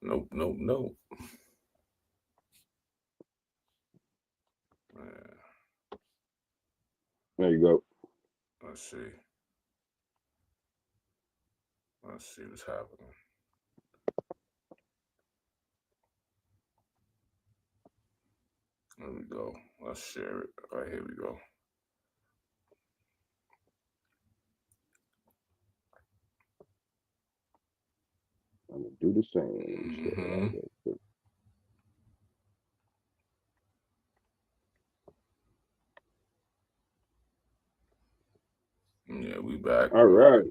Nope, nope, nope. Man, There you go. let's see. Let's see what's happening. There we go. Let's share it. All right, here we go. I'm gonna do the same. Let me share it out Hmm. real quick. Yeah, we back. All right.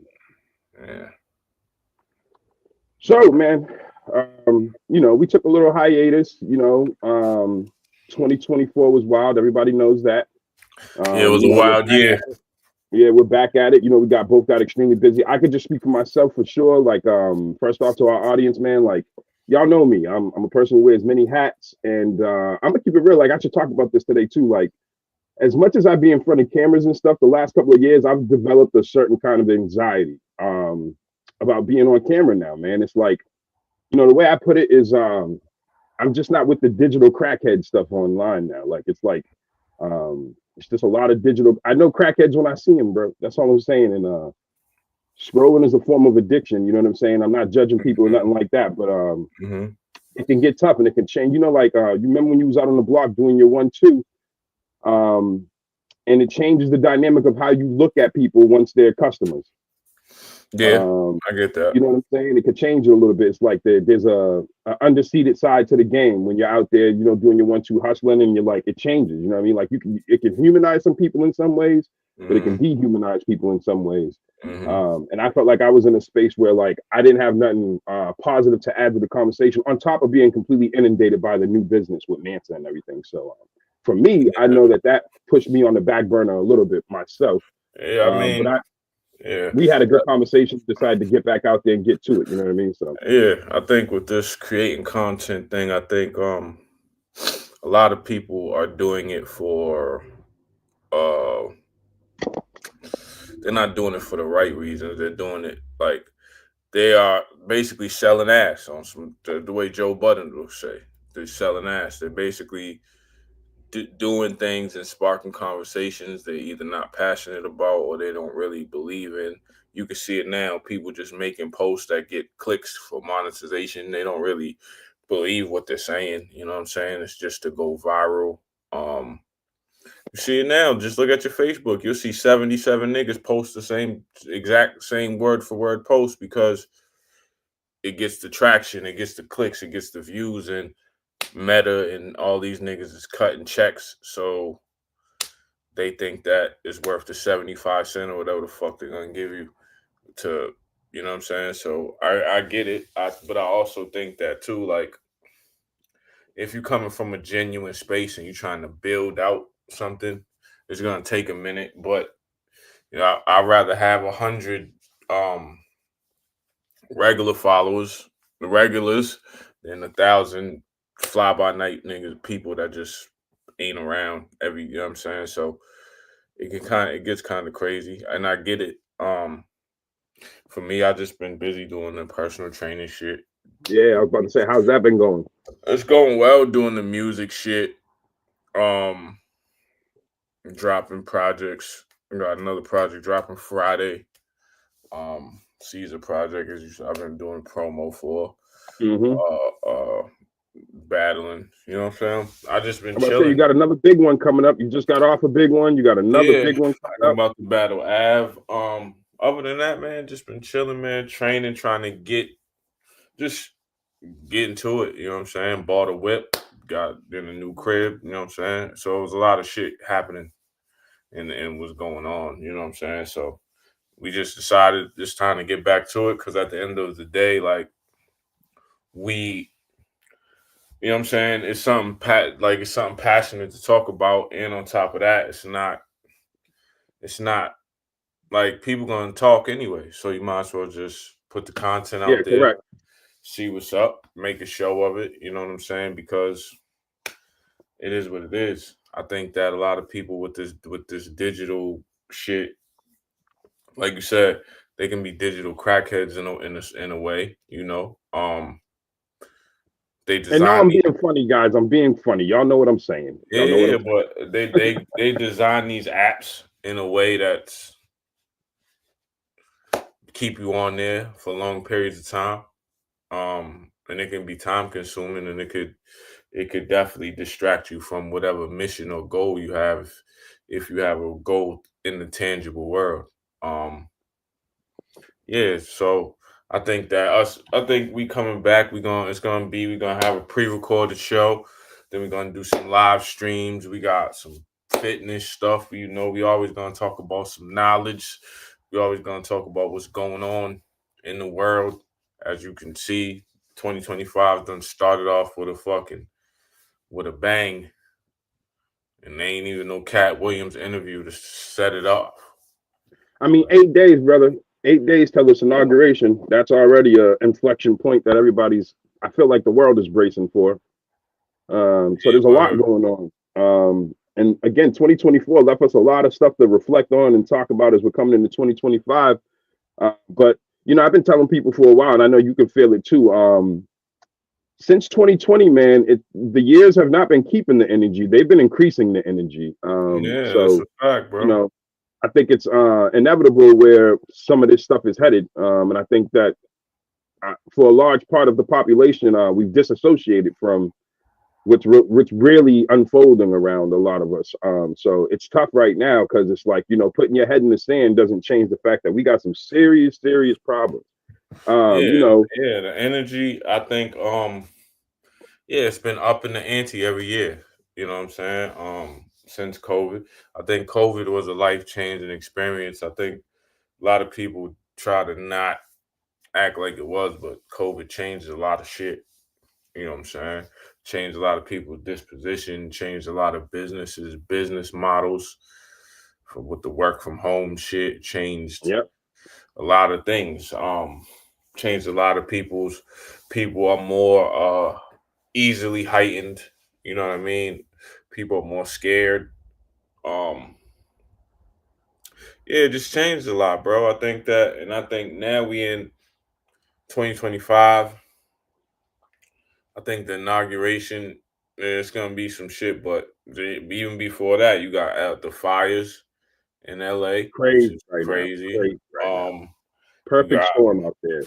Yeah. So, man, we took a little hiatus. 2024 was wild. Everybody knows that. Yeah, it was a We're wild back year. at it. Yeah, we're back at it. We both got extremely busy. I could just speak for myself for sure. Like, first off to our audience, man, like y'all know me. I'm a person who wears many hats, and I'm gonna keep it real. Like, I should talk about this today too. Like, as much as I be in front of cameras and stuff, the last couple of years, I've developed a certain kind of anxiety about being on camera now, man. It's like, the way I put it is, I'm just not with the digital crackhead stuff online now. Like, it's just a lot of digital. I know crackheads when I see them, bro. That's all I'm saying. And scrolling is a form of addiction. You know what I'm saying? I'm not judging people or Hmm. nothing like that, but Hmm. it can get tough and it can change. Like you remember when you was out on the block doing your 1-2, um, and it changes the dynamic of how you look at people once they're customers. Yeah, Um, I get that. you know what I'm saying? It could change it a little bit. It's like there's a underseated side to the game when you're out there, doing your 1-2 hustling, and you're like, it changes. You know what I mean? Like it can humanize some people in some ways, but it can Hmm. dehumanize people in some ways. Hmm. And I felt like I was in a space where like I didn't have nothing positive to add to the conversation, on top of being completely inundated by the new business with Mansa and everything. So for me, I know that pushed me on the back burner a little bit myself. Yeah, I But mean, yeah. we had a good conversation, decided to get back out there and get to it. You know what I mean? So Yeah, I think with this creating content thing, I think a lot of people are doing it for uh they're not doing it for the right reasons. They're doing it like they are basically selling ass on the way Joe Budden will say. They're selling ass. They're basically doing things and sparking conversations they're either not passionate about or they don't really believe in. You can see it now. People just making posts that get clicks for monetization. They don't really believe what they're saying. You know what I'm saying? It's just to go viral. Um, you see it now. Just look at your Facebook. You'll see 77 niggas post the same exact same word for word post because it gets the traction, it gets the clicks, it gets the views, and Meta and all these niggas is cutting checks. So they think that is worth the 75 cent or whatever the fuck they're gonna give you to, you know what I'm saying? So I get it. But I also think that too, like if you're coming from a genuine space and you're trying to build out something, it's gonna take a minute. But I'd rather have 100 um regular followers, the regulars, than 1,000 fly by night niggas, people that just ain't around every, you know what I'm saying? So it gets kind of crazy, and I get it. For me, I just been busy doing the personal training shit. yeah, I was about to say, how's that been going? It's going well doing the music shit. Um, dropping projects. I got another project dropping Friday. Caesar project I've been doing promo for. Mm-hmm. Battling. You know what I'm saying? I just been I'm about to say you chilling. got another big one coming up. You just got off a big one. You got another Yeah, big one coming I'm up. about to battle Av. Other than that, man, just been chilling, man. Training, trying to just get into it. You know what I'm saying? Bought a whip, got in a new crib. You know what I'm saying? So it was a lot of shit happening and was going on. You know what I'm saying? So we just decided it's time to get back to it because at the end of the day, like we, you know what I'm saying? It's something passionate to talk about, and on top of that, it's not like people gonna talk anyway. So you might as well just put the content Yeah, out there, correct. see what's up, make a show of it. You know what I'm saying? Because it is what it is. I think that a lot of people with this digital shit, like you said, they can be digital crackheads in a way. they And now design I'm these. being funny, guys. I'm being funny. Y'all know what I'm saying. Y'all know what Yeah, I'm but they design these apps in a way that's keep you on there for long periods of time. And it can be time consuming, and it could definitely distract you from whatever mission or goal you have, if you have a goal in the tangible world. Um, yeah, so I think we coming back. We're gonna have a pre-recorded show. Then we're gonna do some live streams. We got some fitness stuff. We always gonna talk about some knowledge. We always gonna talk about what's going on in the world. As you can see, 2025 done started off with a bang, and they ain't even no Cat Williams interview to set it off. I mean, 8 days, brother. 8 days till this inauguration. That's already a inflection point that everybody's. I feel like the world is bracing for. So Yeah, there's a lot going on. And again, 2024 left us a lot of stuff to reflect on and talk about as we're coming into 2025. But I've been telling people for a while, and I know you can feel it too. Since 2020, man, the years have not been keeping the energy; they've been increasing the energy. yeah, that's a So fact, you bro. know, I think it's inevitable where some of this stuff is headed, and I think that for a large part of the population, we've disassociated from what's really unfolding around a lot of us. So it's tough right now because it's like putting your head in the sand doesn't change the fact that we got some serious, serious problems. Um, you Yeah, know, yeah, the energy. I think, yeah, it's been up in the ante every year. You know what I'm saying? Since COVID, I think COVID was a life changing experience. I think a lot of people try to not act like it was, but COVID changed a lot of shit. You know what I'm saying? Changed a lot of people's disposition, changed a lot of business models for with the work from home shit, changed yep, a lot of things. Changed a lot of people are more easily heightened. You know what I mean? People are more scared. Um, yeah, it just changed a lot, bro. I think now we in 2025. I think the inauguration, it's gonna be some shit, but even before that, you got the fires in LA, which crazy is right now, crazy. crazy right now. Um, you Perfect got storm out there.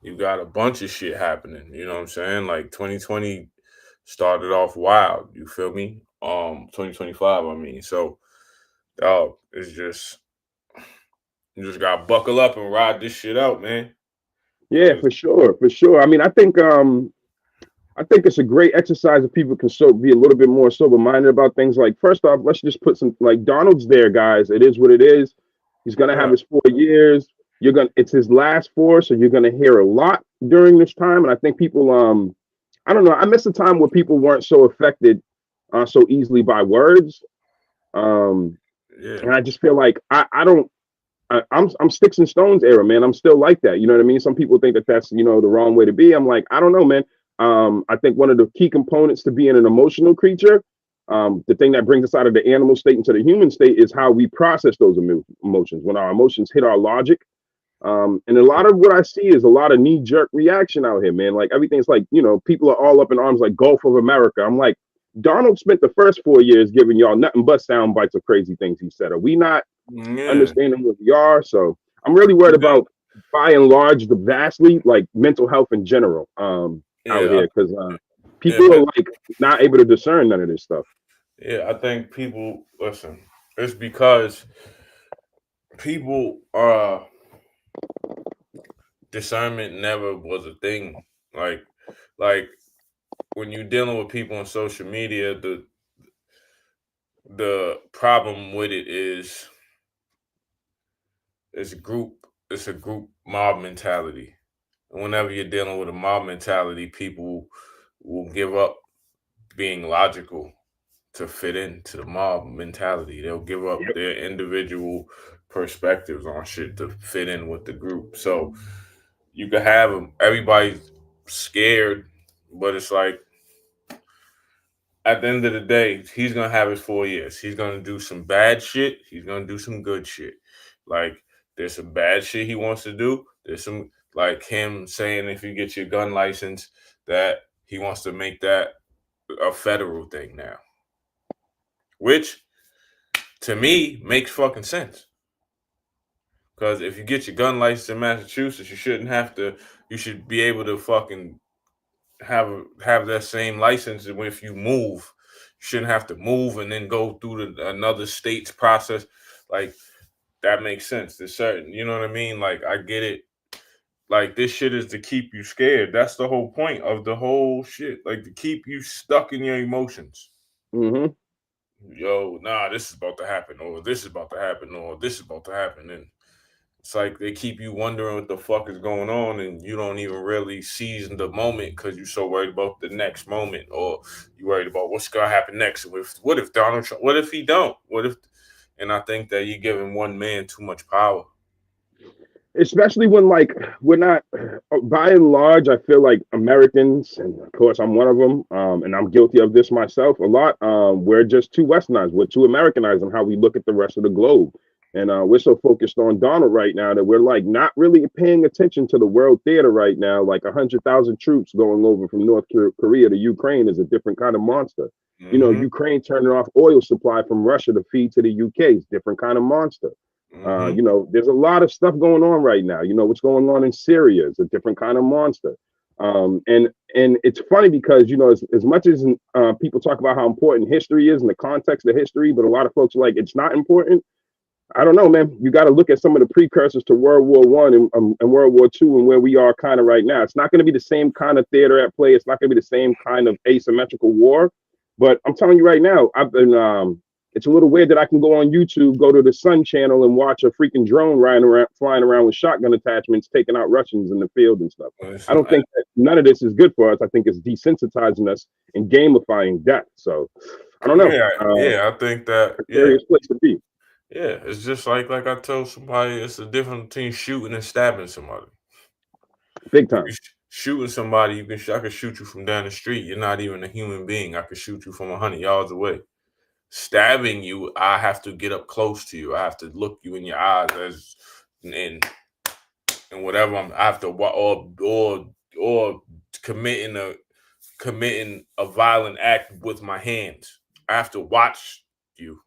you got a bunch of shit happening. You know what I'm saying? Like 2020 started off wild. You feel me? 2025. I mean, so dog, it's just you just gotta buckle up and ride this shit out, man. Yeah, Cause for sure, for sure. I mean, I think it's a great exercise if people can be a little bit more sober minded about things. Like, first off, let's just put some like Donald's there, guys. It is what it is. He's gonna have yeah, his 4 years. It's his last four, so you're gonna hear a lot during this time. And I think people I don't know. I miss a time where people weren't so affected so easily by words. Um, yeah, and I just feel like I don't I'm sticks and stones era, man. I'm still like that. You know what I mean? Some people think that that's the wrong way to be. I'm like, I don't know, man. I think one of the key components to being an emotional creature, the thing that brings us out of the animal state into the human state, is how we process those emotions. When our emotions hit our logic, and a lot of what I see is a lot of knee jerk reaction out here, man. Like everything's like, people are all up in arms, like Gulf of America. I'm like, Donald spent the first 4 years giving y'all nothing but sound bites of crazy things he said. Are we not yeah, understanding what we are? So I'm really worried about, by and large, the vastly like mental health in general out yeah, here because yeah, people are like not able to discern none of this stuff. yeah. I think people listen. It's because people discernment never was a thing. Like when you're dealing with people on social media, the problem with it is it's a group mob mentality. And whenever you're dealing with a mob mentality, people will give up being logical to fit into the mob mentality. They'll give up Yep. their individual perspectives on shit to fit in with the group. So you could have everybody's scared, but it's like at the end of the day, he's gonna have his 4 years. He's gonna do some bad shit. He's gonna do some good shit. Like there's some bad shit he wants to do. There's some like him saying if you get your gun license that he wants to make that a federal thing now, which to me makes fucking sense. Because if you get your gun license in Massachusetts, you shouldn't have to. You should be able to fucking have that same license, and if you move, you shouldn't have to move and then go through another state's process. Like that makes sense. There's certain, you know what I mean? Like I get it. Like this shit is to keep you scared. That's the whole point of the whole shit. Like to keep you stuck in your emotions. Mm-hmm. Yo, nah, this is about to happen, or this is about to happen, or this is about to happen, and it's like they keep you wondering what the fuck is going on, and you don't even really seize the moment because you're so worried about the next moment, or you worried about what's gonna happen next. What if Donald Trump? What if he don't? What if? And I think that you're giving one man too much power. Especially when like we're not, by and large, I feel like Americans, and of course I'm one of them, and I'm guilty of this myself a lot. We're just too westernized, we're too Americanized on how we look at the rest of the globe, and we're so focused on Donald right now that we're like not really paying attention to the world theater right now. Like 100,000 troops going over from North Korea to Ukraine is a different kind of monster. You know, Mm-hmm. Ukraine turning off oil supply from Russia to feed to the UK is different kind of monster. Mm-hmm. You know, there's a lot of stuff going on right now. You know, what's going on in Syria is a different kind of monster. And it's funny because, you know, as much as people talk about how important history is and the context of history, but a lot of folks are like, it's not important. I don't know, man. You got to look at some of the precursors to World War One and World War Two and where we are kind of right now. It's not going to be the same kind of theater at play. It's not going to be the same kind of asymmetrical war. But I'm telling you right now, I've been. It's a little weird that I can go on YouTube, go to the Sun Channel, and watch a freaking drone riding around, flying around with shotgun attachments, taking out Russians in the field and stuff. I Listen, don't think that none of this is good for us. I think it's desensitizing us and gamifying death. So I don't know. yeah, yeah, I think that, yeah, Precarious place to be. yeah. It's just like I tell somebody, it's a difference between shooting and stabbing somebody. Big If time. you shooting somebody, I could shoot you from down the street. You're not even a human being. I could shoot you from 100 yards away. Stabbing you, I have to get up close to you. I have to look you in your eyes and and whatever I have to or committing a committing a violent act with my hands. I have to watch you.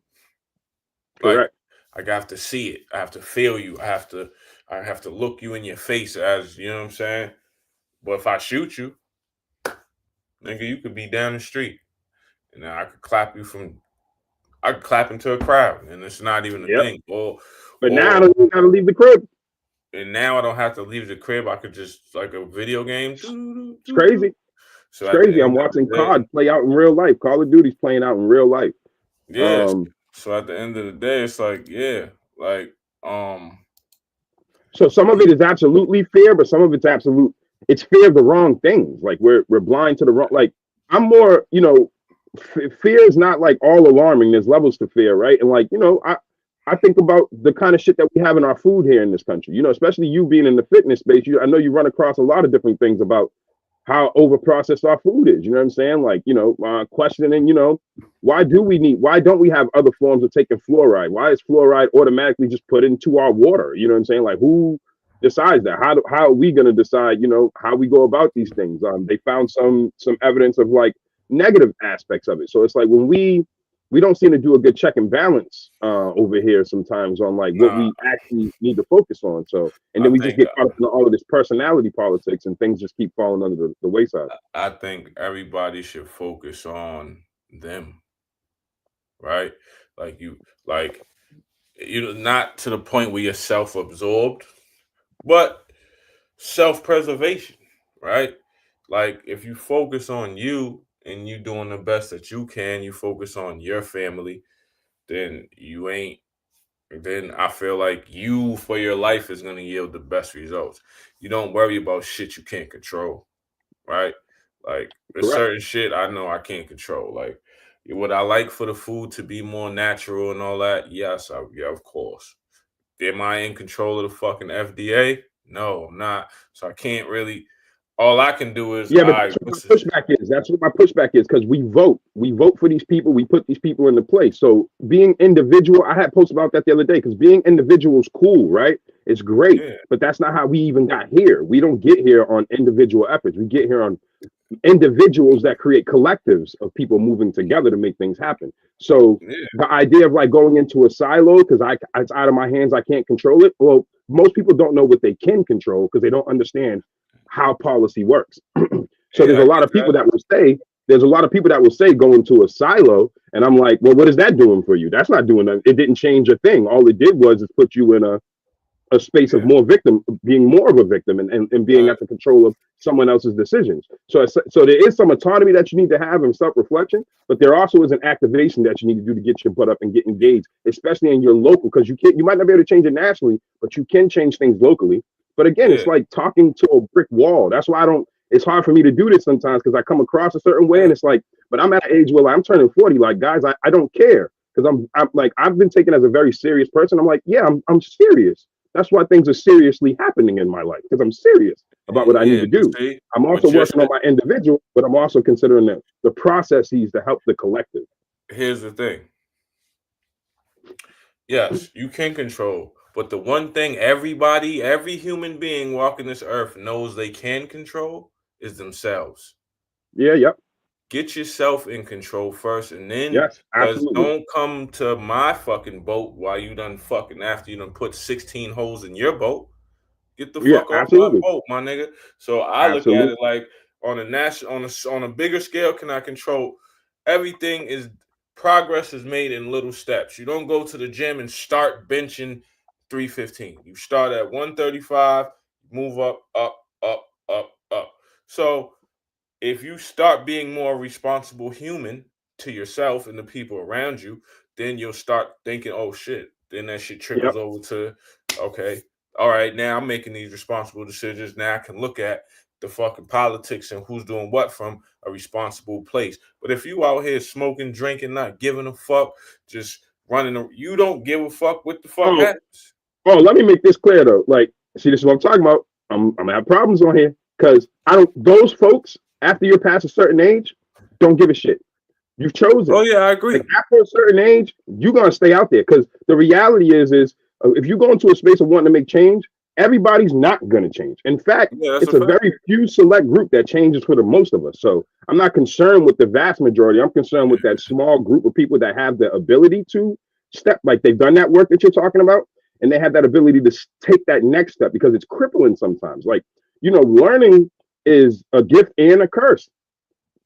Like Correct. I have to see it. I have to feel you. I have to look you in your face, as you know what I'm saying. But if I shoot you, nigga, you could be down the street, and then I could clap into a crowd, and it's not even a Yep. thing. Or But now I or don't even gotta leave the crib. and now I don't have to leave the crib. I could just like a video game. Doo, It's doo, doo. crazy. So It's at the crazy. I'm end of watching the day, COD play out in real life. Call of Duty's playing out in real life. yes. Um, So at the end of the day, it's like, yeah, like so some of it is absolutely fear, but some of it's absolute. It's fear of the wrong things. Like we're blind to the wrong. Like I'm more, you know, fear is not like all alarming. There's levels to fear, right? And like, you know, I think about the kind of shit that we have in our food here in this country. You know, especially you being in the fitness space. I know you run across a lot of different things about how over processed our food is. You know what I'm saying? Like, you know, questioning, you know, why don't we have other forms of taking fluoride? Why is fluoride automatically just put into our water? You know what I'm saying? Like, who decides that? How are we going to decide, you know, how we go about these things? They found some evidence of like negative aspects of it. So it's like when we don't seem to do a good check and balance over here sometimes on like what nah. we actually need to focus on. So, and I then we just think get caught up in all of this personality politics and things just keep falling under the wayside. I think everybody should focus on them, right? Like not to the point where you're self-absorbed, but self-preservation, right? Like if you focus on you and you doing the best that you can, you focus on your family, then you ain't then I feel like you for your life is gonna yield the best results. You don't worry about shit you can't control, right? Like there's Correct. certain shit I know I can't control. Like would I like for the food to be more natural and all that? Yes, yeah, of course. Am I in control of the fucking FDA? No, I'm not. So I can't really. All I can do is, Yeah, all but that's right, what what's my this? pushback is. That's what my pushback is because we vote. We vote for these people. We put these people into place. So being individual, I had posted about that the other day because being individual is cool, right? It's great, Yeah, but that's not how we even got here. We don't get here on individual efforts. We get here on individuals that create collectives of people moving together to make things happen. So Yeah, the idea of like going into a silo because it's out of my hands, I can't control it. Well, most people don't know what they can control because they don't understand how policy works. So yeah, there's I a lot get of people that. that will say there's a lot of people that will say go into a silo, and I'm like, well, what is that doing for you? That's not doing that. It didn't change a thing. All it did was is put you in a space of Yeah, more victim, being more of a victim, and being but at the control of someone else's decisions. So there is some autonomy that you need to have and self reflection, but there also is an activation that you need to do to get your butt up and get engaged, especially in your local, because you might not be able to change it nationally, but you can change things locally. But again, yeah, it's like talking to a brick wall. That's why I don't. It's hard for me to do this sometimes because I come across a certain way, yeah, and it's like, but I'm at an age where like, I'm turning 40. Like, guys, I don't care because I'm like I've been taken as a very serious person. I'm like, yeah, I'm serious. That's why things are seriously happening in my life because I'm serious about what I need yeah. to But do. see, I'm also what you're working on my individual, but I'm also considering the processes to help the collective. here's the thing. Yes, you can control, but the one thing everybody, every human being walking this earth knows they can control is themselves. Yeah, yep, Get yourself in control first, and then, yes, because absolutely. don't come to my fucking boat while you done fucking after you done put 16 holes in your boat. Get the Yeah, fuck off my absolutely, boat, my nigga. So I look at it absolutely. like on a national, on a bigger scale, can I control everything? Is progress is made in little steps. You don't go to the gym and start benching 315. You start at 135, move up, up, up, up, up. So if you start being more responsible human to yourself and the people around you, then you'll start thinking, oh shit. Then that shit trickles Yep. over to, okay, all right, now I'm making these responsible decisions. Now I can look at the fucking politics and who's doing what from a responsible place. But if you out here smoking, drinking, not giving a fuck, just you don't give a fuck what the fuck Oh, happens. oh, let me make this clear though. Like, see, this is what I'm talking about. I'm gonna have problems on here because I don't. Those folks after you're past a certain age don't give a shit. You've Oh chosen. yeah, I Like agree. after a certain age, you're gonna stay out there because the reality is if you go into a space of wanting to make change, everybody's not gonna change. In fact, Yeah, that's a it's a fact. very few select group that changes for the most of us. So I'm not concerned with the vast majority. I'm concerned with that small group of people that have the ability to step, like they've done that work that you're talking about, and they have that ability to take that next step because it's crippling sometimes. Like, learning is a gift and a curse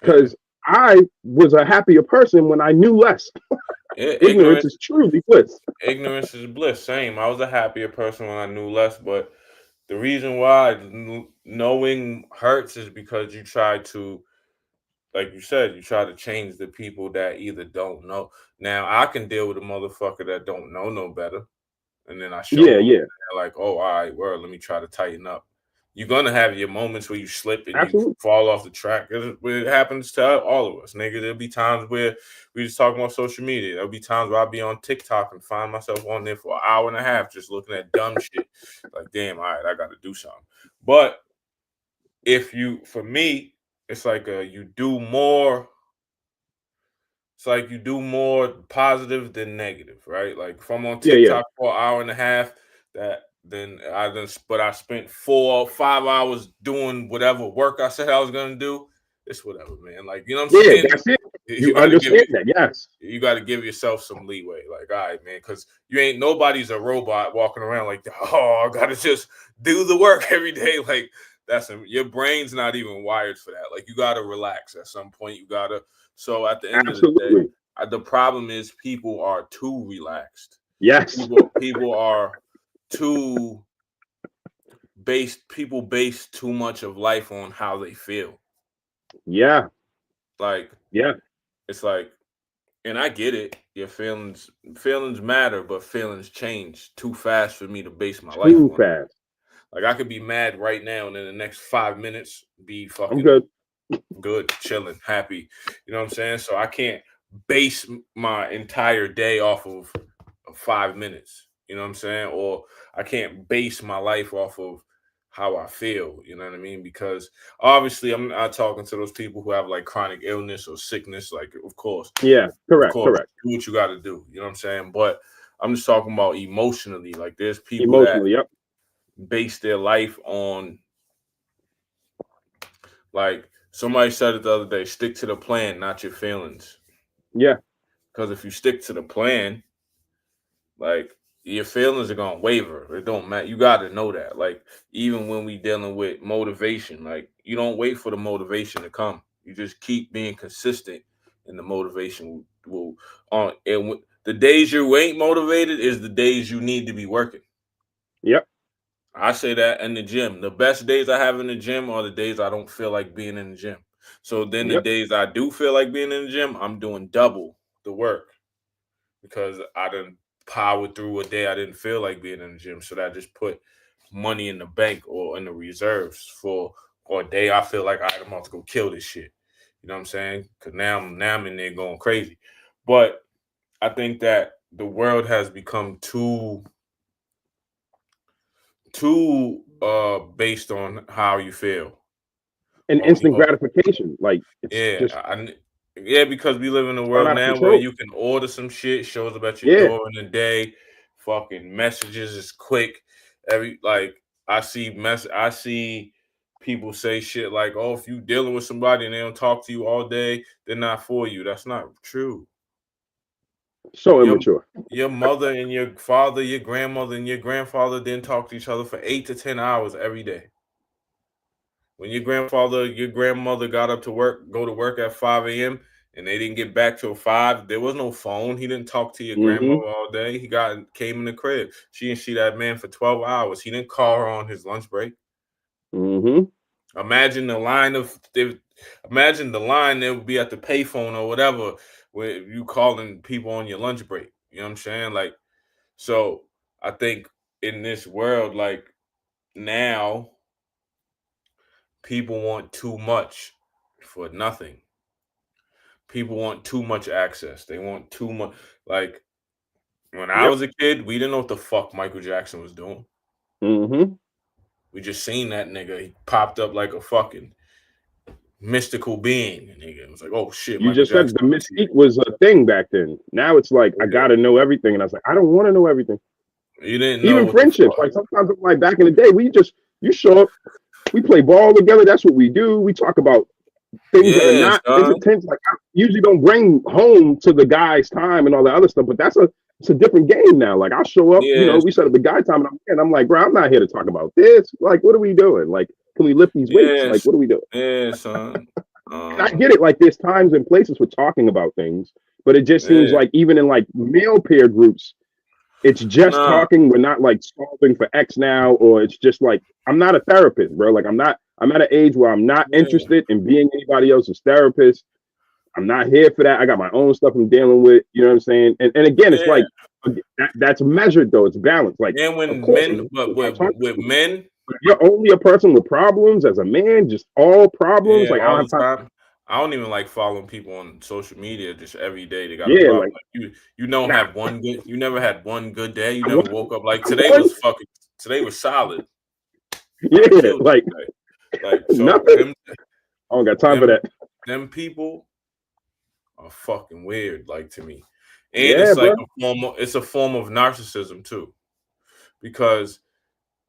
Yeah. because I was a happier person when I knew less. Yeah, Ignorance is truly bliss. ignorance is bliss. Same. I was a happier person when I knew less, but the reason why knowing hurts is because you try to, like you said, you try to change the people that either don't know. Now I can deal with a motherfucker that don't know no better, and then I show Yeah, them, yeah, they're like, "Oh, all right, well, let me try to tighten up." You're gonna have your moments where you slip and you absolutely. fall off the track. It happens to all of us, nigga. There'll be times where we just talking about social media. There'll be times where I'll be on TikTok and find myself on there for an hour and a half just looking at dumb shit. Like, damn, all right, I got to do something. But if you, for me, it's like you do more, it's like you do more positive than negative, right? Like if I'm on Yeah, yeah, TikTok for an hour and a half, that then but I spent 4 or 5 hours doing whatever work I said I was gonna do. It's whatever, man. Like you know what I'm yeah. saying? That's it. You You got to give understand that? Yes, you got to give yourself some leeway. Like, all right, man, because you ain't nobody's a robot walking around like, oh, I gotta just do the work every day. Like your brain's not even wired for that. Like you gotta relax at some point. You gotta. So at the end of the day, absolutely. the problem is people are too relaxed. Yes. People are too based. People base too much of life on how they feel. Yeah, Like yeah. it's like and I get it. Your feelings matter, but feelings change too fast for me to base my life Too on. fast. Like I could be mad right now, and in the next 5 minutes, be I'm fucking good. good, chilling, happy. You know what I'm saying? So I can't base my entire day off of 5 minutes. You know what I'm saying? Or I can't base my life off of how I feel. You know what I mean? Because obviously, I'm not talking to those people who have like chronic illness or sickness. Like, Yeah, of correct, course, correct. do what you got to do. You know what I'm saying? But I'm just talking about emotionally. Like, there's people that Emotionally, yep. base their life on like Somebody said it the other day: stick to the plan, not your feelings. Yeah, Because if you stick to the plan, like your feelings are gonna waver. It don't matter. You got to know that. Like even when we dealing with motivation, like you don't wait for the motivation to come. You just keep being consistent, and the motivation will on. The days you ain't motivated is the days you need to be working. yep, I say that in the gym. The best days I have in the gym are the days I don't feel like being in the gym. So then the yep. days I do feel like being in the gym, I'm doing double the work because I didn't power through a day I didn't feel like being in the gym. So that I just put money in the bank or in the reserves for or a day I feel like I'm about to go kill this shit. You know what I'm saying? Because now I'm in there going crazy. But I think that the world has become too based on how you feel. And Or, instant or gratification, like it's yeah, just yeah, because we live in a spun world out of now where control. you can order some shit, shows up at your Yeah, door in a day, fucking messages is quick. I see people say shit like, "Oh, if you dealing with somebody and they don't talk to you all day, they're not for you." That's not true. so Your immature. your mother and your father, your grandmother and your grandfather didn't talk to each other for 8 to 10 hours every day. When your grandmother got up to work, go to work at 5 a.m. and they didn't get back till 5, there was no phone. He didn't talk to your Mm-hmm. grandmother all day. Came in the crib. She didn't see that man for 12 hours. He didn't call her on his lunch break. Mm-hmm. Imagine the line of imagine the line that would be at the payphone or whatever where you calling people on your lunch break. You know what I'm saying? Like so I think in this world, like now people want too much for nothing. People want too much access. They want too much. Like when I Yep. was a kid, we didn't know what the fuck Michael Jackson was doing. Mm-hmm. We just seen that nigga. He popped up like a fucking mystical being. And nigga it was like, oh shit, You Michael just said Jackson the was here. mystique was a thing back then. Now it's like I Yeah. gotta know everything, and I was like, I don't want to know everything. You didn't know Even what the friendships, fuck. like sometimes I'm like back in the day, we just you show up, we play ball together. That's what we do. We talk about things that are Yeah, not as son. intense. Like I usually don't bring home to the guy's time and all that other stuff, but it's a different game now. Like I'll show up, Yes. we set up a guy time, and I'm like, bro, I'm not here to talk about this. Like, what are we doing? Like, can we lift these weights? Like, Yes. what are we doing? Yeah, son. And I get it. Like, there's times and places for talking about things, but it just seems Yeah. like even in like male peer groups, it's just Nah. talking. We're not like solving for X now, or it's just like I'm not a therapist, bro. Like I'm not. I'm at an age where I'm not Yeah. interested in being anybody else's therapist. I'm not here for that. I got my own stuff I'm dealing with. You know what I'm saying? And again, it's Yeah. like that's measured though. It's balanced. Like, And of when course, men, but I'm talking with to you. men, But if you're only a person with problems as a man, just all problems. yeah, Like I don't all have the time. time. I don't even like following people on social media. Just every day they got a Yeah, problem. like Like you don't nah. have one good. You never had one good day. You I never want, woke up like I today want. was fucking. Today was solid. I Yeah, killed like today. Like so nothing. I don't got time for them that. them people are fucking weird. Like to me, and Yeah, it's like bro. it's a form of narcissism too because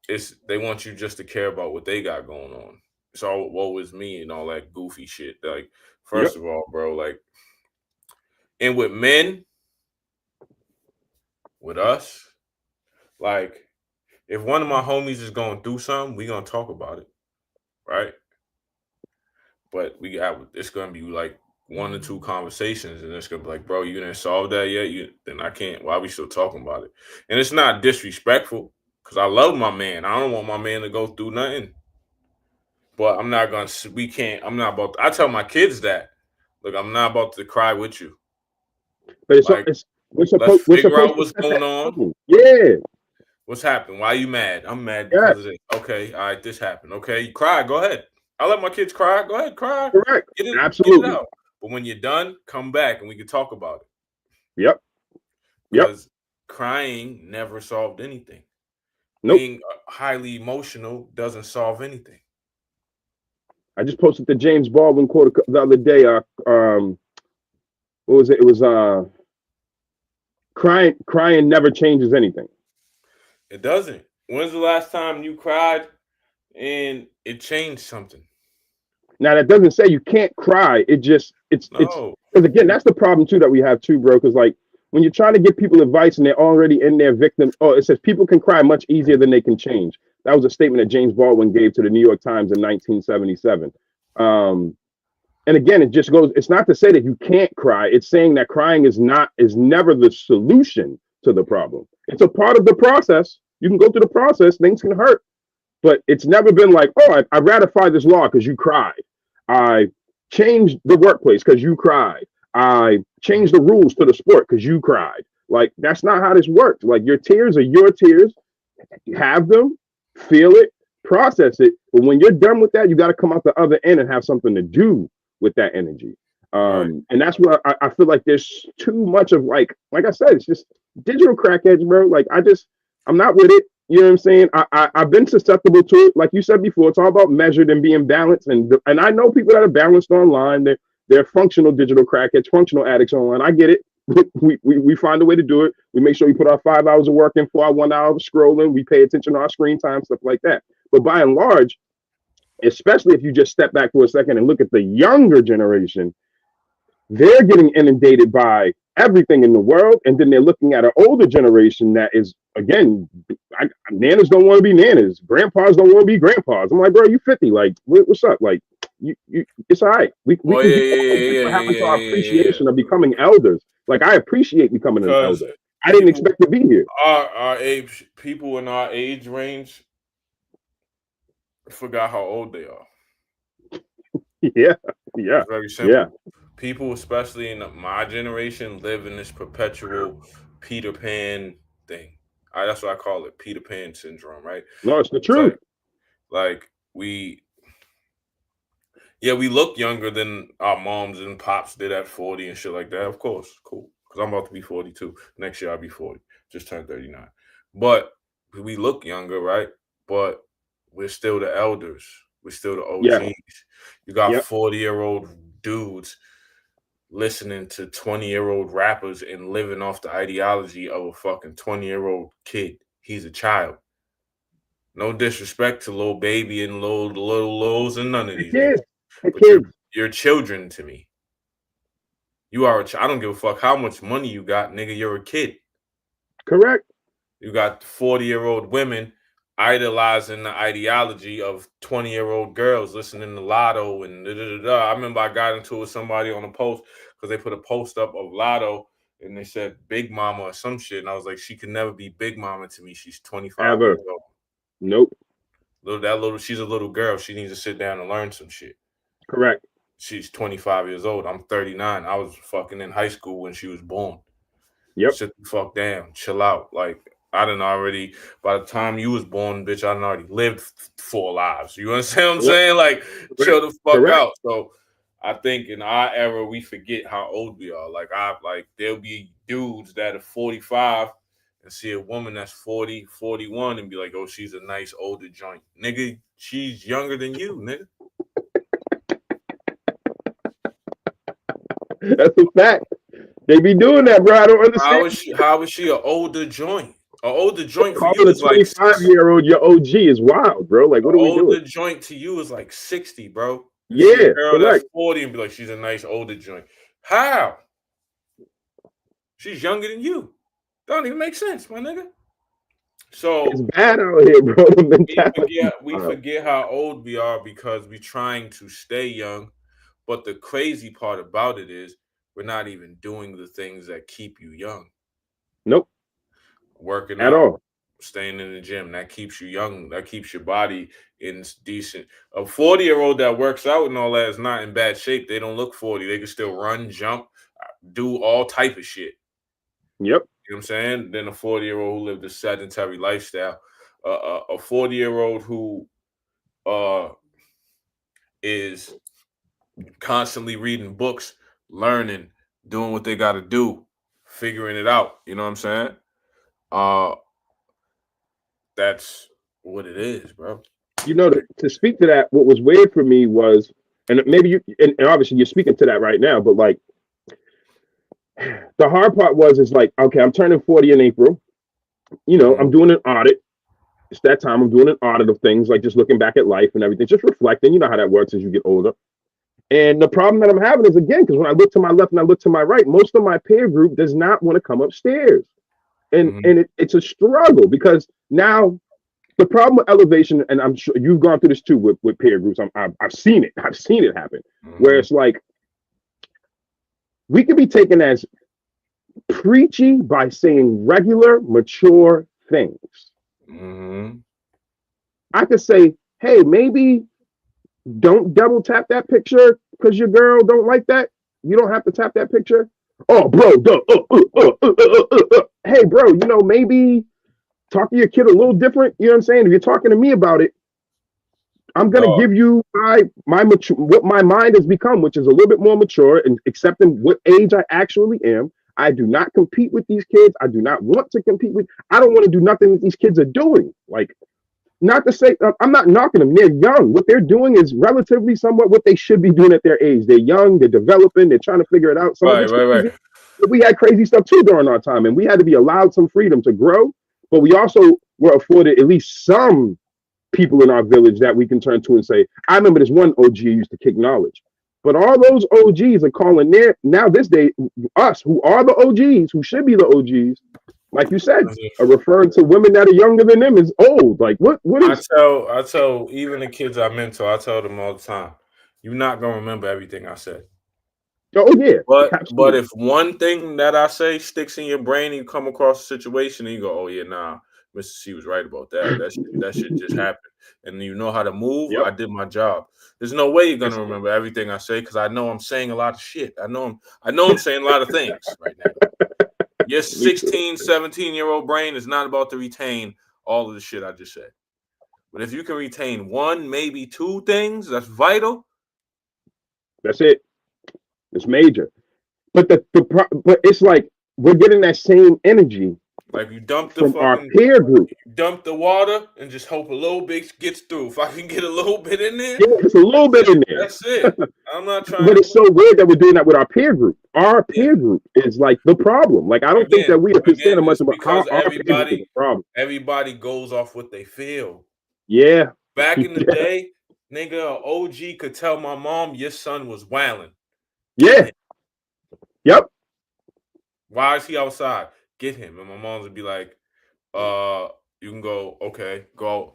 it's they want you just to care about what they got going on. It's all woe is me and all that goofy shit. Like Yep. first of all, bro, like and with men, with us, like if one of my homies is going through something, we gonna talk about it, right? But it's gonna be like one or two conversations, and it's gonna be like, bro, you didn't solve that yet. Then I can't. Why we still talking about it? And it's not disrespectful because I love my man. I don't want my man to go through nothing. But I'm not gonna. We can't. I'm not about. I tell my kids that. Look, I'm not about to cry with you. But Like, it's let's we're figure supposed out to what's set that going on. tone. Yeah. What's happened? Why you mad? I'm mad because of Yes. this. Okay, all right, this happened. Okay, you cry. Go ahead. I let my kids cry. Go ahead, cry. Correct. Get it Absolutely. out. But when you're done, come back and we can talk about it. Yep. Yep. Because crying never solved anything. Nope. Being highly emotional doesn't solve anything. I just posted the James Baldwin quote the other day. What was it? It was crying never changes anything. It doesn't. When's the last time you cried and it changed something? Now that doesn't say you can't cry. It's No. because again, that's the problem too that we have too, bro. Because like when you're trying to give people advice and they're already in their victim, oh, it says people can cry much easier than they can change. That was a statement that James Baldwin gave to the New York Times in 1977. Um, and again, it just goes. It's not to say that you can't cry. It's saying that crying is never the solution to the problem. It's a part of the process. You can go through the process. Things can hurt, but it's never been like, oh, I ratified this law because you cried. I changed the workplace because you cried. I changed the rules to the sport because you cried. Like that's not how this works. Like your tears are your tears. Have them, feel it, process it. But when you're done with that, you got to come out the other end and have something to do with that energy. Right. And that's where I feel like there's too much of like I said, it's just digital crackheads, bro. Like I'm not with it. You know what I'm saying? I've been susceptible to it. Like you said before, it's all about measured and being balanced. And I know people that are balanced online. They're functional digital crackheads, functional addicts online. I get it. We find a way to do it. We make sure we put our 5 hours of work in for our 1 hour of scrolling. We pay attention to our screen time, stuff like that. But by and large, especially if you just step back for a second and look at the younger generation, they're getting inundated by everything in the world, and then they're looking at an older generation that is again, nanas don't want to be nanas, grandpas don't want to be grandpas. I'm like, bro, you 50, like what's up? Like it's all right. We Oh can yeah, get yeah, on yeah, this. yeah, What yeah, happened to yeah, our yeah, yeah, yeah. appreciation of becoming elders? Like I appreciate becoming an Because elder. I didn't people, expect to be here. our age, people in our age range forgot how old they are. Yeah, yeah, It's very yeah. simple. People, especially in my generation, live in this perpetual Peter Pan thing. That's what I call it, Peter Pan syndrome. Right? No, it's the It's truth. like we, yeah, we look younger than our moms and pops did at 40 and shit like that. Of course, cool. Because I'm about to be 42 next year. I'll be 40. Just turned 39. But we look younger, right? But we're still the elders. We're still the Yeah, OGs. You got yep. 40-year-old dudes listening to 20-year-old rappers and living off the ideology of a fucking 20-year-old kid. He's a child. No disrespect to little baby and little lows and none of The these kids, niggas, the but kids. you're children to me. You are I don't give a fuck how much money you got, nigga. You're a kid. Correct. You got 40-year-old women idolizing the ideology of 20-year-old girls listening to Lotto and da, da, da, da. I remember I got into it with somebody on a post because they put a post up of Lotto and they said Big Mama or some shit. And I was like, she can never be Big Mama to me. She's 25 years Ever. old. Nope. She's a little girl. She needs to sit down and learn some shit. Correct. She's 25 years old. I'm 39. I was fucking in high school when she was born. Yep. Sit the fuck down. Chill out. Like, I didn't already, by the time you was born, bitch, I done already lived 4 lives. You understand what I'm Yep. saying? Like, chill Correct. the fuck Correct. out. So I think in our era, we forget how old we are. Like there'll be dudes that are 45 and see a woman that's 40, 41 and be like, oh, she's a nice older joint. Nigga, she's younger than you, nigga. That's a fact. They be doing that, bro. I don't understand. How is she an older joint? An older joint for you Calling a is like 25-year-old your OG is wild, bro. Like, an what are we doing? older joint to you is like 60, bro. And see a Yeah, girl that's correct. 40 and be like, she's a nice older joint. How? She's younger than you. Don't even make sense, my nigga. It's So bad out here, bro. The we mentality. forget we forget how old we are because we're trying to stay young. But the crazy part about it is we're not even doing the things that keep you young. Nope, Working at out, all. staying in the gym, that keeps you young. That keeps your body in decent. A 40-year-old that works out and all that is not in bad shape. They don't look 40. They can still run, jump, do all type of shit. Yep. You know what I'm saying? Then a 40-year-old who lived a sedentary lifestyle. A 40-year-old who uh, is constantly reading books, learning, doing what they got to do, figuring it out. You know what I'm saying? Uh, that's what it is, bro. You know, to speak to that, what was weird for me was, and maybe you, and obviously you're speaking to that right now, but like the hard part was, is like, okay, I'm turning 40 in April. You know, Mhm. I'm doing an audit. It's that time. I'm doing an audit of things, like just looking back at life and everything, just reflecting. You know how that works as you get older. And the problem that I'm having is again, because when I look to my left and I look to my right, most of my peer group does not want to come upstairs. Mm-hmm. It's a struggle because now the problem with elevation, and I'm sure you've gone through this too with peer groups. I've seen it. I've seen it happen where Mm-hmm. it's like we can be taken as preachy by saying regular, mature things. Mm-hmm. I could say, hey, maybe don't double tap that picture because your girl don't like that. You don't have to tap that picture. Oh, bro, hey, bro, maybe talk to your kid a little different. You know what I'm saying? If you're talking to me about it, I'm gonna Dog. give you my mature, what my mind has become, which is a little bit more mature and accepting what age I actually am. I do not compete with these kids. I do not want to compete with. I don't want to do nothing that these kids are doing. Like, not to say I'm not knocking them. They're young. What they're doing is relatively somewhat what they should be doing at their age. They're young. They're developing. They're trying to figure it out. Some of Right, it's right, right. crazy. But we had crazy stuff too during our time, and we had to be allowed some freedom to grow. But we also were afforded at least some people in our village that we can turn to and say, I remember this one OG used to kick knowledge. But all those OGs are calling their now this day us who are the OGs, who should be the OGs, like you said, are referring to women that are younger than them as old. Like what is I tell even the kids I mentor, I tell them all the time, you're not gonna remember everything I said. oh yeah, But absolutely. if one thing that I say sticks in your brain, and you come across a situation and you go, "Oh yeah, nah, Mister C was right about that. That shit just happened," and you know how to move. Yep. I did my job. There's no way you're That's gonna it. remember everything I say because I know I'm saying a lot of shit. I know I'm saying a lot of things right now. Your Me too. 16, 17-year-old brain is not about to retain all of the shit I just said. But if you can retain one, maybe two things that's vital, That's it. It's major. But but it's like we're getting that same energy like from our peer group. you dump the water and just hope a little bit gets through. If I can get a little bit in there, Yeah, it's a little that's bit it. in there. That's it. I'm not trying But to it's so weird that we're doing that with our peer group. Our yeah. peer group is like the problem. Like I don't think that we understand much It's about how because our peer group is a problem. everybody goes off what they feel. Yeah, Back in the yeah, day, nigga, a OG could tell my mom your son was wilding. Get yeah. him. Yep. Why is he outside? Get him. And my mom would be like, you can go, okay, go,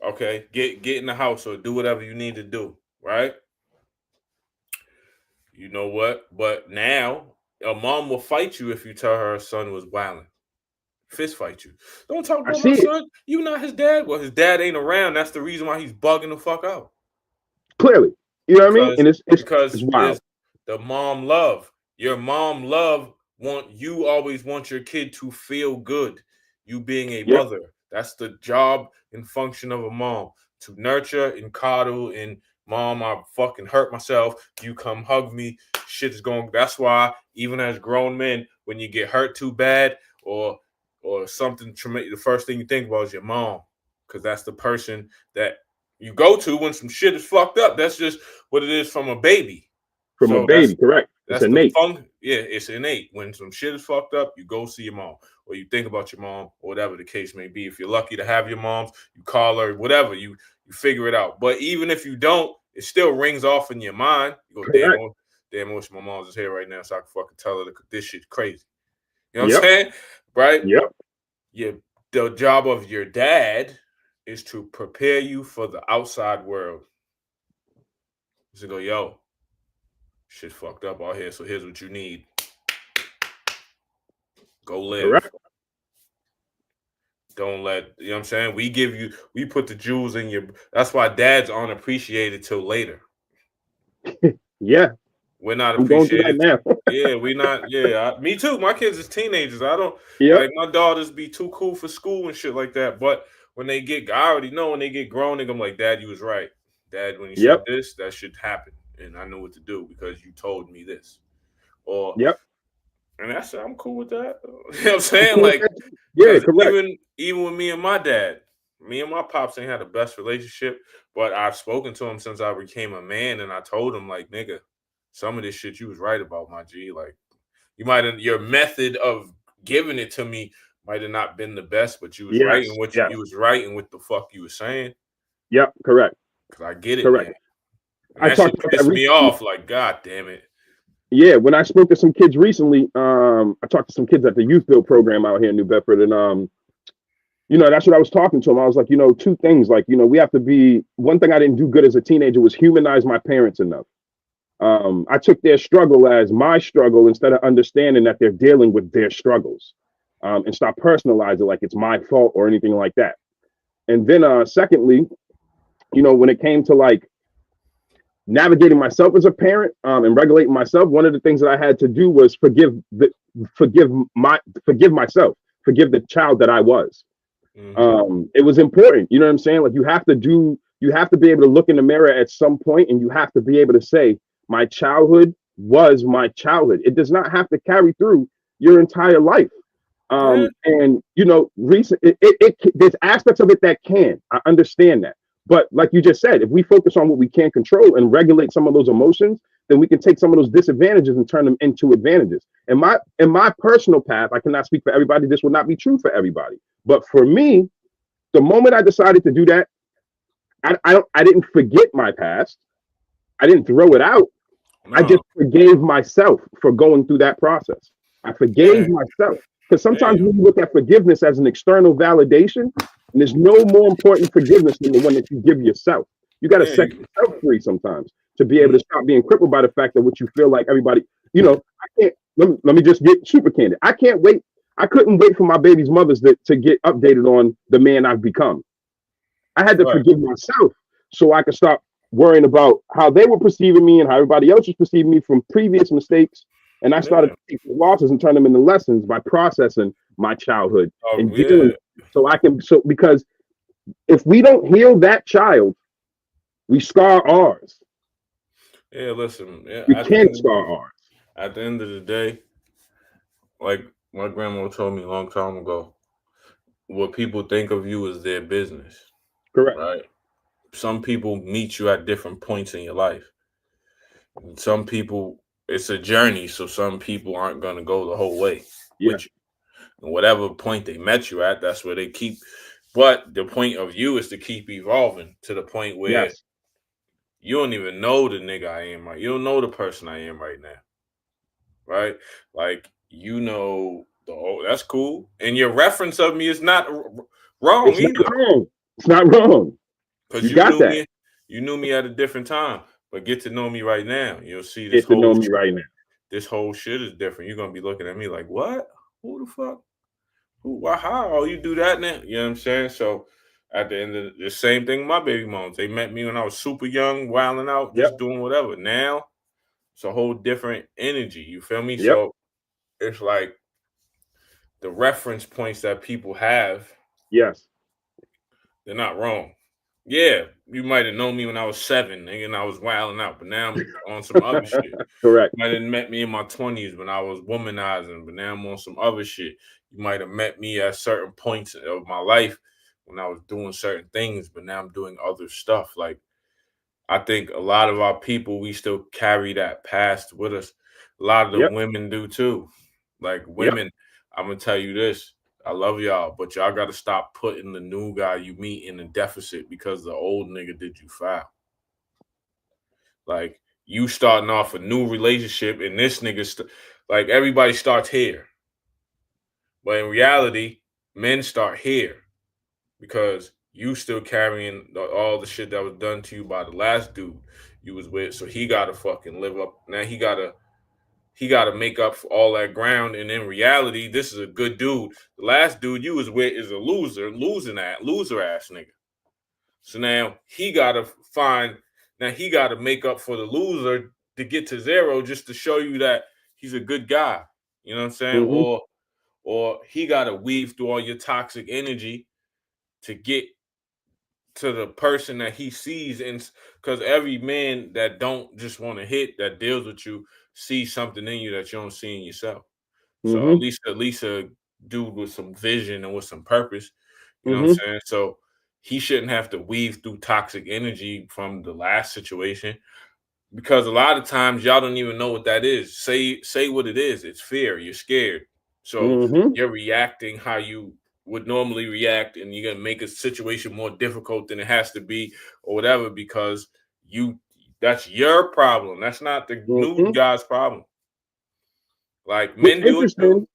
okay, get in the house or do whatever you need to do, right? You know what? But now a mom will fight you if you tell her son was violent. Fist fight you. Don't talk I about my see it son. You not his dad. Well, his dad ain't around. That's the reason why he's bugging the fuck out. clearly. You know what I mean? because And it's because wild. there's the mom love. Your mom love want you always want your kid to feel good. You being a Yep. mother, that's the job and function of a mom to nurture and coddle. And mom, I fucking hurt myself. You come hug me. Shit is going. That's why even as grown men, when you get hurt too bad or something traumatic, the first thing you think about is your mom, because that's the person that you go to when some shit is fucked up. That's just what it is from a baby. From a So baby, correct. It's that's the innate. fun. Yeah, it's innate. When some shit is fucked up, you go see your mom, or you think about your mom, or whatever the case may be. If you're lucky to have your moms, you call her, whatever. You figure it out. But even if you don't, it still rings off in your mind. You go, damn, Correct. damn, I wish my mom's is here right now so I can fucking tell her that this shit's crazy. You know what I'm Yep. saying? Right? Yep. Yeah. The job of your dad is to prepare you for the outside world. To go, yo, shit fucked up out here. So here's what you need. Go live. Correct. Don't let you know what I'm saying. We put the jewels in your. That's why dads aren't appreciated till later. Yeah. We're not I'm going through that appreciated. now. Yeah, we not. Yeah, me too. My kids is teenagers. I don't Yep. like my daughters be too cool for school and shit like that. But when they get, I already know when they get grown, I'm like, Dad, you was right. Dad, when you said Yep. this, that should happen, and I know what to do because you told me this. Or Yep. and that's I'm cool with that. You know what I'm I'm saying? cool with Like, that. Yeah, because correct. even with me and my dad, me and my pops ain't had the best relationship, but I've spoken to him since I became a man, and I told him like, nigga, some of this shit you was right about, my G. Like, you might have your method of giving it to me might have not been the best, but you was right in Yes. what Yes. you was right in what the fuck you was saying. Yep. Correct. Cause I get it Correct. now. And I that talked shit about that pissed me recently. off. Like, God damn it. Yeah, when I spoke to some kids recently, I talked to some kids at the youth build program out here in New Bedford, and that's what I was talking to them. I was like, two things. Like, we have to be. One thing I didn't do good as a teenager was humanize my parents enough. I took their struggle as my struggle instead of understanding that they're dealing with their struggles, and stop personalizing like it's my fault or anything like that. And then, secondly, when it came to like navigating myself as a parent, and regulating myself, one of the things that I had to do was forgive forgive myself, forgive the child that I was. Mm-hmm. It was important. You know what I'm saying? Like you have to be able to look in the mirror at some point, and you have to be able to say, my childhood was my childhood. It does not have to carry through your entire life. Yeah. And recent there's aspects of it that can. I understand that. But like you just said, if we focus on what we can control and regulate some of those emotions, then we can take some of those disadvantages and turn them into advantages. In my personal path, I cannot speak for everybody. This will not be true for everybody. But for me, the moment I decided to do that, I didn't forget my past. I didn't throw it out. I just No. forgave myself for going through that process. I forgave Yeah. myself. Because sometimes Yeah. when you look at forgiveness as an external validation, and there's no more important forgiveness than the one that you give yourself. You got to Yeah. set yourself free sometimes to be able Mhm. to stop being crippled by the fact that what you feel like everybody, I can't, let me just get super candid. I can't wait. I couldn't wait for my baby's mothers to get updated on the man I've become. I had to Right. forgive myself so I could stop worrying about how they were perceiving me and how everybody else was perceiving me from previous mistakes. And I started Yeah. to take the losses and turn them into lessons by processing my childhood Oh, and dealing. yeah. So because if we don't heal that child, we scar ours. Yeah. Listen. Yeah. We can't scar ours. At the end of the day, like my grandma told me a long time ago, what people think of you is their business, Correct. right? Some people meet you at different points in your life. Some people, it's a journey, so some people aren't gonna go the whole way Yeah. with you. And whatever point they met you at, that's where they keep. But the point of you is to keep evolving to the point where Yes. you don't even know the nigga I am right. You don't know the person I am right now, right? Like you know the oh, that's cool, and your reference of me is not wrong It's not either, wrong. It's not wrong. because You got that. you knew me at a different time. But get to know me right now, you'll see Get to know me right now. this whole shit is different. You're gonna be looking at me like, what? Who the fuck? Who? Why? How? Oh, you do that now? You know what I'm saying? So at the end of the same thing, with my baby moms, they met me when I was super young, wilding out, just Yep. doing whatever. Now it's a whole different energy. You feel me? Yep. So it's like the reference points that people have, Yes. they're not wrong. Yeah, you might have known me when I was 7, nigga, and I was wilding out, but now I'm on some other shit. Correct. You might have met me in my 20s when I was womanizing, but now I'm on some other shit. You might have met me at certain points of my life when I was doing certain things, but now I'm doing other stuff. Like I think a lot of our people, we still carry that past with us. A lot of the Yep. women do too. Like Yep. women, I'm gonna tell you this. I love y'all, but y'all gotta stop putting the new guy you meet in a deficit because the old nigga did you foul. Like you starting off a new relationship and this nigga, like everybody starts here, but in reality, men start here because you still carrying all the shit that was done to you by the last dude you was with. So he gotta fucking live up. Now he gotta make up for all that ground. And in reality, this is a good dude. The last dude you was with is a loser ass nigga. So now he gotta find. Now he gotta make up for the loser to get to zero, just to show you that he's a good guy. You know what I'm saying? Mm-hmm. Or he gotta weave through all your toxic energy to get to the person that he sees, and because every man that don't just want to hit, that deals with you, sees something in you that you don't see in yourself. So Mm-hmm. at least a dude with some vision and with some purpose, you know what Mm-hmm. I'm saying? So he shouldn't have to weave through toxic energy from the last situation, because a lot of times y'all don't even know what that is. Say what it is. It's fear. You're scared. So Mm-hmm. you're reacting how you would normally react, and you're gonna make a situation more difficult than it has to be, or whatever, because you That's your problem. That's not the new Hmm. guy's problem. Like What's men do it too. interesting,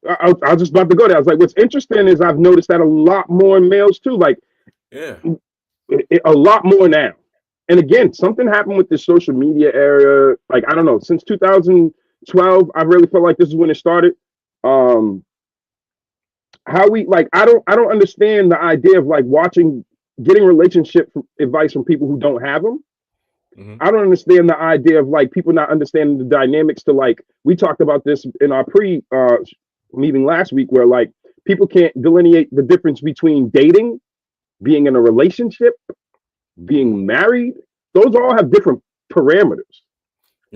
I was just about to go there. I was like, what's interesting is I've noticed that a lot more in males too. Like Yeah. a lot more now. And again, something happened with the social media era. Like I don't know, since 2012, I really felt like this is when it started. Um, how we like, I don't understand the idea of like watching, getting relationship advice from people who don't have them. Hmm. I don't understand the idea of like people not understanding the dynamics to like we talked about this in our pre meeting last week where like people can't delineate the difference between dating, being in a relationship, Hmm. being married. Those all have different parameters.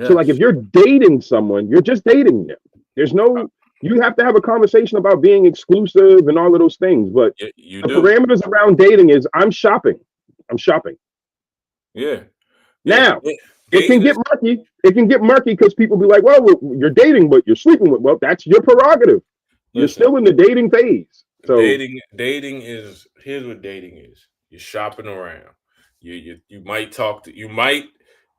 So like if Yes. you're dating someone, you're just dating them. There's Uh, no, you have to have a conversation about being exclusive and all of those things. But you the do. parameters around dating is I'm shopping. I'm shopping. Yeah. Yeah. Now, it can Dating get is murky. It can get murky because people be like, well, you're dating, but you're sleeping with. Well, that's your prerogative. You're listen. still in the dating phase. So, Dating is here's what dating is. You're shopping around. You might talk to you might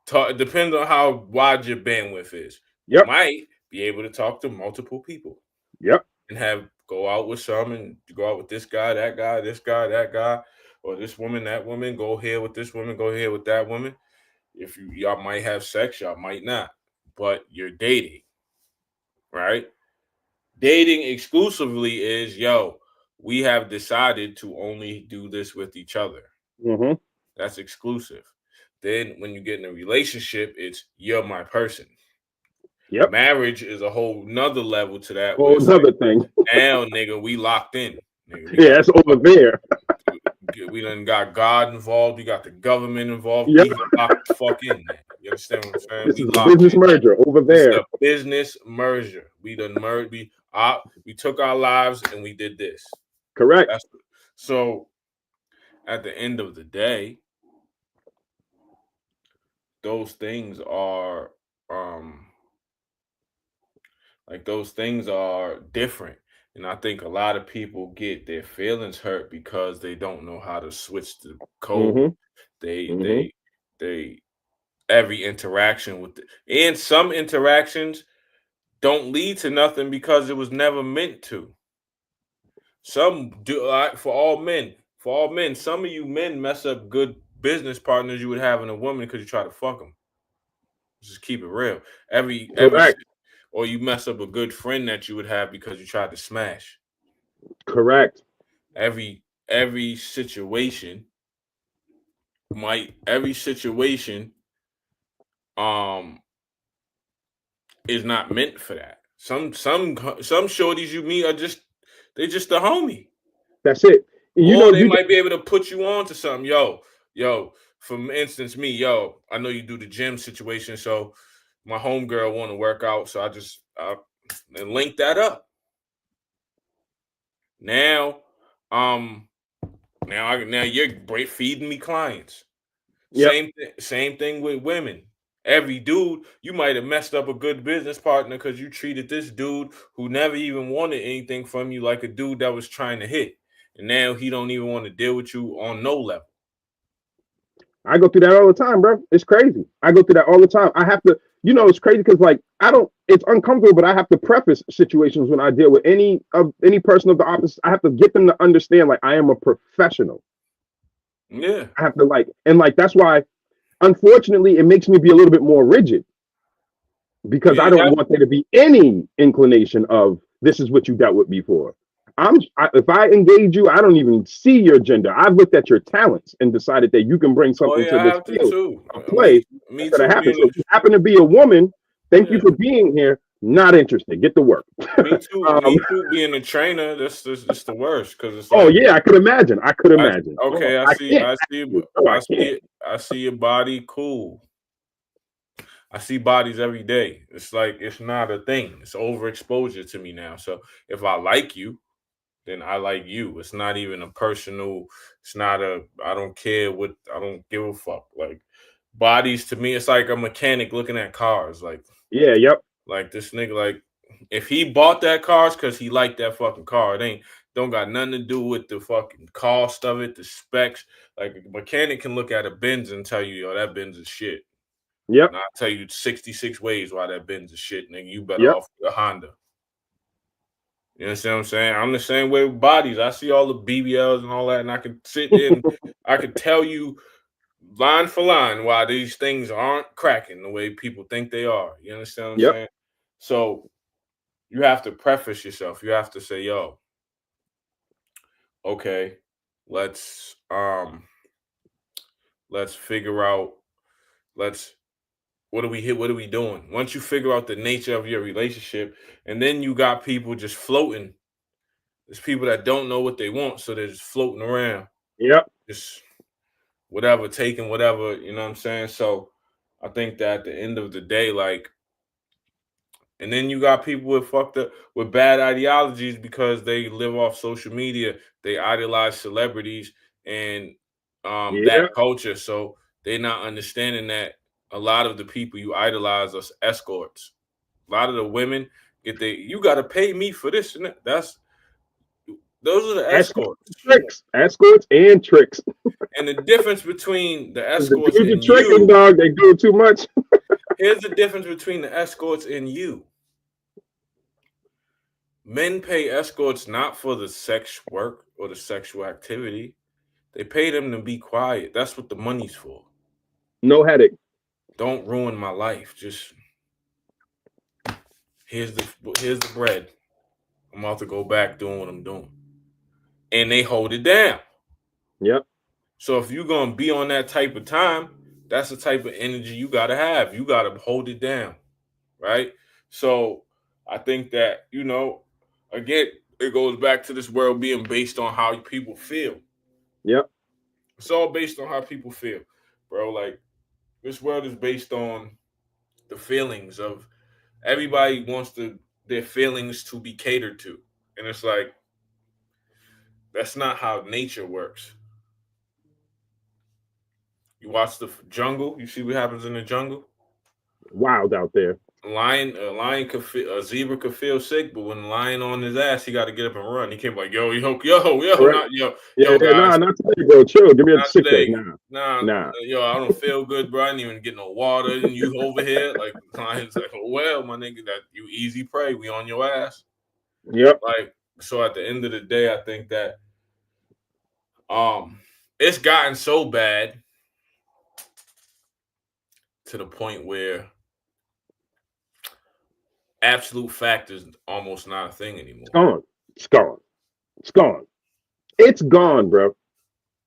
talk. It depends on how wide your bandwidth is. You yep, might be able to talk to multiple people yep, and have go out with some and go out with this guy, that guy, this guy, that guy, or this woman, that woman. Go here with this woman. Go here with that woman. If y'all might have sex, y'all might not, but you're dating, right? Dating exclusively is we have decided to only do this with each other. mm-hmm, That's exclusive. Then when you get in a relationship, it's you're my person. yep. Marriage is a whole nother level to that where Whole it's like another thing. now, nigga, we locked in. Nigga, we Yeah, got that's over fuck- there. we done got God involved, we got the government involved, Yep. we locked the fuck in now. You understand what I'm saying? This We is a locked business in. merger over This is there. a business merger. We done merged. We took our lives and we did this. Correct. That's so. At the end of the day, those things are um those things are different, and I think a lot of people get their feelings hurt because they don't know how to switch the code. Mm-hmm. They Mm-hmm. they they every interaction with and some interactions don't lead to nothing because it was never meant to. Some do for all men. For all men, some of you men mess up good business partners you would have in a woman because you try to fuck them. Just keep it real. Every Correct. or you mess up a good friend that you would have because you tried to smash. Correct. Every situation every situation um is not meant for that. Some shorties you meet are just a homie. That's it. You Or know, they you might be able to put you on to something. Yo, for instance, me, I know you do the gym situation, so my homegirl want to work out, so I just and link that up. Now, um, now you're feeding me clients. yep. Same thing with women. Every dude, you might have messed up a good business partner because you treated this dude who never even wanted anything from you like a dude that was trying to hit, and now he don't even want to deal with you on no level. I go through that all the time, bro. It's crazy. I go through that all the time. I have to, it's crazy because like I don't. It's uncomfortable, but I have to preface situations when I deal with any person of the opposite. I have to get them to understand like I am a professional. Yeah, I have to like, and like that's why, unfortunately, it makes me be a little bit more rigid because I you don't have want there to be any inclination of this is what you dealt with before. If I engage you, I don't even see your gender. I've looked at your talents and decided that you can bring oh something yeah, to I this have to field too. of Me play me that's going to too. happen. Being So if you happen to be a woman, thank you yeah, for being here. Not interested. Get to work. me too. um, Me too. Being a trainer, that's the worst because it's oh like yeah, I could imagine. I could I imagine. Oh, okay, I can't. No, I I see can't. it, I see your body cool. I see bodies every day. It's like it's not a thing. It's overexposure to me now. So if I like you, then I like you. It's not even a personal. It's not a. I don't care what. I don't give a fuck. Like bodies to me, it's like a mechanic looking at cars. Yeah. Yep. Like this nigga. Like if he bought that car, it's because he liked that fucking car. It ain't. Don't got nothing to do with the fucking cost of it, the specs. Like a mechanic can look at a Benz and tell you, yo, that Benz is shit. Yep. And I'll tell you 66 ways why that Benz is shit, nigga. You better Yep. off with a Honda. You understand what I'm saying? I'm the same way with bodies. I see all the BBLs and all that, and I can sit in, I can tell you line for line why these things aren't cracking the way people think they are. You understand what I'm Yep. saying? So you have to preface yourself. You have to say, yo, okay, let's let's figure out let's what are we here? What are we doing? Once you figure out the nature of your relationship, and then you got people just floating. There's people that don't know what they want, so they're just floating around, Yep. just whatever, taking whatever, you know what I'm saying? So I think that at the end of the day, like, and then you got people with fucked up with bad ideologies because they live off social media. They idolize celebrities and that Yeah. culture. So they're not understanding that a lot of the people you idolize are escorts. A lot of the women get they you gotta pay me for this and that. That's those are the Escorts escorts. and tricks. Escorts and tricks. And the difference between the The escorts dudes are and tricking, you, dog. They do too much. here's the difference between the escorts and you. Men pay escorts not for the sex work or the sexual activity. They pay them to be quiet. That's what the money's for. No headache. Don't ruin my life. Just here's the bread. I'm about to go back doing what I'm doing. And they hold it down. Yep. So if you're gonna be on that type of time, that's the type of energy you gotta have. You gotta hold it down, right? So I think that, again, it goes back to this world being based on how people feel. Yep. It's all based on how people feel, bro. Like this world is based on the feelings of everybody wants their feelings to be catered to, and it's like that's not how nature works. You watch the jungle, you see what happens in the jungle. Wild out there. A lion could feel, a zebra could feel sick, but when the lion on his ass, he got to get up and run. He can't be like yo, Correct. not yo, Yeah, yo yeah, nah, guys, not today, bro. Chill. Give me a not sick day. today. Nah, Nah, nah. yo, I don't feel good, bro. I didn't even get no water, and you over here like clients like, oh well, my nigga, that you easy prey. We on your ass. Yep. Like so, at the end of the day, I think that um, it's gotten so bad to the point where absolute fact is almost not a thing It's anymore. gone. It's gone. It's gone. It's gone, bro.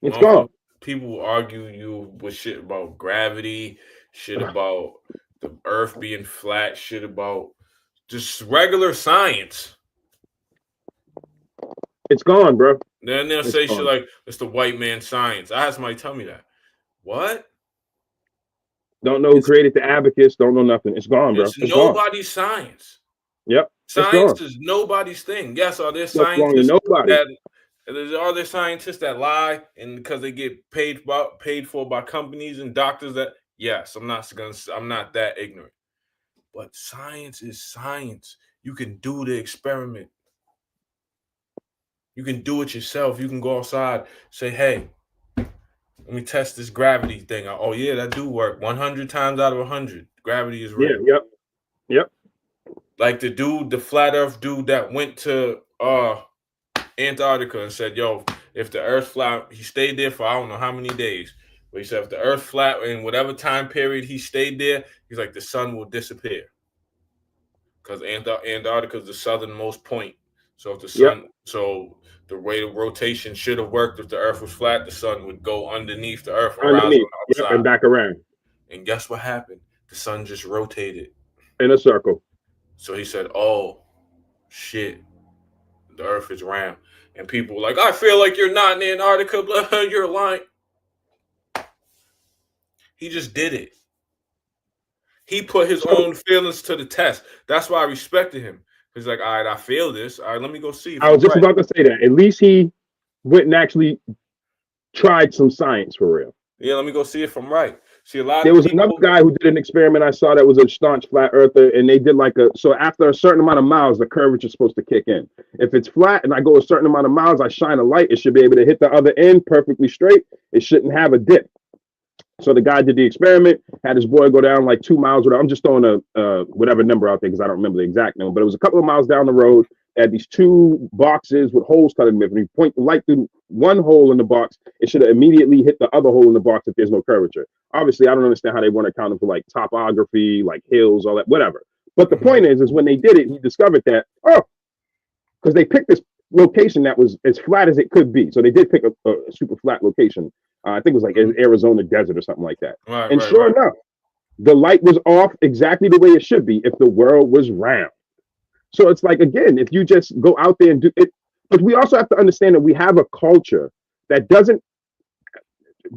It's gone. Motherfucker, people will argue you with shit about gravity, shit about the earth being flat, shit about just regular science. It's gone, bro. Then they'll It's say shit gone. like, it's the white man science. I had somebody tell me that. What? Don't know who It's created the abacus. Don't know nothing. It's gone, bro. it's It's gone. nobody's science. Yep. It's Science gone. is nobody's thing. Yes, are there Don't belong to scientists nobody. that are there scientists that lie and because they get paid for by companies and doctors that yes, I'm not that ignorant. But science is science. You can do the experiment. You can do it yourself. You can go outside, say, hey, let me test this gravity thing. Oh yeah, that do work. 100 times out of 100, gravity is Yeah. real. Yep. Yep. Like the flat Earth dude that went to Antarctica and said, "Yo, if the Earth flat," he stayed there for I don't know how many days. But he said, if the Earth flat in whatever time period he stayed there, he's like the sun will disappear because Antarctica is the southernmost point. So if the Yep. sun, so the way the rotation should have worked if the Earth was flat, the sun would go underneath the Earth and rise on Underneath. the Yep. And outside. back around And guess what happened? The sun just rotated. in a circle. So he said, "Oh shit, the Earth is round." And people were like, "I feel like you're not in Antarctica. Blah, you're lying." He just did it. He put his So own feelings to the test. That's why I respected him. He's like, all right, I feel this. All right, let me go see if I was I'm just right. about to say that. At least he went and actually tried some science for real. Yeah, let me go see if I'm right. See, a lot There of was another people. guy who did an experiment I saw that was a staunch flat earther, and they did like so after a certain amount of miles, the curvature is supposed to kick in. If it's flat and I go a certain amount of miles, I shine a light, it should be able to hit the other end perfectly straight. It shouldn't have a dip. So the guy did the experiment, had his boy go down like 2 miles. Whatever. I'm just throwing a whatever number out there because I don't remember the exact number, but it was a couple of miles down the road. They had these two boxes with holes cut in them. If you point the light through one hole in the box, it should have immediately hit the other hole in the box if there's no curvature. Obviously, I don't understand how they weren't accounting for like topography, like hills, all that, whatever. But the Mhm. point is when they did it, he discovered that because they picked this location that was as flat as it could be. So they did pick a super flat location. I think it was like Mhm. Arizona desert or something like that. Right, And right, sure right. enough, the light was off exactly the way it should be if the world was round. So it's like, again, if you just go out there and do it, but we also have to understand that we have a culture that doesn't,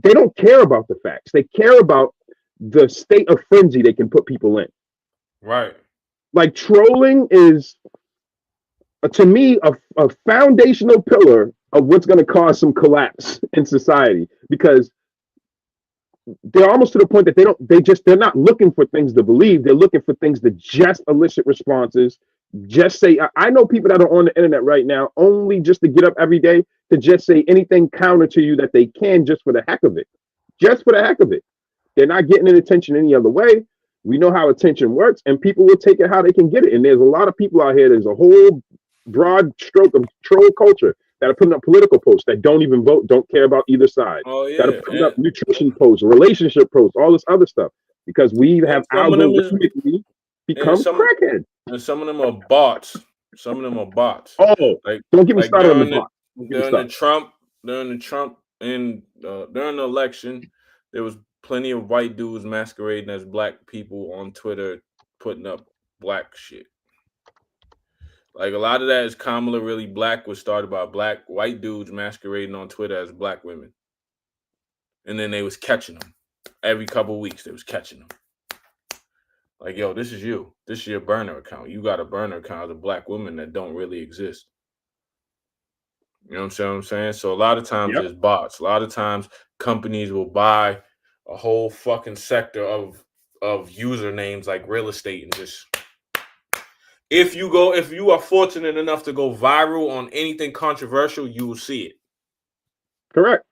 they don't care about the facts. They care about the state of frenzy they can put people in. Right. Like trolling is, to me, a foundational pillar of what's going to cause some collapse in society because they're almost to the point that they're not looking for things to believe. They're looking for things to just elicit responses. Just say, I know people that are on the internet right now only just to get up every day to just say anything counter to you that they can just for the heck of it. Just for the heck of it. They're not getting any attention any other way. We know how attention works, and people will take it how they can get it. And there's a lot of people out here. There's a whole broad stroke of troll culture that are putting up political posts that don't even vote, don't care about either side, Oh that are yeah, putting up nutrition posts, relationship posts, all this other stuff, because we and have some of them is, algorithmically and become some crackhead. and some of them are bots. Some of them are bots. Oh, Like don't get me like started on the block. Don't get me during the started. Trump during the Trump and during the election, there was plenty of white dudes masquerading as black people on Twitter putting up black shit. Like a lot of that is Kamala really black was started by black white dudes masquerading on Twitter as black women, and then they was catching them every couple of weeks. They was catching them. Like, yo, this is you. This is your burner account. You got a burner account of a black woman that don't really exist. You know what I'm saying? So a lot of times Yep, there's bots. A lot of times companies will buy a whole fucking sector of usernames like real estate and just if you are fortunate enough to go viral on anything controversial, you will see it. correct.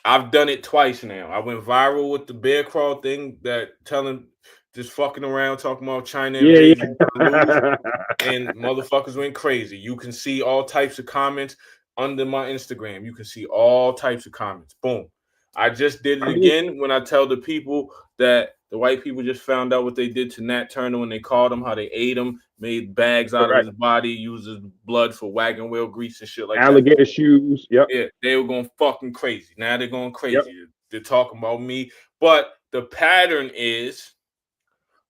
I've done it twice now. I went viral with the bear crawl thing that telling just fucking around talking about China Yeah, invading lose, yeah. and motherfuckers went crazy. You can see all types of comments under my Instagram. You can see all types of comments. Boom. I just did it I mean, again when I tell the people that the white people just found out what they did to Nat Turner when they called him, how they ate him, made bags out of correct. his body, used his blood for wagon wheel grease and shit like that. Alligator shoes. Yep, Yeah, they were going fucking crazy. Now they're going yep. crazy. They're talking about me. But the pattern is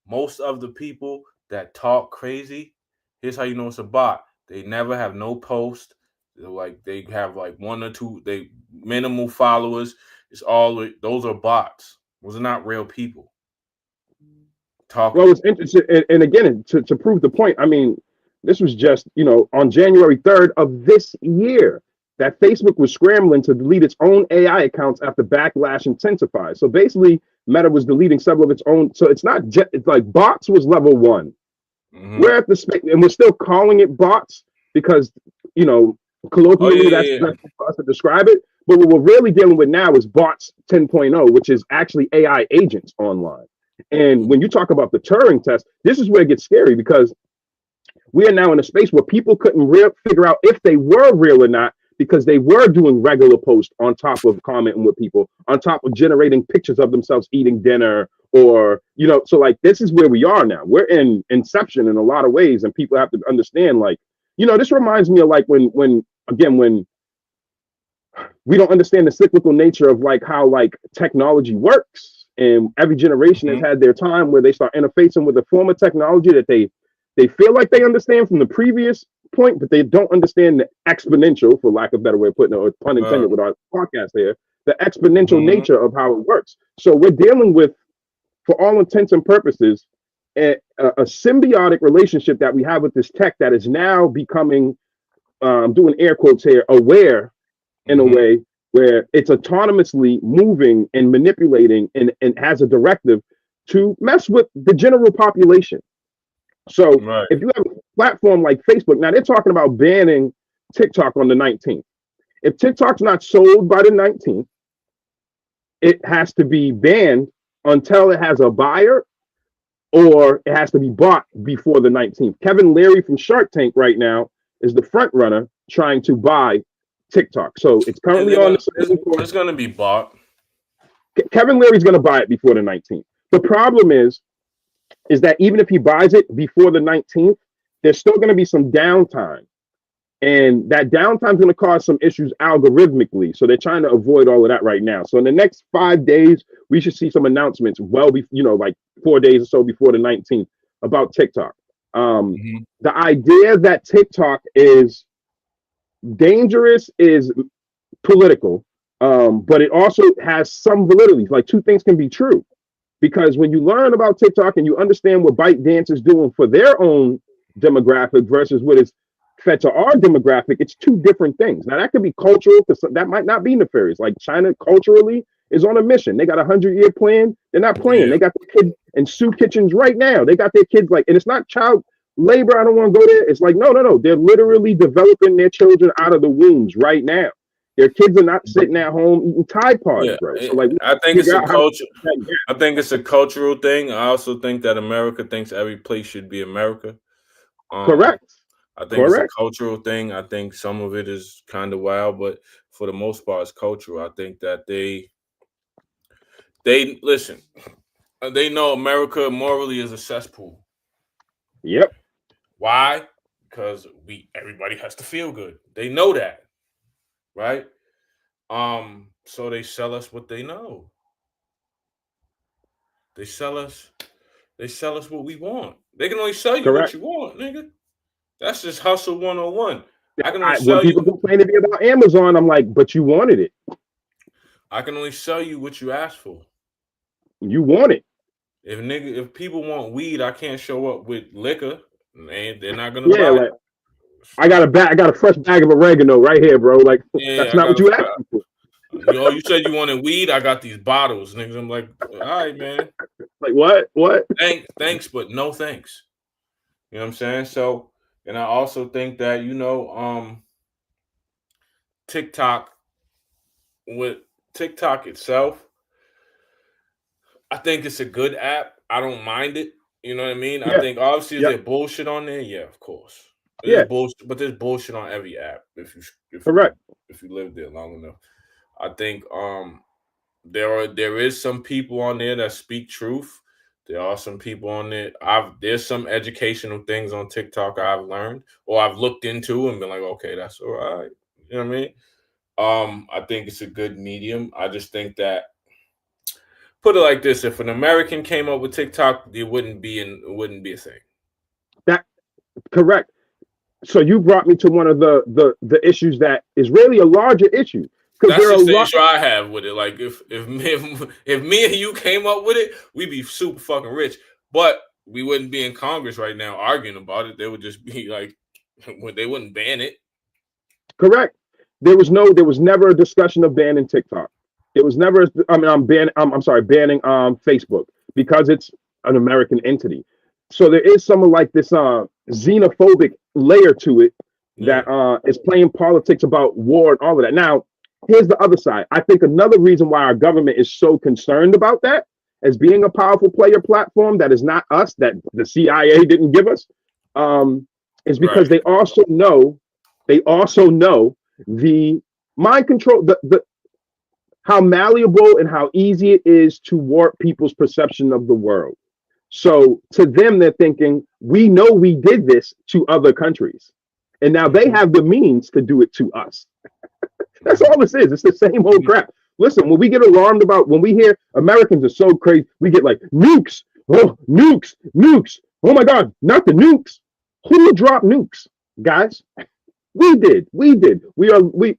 most of the people that talk crazy, here's how you know it's a bot. They never have no post. Like they have like one or two, they minimal followers. It's all those are bots. Those are not real people Well, talking. it's interesting, and again, to prove the point, I mean, this was just on January 3rd of this year that Facebook was scrambling to delete its own AI accounts after backlash intensified. So basically, Meta was deleting several of its own. So it's not just it's like bots was level one. Mm-hmm. We're at the space, and we're still calling it bots because you know Oh colloquially yeah, that's yeah, the yeah. best way for us to describe it. But what we're really dealing with now is bots 10.0, which is actually AI agents online. And when you talk about the Turing test, this is where it gets scary because we are now in a space where people couldn't figure out if they were real or not because they were doing regular posts on top of commenting with people, on top of generating pictures of themselves eating dinner or, so like this is where we are now. We're in inception in a lot of ways, and people have to understand, like, this reminds me of like when we don't understand the cyclical nature of like how like technology works, and every generation has Mm-hmm. had their time where they start interfacing with a form of technology that they feel like they understand from the previous point, but they don't understand the exponential, for lack of a better way of putting it, or pun intended with our podcast here, the exponential Mm-hmm. nature of how it works. So we're dealing with, for all intents and purposes, a symbiotic relationship that we have with this tech that is now becoming, doing air quotes here, aware in a Mm-hmm. way where it's autonomously moving and manipulating and has a directive to mess with the general population. So Right. if you have a platform like Facebook, now they're talking about banning TikTok on the 19th. If TikTok's not sold by the 19th, it has to be banned until it has a buyer or it has to be bought before the 19th. Kevin Leary from Shark Tank right now is the front runner trying to buy TikTok. So it's Yeah, currently they're on gonna. the Supreme Court. It's gonna be bought. Kevin Leary's going to buy it before the 19th. The problem is that even if he buys it before the 19th, there's still going to be some downtime. And that downtime is going to cause some issues algorithmically. So they're trying to avoid all of that right now. So in the next 5 days, we should see some announcements like 4 days or so before the 19th about TikTok. Hmm. The idea that TikTok is dangerous is political, but it also has some validity. Like two things can be true. Because when you learn about TikTok and you understand what ByteDance is doing for their own demographic versus what is fed to our demographic, it's two different things. Now that could be cultural, because that might not be nefarious. Like China culturally is on a mission. They got a 100-year plan. They're not playing. Yeah. They got their kids in soup kitchens right now. They got their kids and it's not child labor. I don't want to go there. It's like, no, no, no. They're literally developing their children out of the wombs right now. Their kids are not sitting at home eating Tide Pods, Yeah. bro. So like, we I think it's figure a out how to culture. I think it's a cultural thing. I also think that America thinks every place should be America. Um, correct. I think it's a Correct. cultural thing. I think some of it is kind of wild, but for the most part, it's cultural. I think that they listen. They know America morally is a cesspool. Yep. Why? Because we everybody has to feel good. They know that, right? So they sell us what they know. They sell us. They sell us what we want. They can only sell you what Correct. you want, nigga. That's just hustle 101. I can only When sell people you. complain to me about Amazon, I'm like, but you wanted it. I can only sell you what you asked for. You want it. If people want weed, I can't show up with liquor. They're not gonna Yeah, buy it. like I got a fresh bag of oregano right here, bro. Like Yeah, that's I not got what a. you asked for. You said you wanted weed. I got these bottles, niggas. I'm like, all right, man. Like what? What? Thanks, but no thanks. You know what I'm saying? So, and I also think that TikTok with TikTok itself, I think it's a good app. I don't mind it. You know what I mean? I Yeah. think obviously is Yep. there bullshit on there? Yeah, of course. There's Yeah. bullshit, but there's bullshit on every app if you Correct. if you live there long enough. I think there is some people on there that speak truth. There are some people on there. There's some educational things on TikTok I've learned or I've looked into and been like, okay, that's all right. You know what I mean? I think it's a good medium. I just think that put it like this: if an American came up with TikTok, it wouldn't be a thing. That correct. So you brought me to one of the issues that is really a larger issue because That's there are a just the lot. issue I have with it. Like if me and you came up with it, we'd be super fucking rich. But we wouldn't be in Congress right now arguing about it. They would just be like, they wouldn't ban it. Correct. There was never a discussion of banning TikTok. There was never. I mean, I'm sorry, banning Facebook because it's an American entity. So there is some of like this xenophobic layer to it Yeah, that is playing politics about war and all of that. Now, here's the other side. I think another reason why our government is so concerned about that as being a powerful player platform that is not us, that the CIA didn't give us, is because right. they also know the mind control, the how malleable and how easy it is to warp people's perception of the world. So to them, they're thinking, we know we did this to other countries. And now they Hmm. have the means to do it to us. That's Hmm. all this is. It's the same old crap. Listen, when we get alarmed about, when we hear Americans are so crazy, we get like nukes. Oh, nukes, nukes. Oh my God, not the nukes. Who dropped nukes, guys? We did. We did.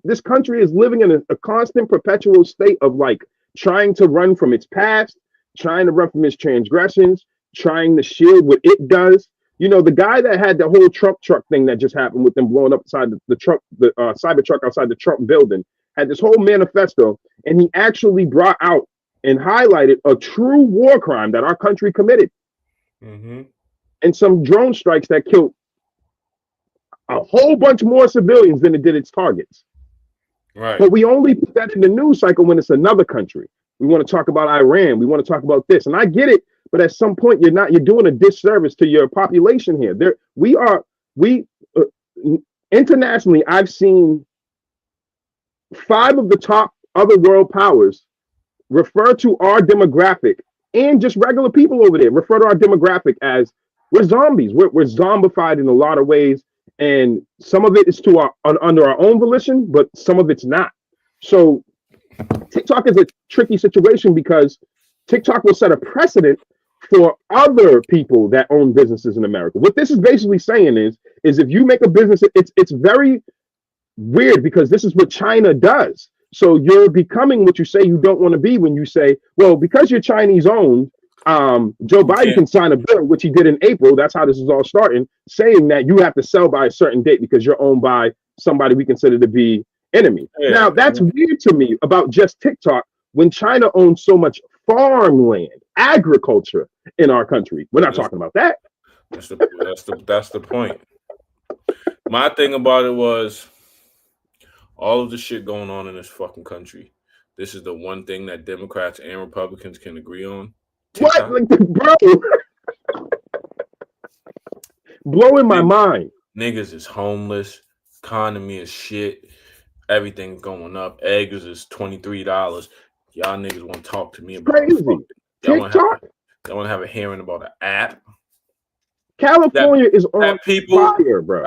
This country is living in a constant perpetual state of like trying to run from its past, trying to run from its transgressions, trying to shield what it does. You know, the guy that had the whole Trump truck thing that just happened with them blowing up outside the Trump, the Cyber truck outside the Trump building had this whole manifesto, and he actually brought out and highlighted a true war crime that our country committed, Mm-hmm. and some drone strikes that killed a whole bunch more civilians than it did its targets. Right. But we only put that in the news cycle when it's another country. We want to talk about Iran. We want to talk about this, and I get it. But at some point, you're doing a disservice to your population here. We uh, internationally, I've seen 5 of the top other world powers refer to our demographic, and just regular people over there refer to our demographic as we're zombies. We're zombified in a lot of ways, and some of it is to our under our own volition, but some of it's not. So TikTok is a tricky situation because TikTok will set a precedent for other people that own businesses in America. What this is basically saying is if you make a business, it's very weird because this is what China does. So you're becoming what you say you don't want to be when you say, well, because you're Chinese owned, Joe You Biden can't. can sign a bill, which he did in April. That's how this is all starting, saying that you have to sell by a certain date because you're owned by somebody we consider to be enemy. Yeah. Now, that's weird to me about just TikTok when China owns so much farmland, agriculture in our country. We're not talking about that. That's the point. My thing about it was all of the shit going on in this fucking country. This is the one thing that Democrats and Republicans can agree on. What, TikTok. like, bro? Blowing my mind. Niggas is homeless. Economy is shit. Everything's going up. Eggs is $23. Y'all niggas want to talk to me about a Crazy. fucking. TikTok. Y'all want to have a hearing about an app. California is on That people, fire, bro.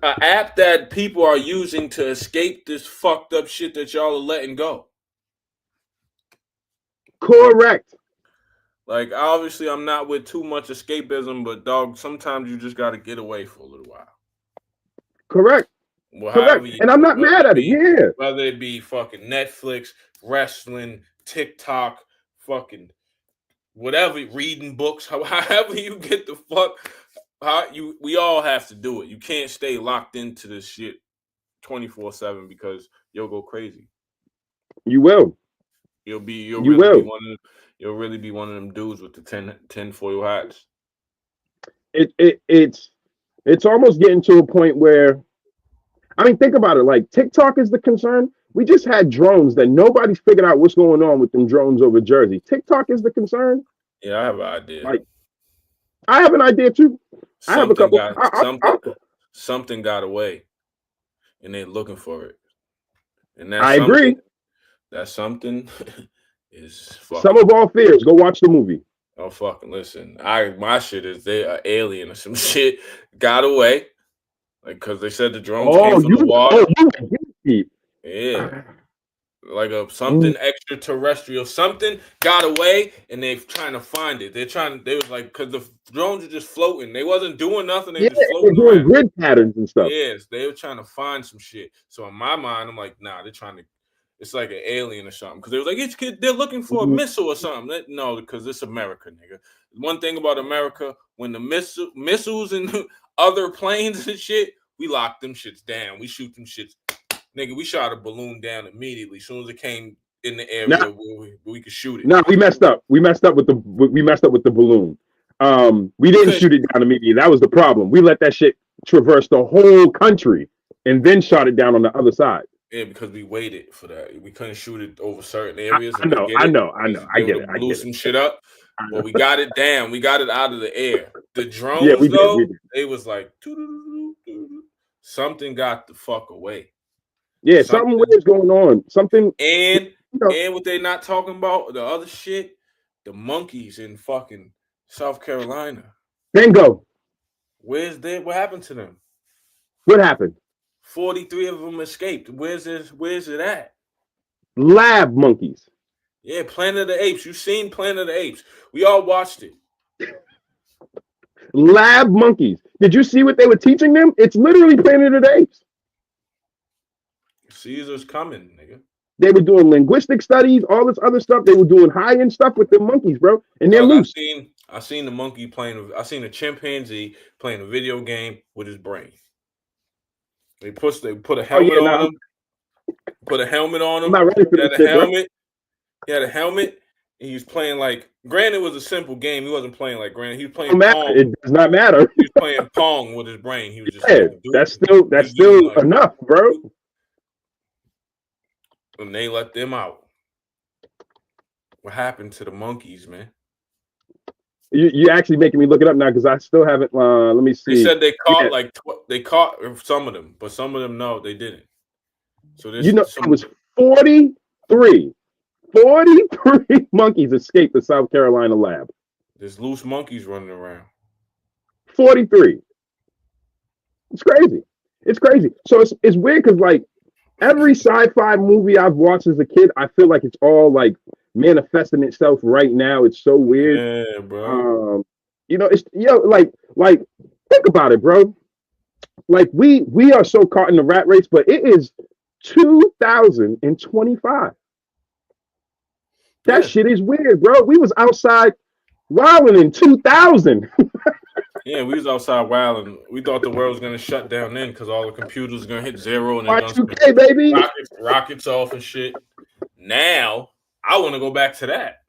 an app that people are using to escape this fucked up shit that y'all are letting go. Correct. Like, obviously, I'm not with too much escapism, but dog, sometimes you just got to get away for a little while. Correct. Well, Correct. And I'm not mad at it. Yeah. Whether it be fucking Netflix, wrestling, TikTok, fucking whatever, reading books, however you get the fuck. We all have to do it. You can't stay locked into this shit 24/7 because you'll go crazy. You will. You'll You will. really be one of them dudes with the 10 foil hats. It's almost getting to a point where, I mean, think about it. Like, TikTok is the concern. We just had drones that nobody's figured out what's going on with them drones over Jersey. TikTok is the concern. Yeah, I have an idea. Like, I have an idea too. I have a couple. Something got away, and they're looking for it. And I agree. That something is fucking. Some of all fears. Go watch the movie. Oh, fucking listen. My shit is they are alien or some shit got away. Like, because they said the drones came from the water. Yeah. Like something extraterrestrial. Something got away and they're trying to find it. They was like, because the drones are just floating. They wasn't doing nothing. They just floating doing around. Grid patterns and stuff. Yes, they were trying to find some shit. So in my mind, I'm like, nah, they're trying to, it's like an alien or something. Because they was like, they're looking for a missile or something. No, because it's America, nigga. One thing about America, when the missiles and other planes and shit, we lock them shits down. We shoot them shits. Nigga, we shot a balloon down immediately as soon as it came in the area where we could shoot it. No, we messed up. We messed up with the balloon. We didn't shoot it down immediately. That was the problem. We let that shit traverse the whole country and then shot it down on the other side. Yeah, because we waited for that. We couldn't shoot it over certain areas. I know. I get it. Blew some shit up. But we got it down. We got it out of the air. The drones, we did. It was like something got the fuck away. Yeah, something weird going on. Something, and what they not talking about, the other shit, the monkeys in fucking South Carolina. Bingo. What happened to them? What happened? 43 of them escaped. Where's it at? Lab monkeys. Yeah, Planet of the Apes. You seen Planet of the Apes? We all watched it. Lab monkeys. Did you see what they were teaching them? It's literally Planet of the Apes. Caesar's coming, nigga. They were doing linguistic studies, all this other stuff. They were doing high-end stuff with the monkeys, bro. And they're loose. I seen the monkey I seen a chimpanzee playing a video game with his brain. They put a helmet on him. put a helmet on I'm him. not ready for He this had a shit, bro. helmet. He had a helmet, and he was playing like. Granted, it was a simple game. He wasn't playing like granted. He was Don't playing matter. Pong. It does not matter. He was playing Pong with his brain. He was just Yeah, like, dude, that's he was doing still like, enough, bro. and they let them out. What happened to the monkeys, man? You actually making me look it up now because I still haven't. Let me They see. said they caught Yeah. they caught some of them, but some of them no, they didn't. So You there's know, some it was 43. 43 monkeys escaped the South Carolina lab. there's loose monkeys running around. 43. It's crazy. It's crazy. So it's weird because like every sci-fi movie I've watched as a kid, I feel like it's all like manifesting itself right now. It's so weird. Yeah, bro. It's like think about it, bro. Like we are so caught in the rat race, but it is 2025. That Yeah. shit is weird, bro. We was outside wilding in 2000. Yeah, we was outside wild and we thought the world was gonna shut down then because all the computers are gonna hit zero and they're gonna spin Y2K, baby. rockets off and shit. Now I want to go back to that.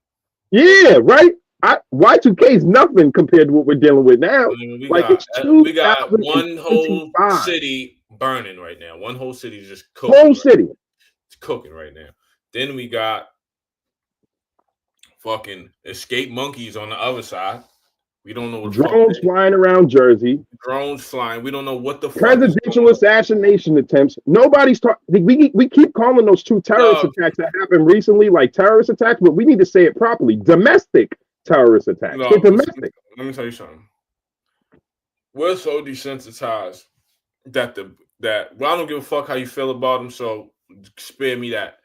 Yeah, right. Y2K is nothing compared to what we're dealing with now. We Like got it's we got one whole 2025. city burning right now. One whole city is just cooking. Whole right city. now. It's cooking right now. Then we got fucking escape monkeys on the other side. We don't know what Drones flying around Jersey. Drones flying. We don't know what the fuck presidential assassination attempts. Nobody's talking. We keep calling those two terrorist attacks that happened recently like terrorist attacks, but we need to say it properly. Domestic terrorist attacks. No, domestic. Let me tell you something. We're so desensitized that well, I don't give a fuck how you feel about them. So spare me that.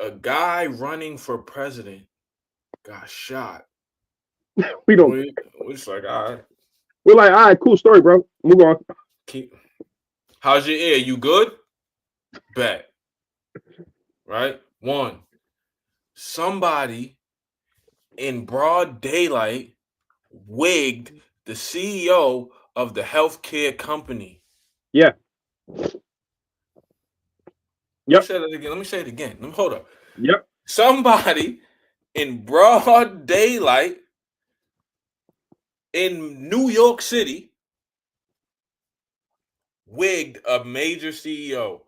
A guy running for president got shot. We don't. We're just like, all right. We're like, all right, cool story, bro. Move on. How's your ear? You good? Bet. Right? One. Somebody in broad daylight wigged the CEO of the healthcare company. Yeah. Yep. Let me say it again. Hold up. Yep. Somebody in broad daylight in New York City wigged a major CEO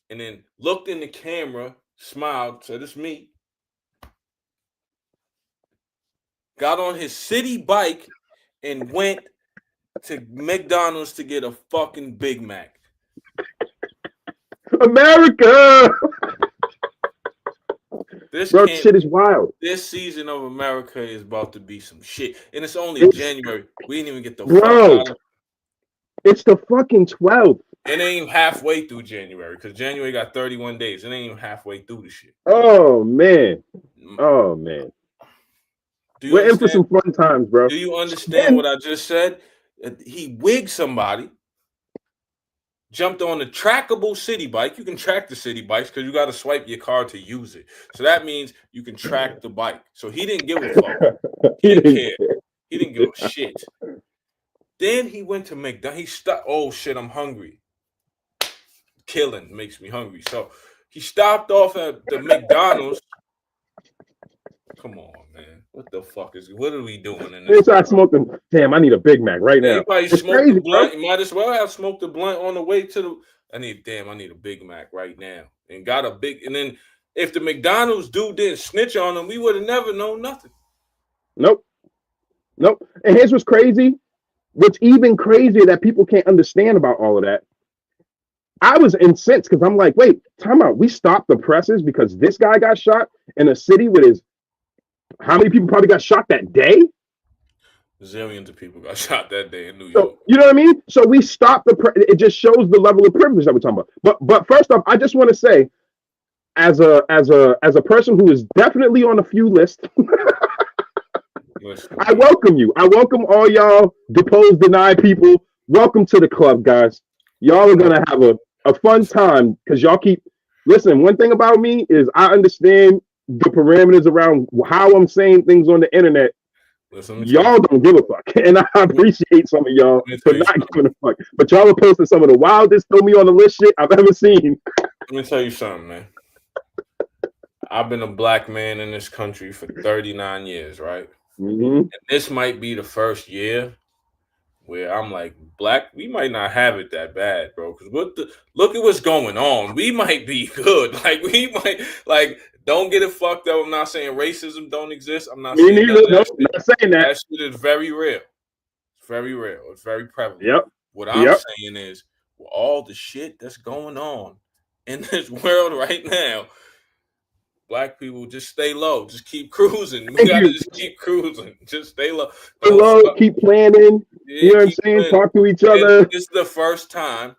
and then looked in the camera, smiled, said, "It's me." Got on his city bike and went to McDonald's to get a fucking Big Mac. America. This shit is wild. This season of America is about to be some shit. And it's only January. We didn't even get the fuck out of It's the fucking 12th. It ain't even halfway through January because January got 31 days. It ain't even halfway through the shit. Oh, man. Oh, man. We're in for some fun times, bro. Do you understand what I just said? He wigged somebody, jumped on a trackable city bike. You can track the city bikes because you got to swipe your card to use it. So that means you can track the bike. So he didn't give a fuck. He didn't care. He didn't give a shit. Then he went to McDonald's. He stopped. Oh, shit, I'm hungry. Killing makes me hungry. So he stopped off at the McDonald's. Come on, man. What the fuck what are we doing in this? I smoking. Damn, I need a Big Mac right now. It's crazy, blunt. You might as well have smoked the blunt on the way to the. I need a Big Mac right now. And got a big. And then if the McDonald's dude didn't snitch on him, we would have never known nothing. Nope. And here's what's crazy. What's even crazier that people can't understand about all of that. I was incensed because I'm like, wait, time out. We stopped the presses because this guy got shot in a city with his. How many people probably got shot that day? Zillions of people got shot that day in New York. So, you know what I mean? So we stopped it just shows the level of privilege that we're talking about. But first off, I just want to say, as a person who is definitely on a few lists, I welcome you. I welcome all y'all deposed, denied people. Welcome to the club, guys. Y'all are gonna have a fun time because y'all keep listen. One thing about me is I understand the parameters around how I'm saying things on the internet. Y'all don't give a fuck, and I appreciate some of y'all for not giving a fuck. But y'all are posting some of the wildest throw me on the list shit I've ever seen. Let me tell you something, man. I've been a black man in this country for 39 years, right? Hmm. And this might be the first year where I'm like, black, we might not have it that bad, bro. Because look at what's going on. We might be good. Like we might like don't get it fucked up. I'm not saying racism don't exist. I'm not Me saying none neither. of No, that shit. not saying that. That shit is very real. It's very real. It's very prevalent. Yep. What I'm Yep. saying is, with all the shit that's going on in this world right now, black people just stay low. Just keep cruising. We Thank gotta you. just keep cruising. Just stay low. Don't Hello. stop. Keep planning. You Yeah, know what I'm keep saying? planning. Talk to each And other. this is the first time,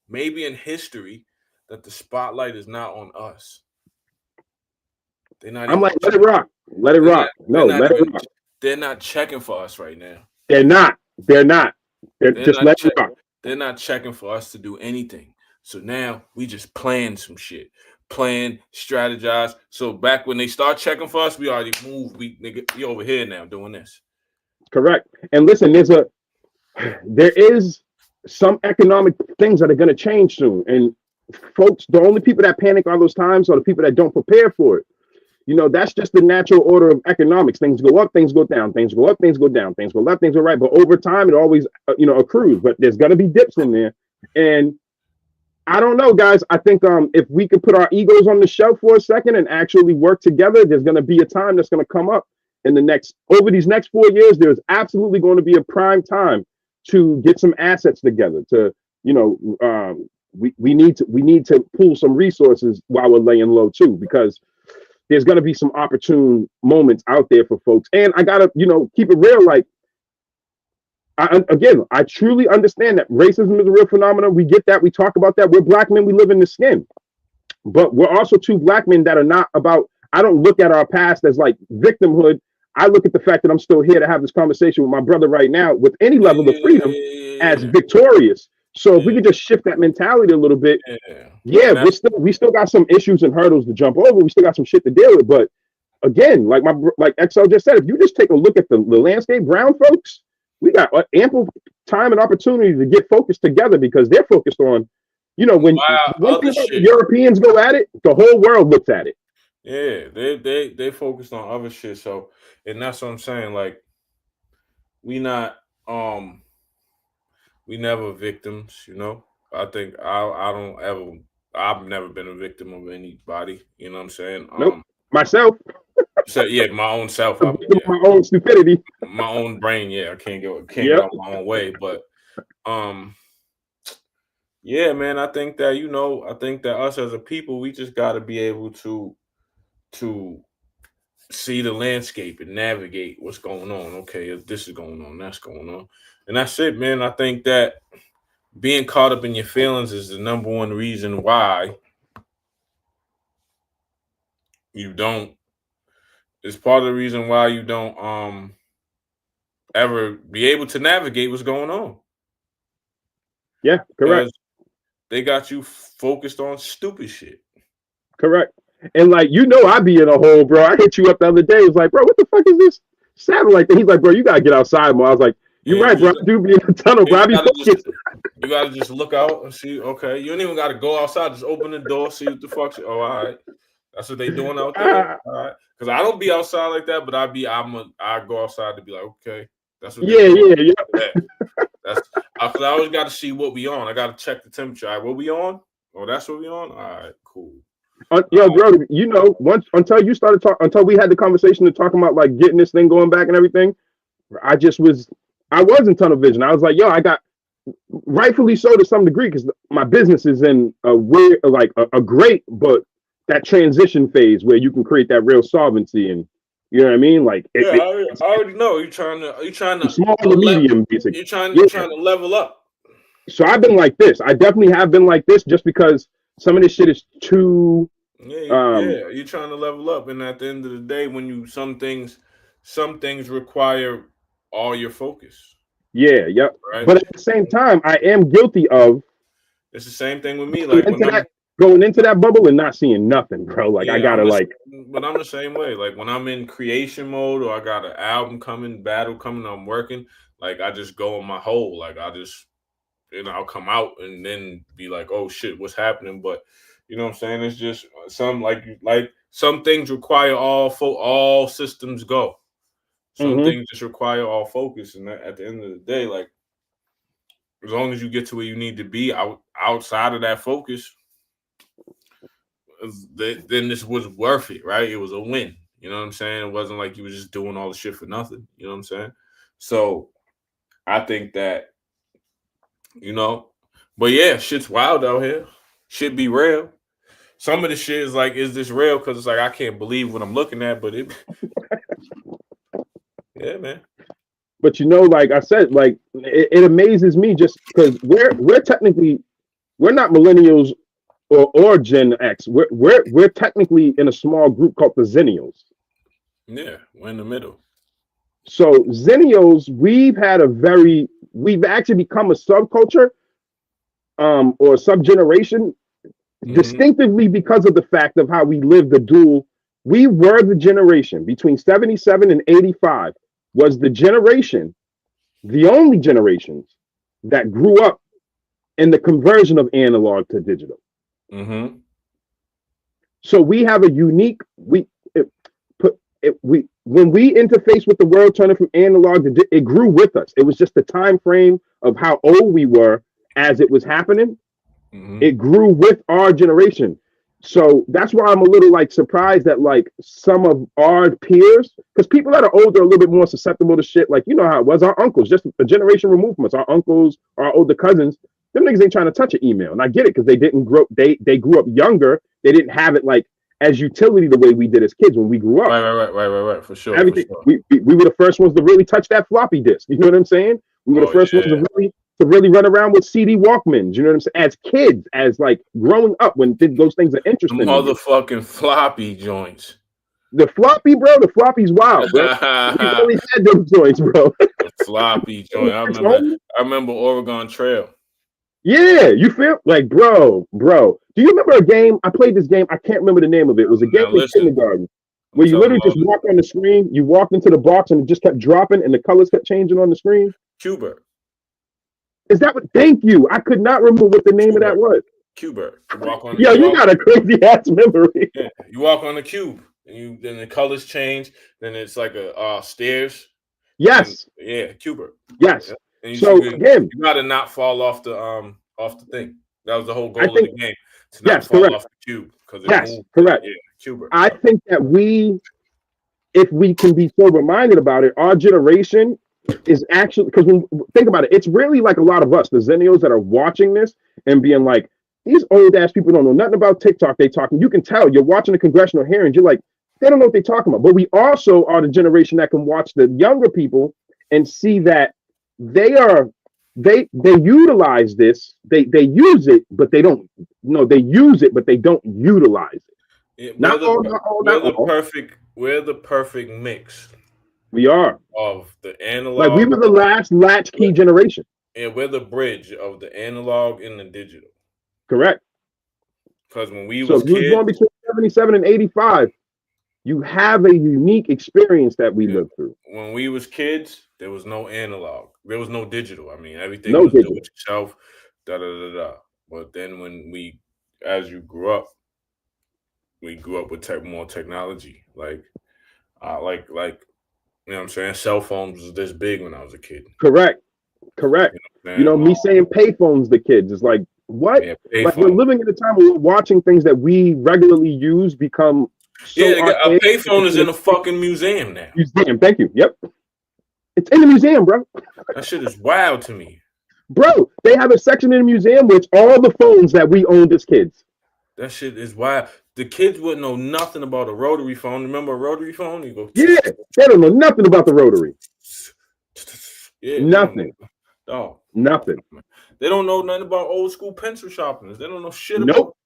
maybe in history, that the spotlight is not on us. They're not I'm even like, let it rock. Let it they're not rock. they're No, not let it even rock. they're not checking for us right now. They're not. They're not. They're They're just not let it check rock. they're not checking for us to do anything. So now we just plan some shit. Plan, strategize. So back when they start checking for us, we already moved. We over here now doing this. Correct. And listen, there is some economic things that are going to change soon. And folks, the only people that panic all those times are the people that don't prepare for it. You know, that's just the natural order of economics. Things go up, things go down, things go up, things go down, things go left, things go right. But over time, it always, accrues. But there's going to be dips in there. And I don't know, guys. I think if we could put our egos on the shelf for a second and actually work together, there's going to be a time that's going to come up in the next over these next 4 years. There's absolutely going to be a prime time to get some assets together. You know, we need to pool some resources while we're laying low too, because there's going to be some opportune moments out there for folks. And I gotta keep it real. Like I truly understand that racism is a real phenomenon. We get that. We talk about that. We're black men. We live in the skin, but we're also two black men that are not about. I don't look at our past as like victimhood. I look at the fact that I'm still here to have this conversation with my brother right now with any level of freedom as Yeah. victorious. So if we Yeah. could just shift that mentality a little bit, Yeah. yeah, And that's we still got some issues and hurdles to jump over. We still got some shit to deal with. But again, like XL just said, if you just take a look at the landscape, brown folks, we got ample time and opportunity to get focused together because they're focused on, when wild one thing other about the shit. Europeans go at it, the whole world looks at it. Yeah, they focused on other shit. So, and that's what I'm saying. Like, we not we never victims. I think I don't ever. I've never been a victim of anybody. You know what I'm saying? Nope. Myself, So yeah, my own self. a victim Yeah, of my own stupidity. my own brain. Yeah, I can't get Yep. out my own way. But um, yeah, man. I think that us as a people, we just got to be able to see the landscape and navigate what's going on. Okay, if this is going on, that's going on, and that's it, man. I think that being caught up in your feelings is the number one reason why you don't. It's part of the reason why you don't ever be able to navigate what's going on Yeah. Correct. because they got you focused on stupid shit. Correct. And like I be in a hole, bro. I hit you up the other day. It was like, bro, what the fuck is this satellite thing? He's like, bro, you gotta get outside more. I was like, you're Yeah, right, bro. I do be in the tunnel, yeah, bro. I be focused. you gotta just look out and see. Okay, you don't even gotta go outside. Just open the door, see what the fuck. Oh, all right. That's what they doing out there. Ah, All right, because I don't be outside like that, but I go outside to be like, okay, that's what they yeah, doing. yeah, yeah. Yeah, cause I always got to see what we on. I got to check the temperature. All right, what we on? Oh, that's what we on. All right, cool. All Yo, bro, once until you started talking, until we had the conversation to talk about like getting this thing going back and everything, I just I was in tunnel vision. I was like, yo, I got rightfully so to some degree because my business is in a weird, like a great, but that transition phase where you can create that real solvency and you know what I mean, like yeah, it's I already know. You trying from to small to medium, basic. you Yeah. trying to level up. So I've been like this. I definitely have been like this just because some of this shit is too. Yeah, um yeah, you're trying to level up, and at the end of the day, when you some things require all your focus, Yeah, yep. right? But at the same time, I am guilty of It's the same thing with me. going Like when into I'm that going into that bubble and not seeing nothing, bro. Like I yeah, gotta like, but I'm the same way. Like when I'm in creation mode or I got an album coming, battle coming, I'm working. Like I just go in my hole. Like I just I'll come out and then be like, oh shit, what's happening? But You know what I'm saying? It's just like some things require all systems go. Some Hmm. things just require all focus, and at the end of the day, like as long as you get to where you need to be outside of that focus, then this was worth it, right? It was a win. You know what I'm saying? It wasn't like you were just doing all the shit for nothing. You know what I'm saying? So I think that you know, but yeah, shit's wild out here. Shit be real. Some of the shit is like, is this real? Because it's like I can't believe what I'm looking at, but it, yeah, man. But like I said, like it amazes me just because we're technically we're not millennials or Gen X. We're technically in a small group called the Zennials. Yeah, we're in the middle. So Zennials, we've actually become a subculture, or subgeneration, Hmm. distinctively because of the fact of how we lived the dual. We were the generation between 77 and 85 was the generation, the only generations that grew up in the conversion of analog to digital. Hmm. So we have a unique it, we when we interface with the world turning from analog to it grew with us. It was just the time frame of how old we were as it was happening. Hmm. It grew with our generation. So that's why I'm a little like surprised that like some of our peers, because people that are older are a little bit more susceptible to shit. Like, you know how it was. Our uncles, just a generation removed from us, our uncles, our older cousins, them niggas ain't trying to touch an email. And I get it because they didn't grow, they grew up younger. They didn't have it like as utility the way we did as kids when we grew up. Right. For sure, for Everything sure. we were the first ones to really touch that floppy disk. You know what I'm saying? We were the Oh first ones yeah, to really run around with CD Walkmans. You know what I'm saying? As kids, as like growing up, when those things are the interesting to you. motherfucking floppy joints. The floppy, bro. The floppy's wild, bro. We The really had those joints, bro. floppy joint. Homie. I remember Oregon Trail. Yeah, you feel like, bro. Do you remember a game? I played this game. I can't remember the name of it. It was a game Now in listen, kindergarten I'm where you telling literally just all walked on the screen. You walked into the box and it just kept dropping, and the colors kept changing on the screen. Cuber, Is that what? Thank you. I could not remember what the name of that Cuber, was. Cuber. Yo, you got a crazy ass memory. Yeah, you walk on the cube, and then the colors change. Then it's like a stairs, and then Yes, yeah, Cuber. yes. Yeah. And So again, you gotta not fall off the thing. That was the whole I goal of think the game, to not yes, fall correct. off the cube because it Yes, moved. correct. Yeah, Cuber. I Yep. think that if we can be sober minded about it, our generation is actually because when think about it, it's really like a lot of us, the Zennials that are watching this and being like, these old ass people don't know nothing about TikTok. They talking. You can tell you're watching the congressional hearings. You're like, they don't know what they're talking about. But we also are the generation that can watch the younger people and see that they are they utilize this. They use it, but they don't. No, they use it, but they don't utilize it. Yeah, Not all, not all, not all. we're the perfect mix We are. of the Like we analog. were the last latchkey we're- generation. and we're the bridge of the analog and the digital. Correct. Because when we So was if you was born kids, between 77 and 85, you have a unique experience that we yeah, lived through. when we was kids, there was no analog. There was no digital. I mean, everything No was do digital. it yourself. Da da da da. But then as you grew up, we grew up with more technology. Like you know what I'm saying. Cell phones was this big when I was a kid. Correct. Correct. You know what I'm saying? Me saying payphones the kids is like, what? Yeah, Like we're payphone. living in a time where we're watching things that we regularly use become Yeah, so a archaic. payphone is in a fucking museum now. Museum. Thank you. Yep. It's in the museum, bro. That shit is wild to me. Bro, they have a section in the museum with all the phones that we owned as kids. That shit is wild. The kids wouldn't know nothing about a rotary phone. Remember a rotary phone? You go, Yeah. They don't know nothing about the rotary. yeah, they don't Nothing. know. Oh, Nothing. they don't know nothing about old school pencil sharpeners. They don't know shit about. Nope.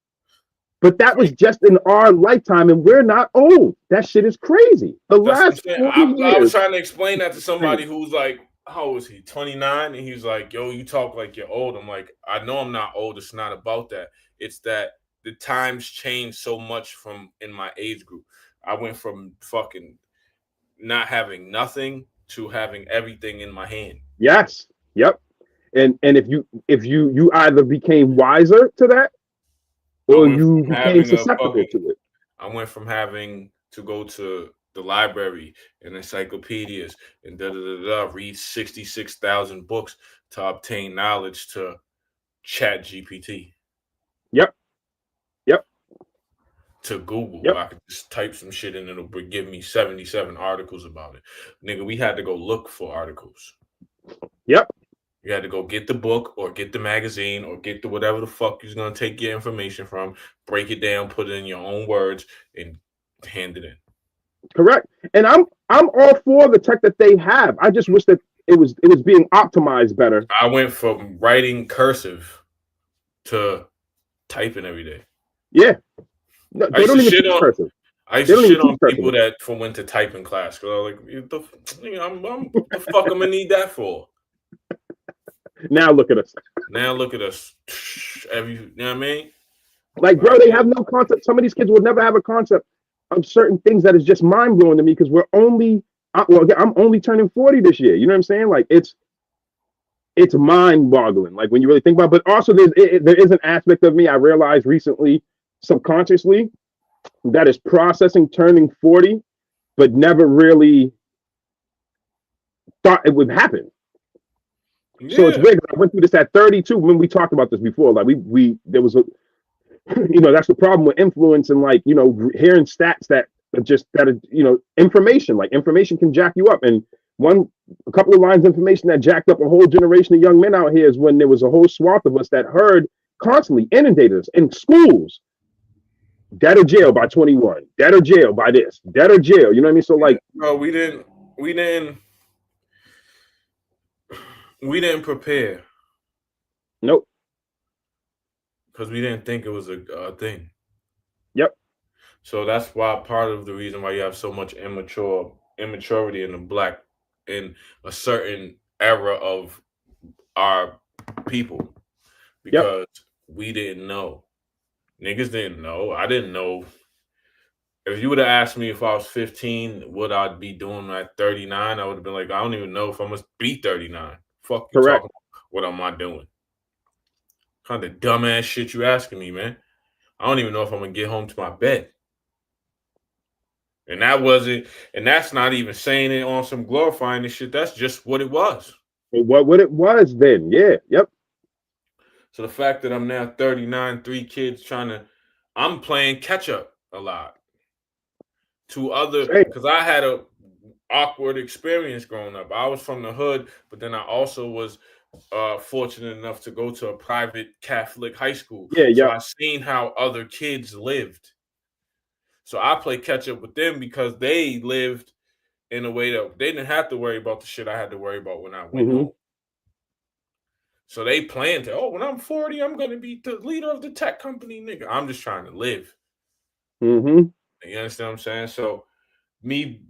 But that was just in our lifetime, and we're not old. That shit is crazy. The That's what I'm last saying. 40 I was years. trying to explain that to somebody Man, who's like, how old is he? 29, and he's like, yo, you talk like you're old. I'm like, I know I'm not old. It's not about that. It's that the times change so much from in my age group. I went from fucking not having nothing to having everything in my hand. yes. Yep. And if you either became wiser to that I or went you from became having a susceptible fucking to it. I went from having to go to the library and encyclopedias and read 66,000 books to obtain knowledge to Chat GPT, Yep, yep, to Google. yep, I could just type some shit and it'll give me 77 articles about it. Nigga, we had to go look for articles. yep. You had to go get the book or get the magazine or get the whatever the fuck you're gonna take your information from, break it down, put it in your own words, and hand it in. Correct. And I'm all for the tech that they have. I just wish that it was being optimized better. I went from writing cursive to typing every day. Yeah. No, I they used don't to even shit teach on cursive. I used They to don't even shit teach on cursive. people that for went to type in class because I was like, I'm the fuck I'm gonna need that for. Now look at us. Now look at us. You know what I mean? Like, But I bro, they get have no concept. Some of these kids will never have a concept of certain things that is just mind blowing to me because well, I'm only turning 40 this year. You know what I'm saying? Like, it's mind boggling. Like when you really think about it. But also, there is an aspect of me I realized recently, subconsciously, that is processing turning 40, but never really thought it would happen. So it's yeah. weird. I went through this at 32 when we talked about this before. Like we there was a that's the problem with influence and like hearing stats that are just that are, information. Like information can jack you up. And a couple of lines of information that jacked up a whole generation of young men out here is when there was a whole swath of us that heard constantly inundated us in schools. Dead or jail by 21. Dead or jail by this. Dead or jail. You know what I mean? So Yeah. like, No, we didn't we didn't prepare nope. because we didn't think it was a thing. Yep. So that's why part of the reason why you have so much immaturity in the black in a certain era of our people Yep. because we didn't know. Niggas didn't know. I didn't know. If you would have asked me if I was 15, what I'd be doing at 39, I would have been like, I don't even know if I must be 39. Fuck you Correct. talking about. What am I doing? Kind of dumbass shit you asking me, man. I don't even know if I'm gonna get home to my bed. And that wasn't, and that's not even saying it on some glorifying this shit. That's just what it was. What it was then? Yeah. Yep. So the fact that I'm now 39, 3 kids I'm playing catch up a lot to other, Same. because I had a awkward experience growing up. I was from the hood, but then I also was fortunate enough to go to a private Catholic high school. Yeah. So Yep. I seen how other kids lived. So I play catch up with them because they lived in a way that they didn't have to worry about the shit I had to worry about when I went Mm-hmm. home. So they planned to, when I'm 40, I'm gonna be the leader of the tech company, nigga. I'm just trying to live. Mm-hmm. You understand what I'm saying? So me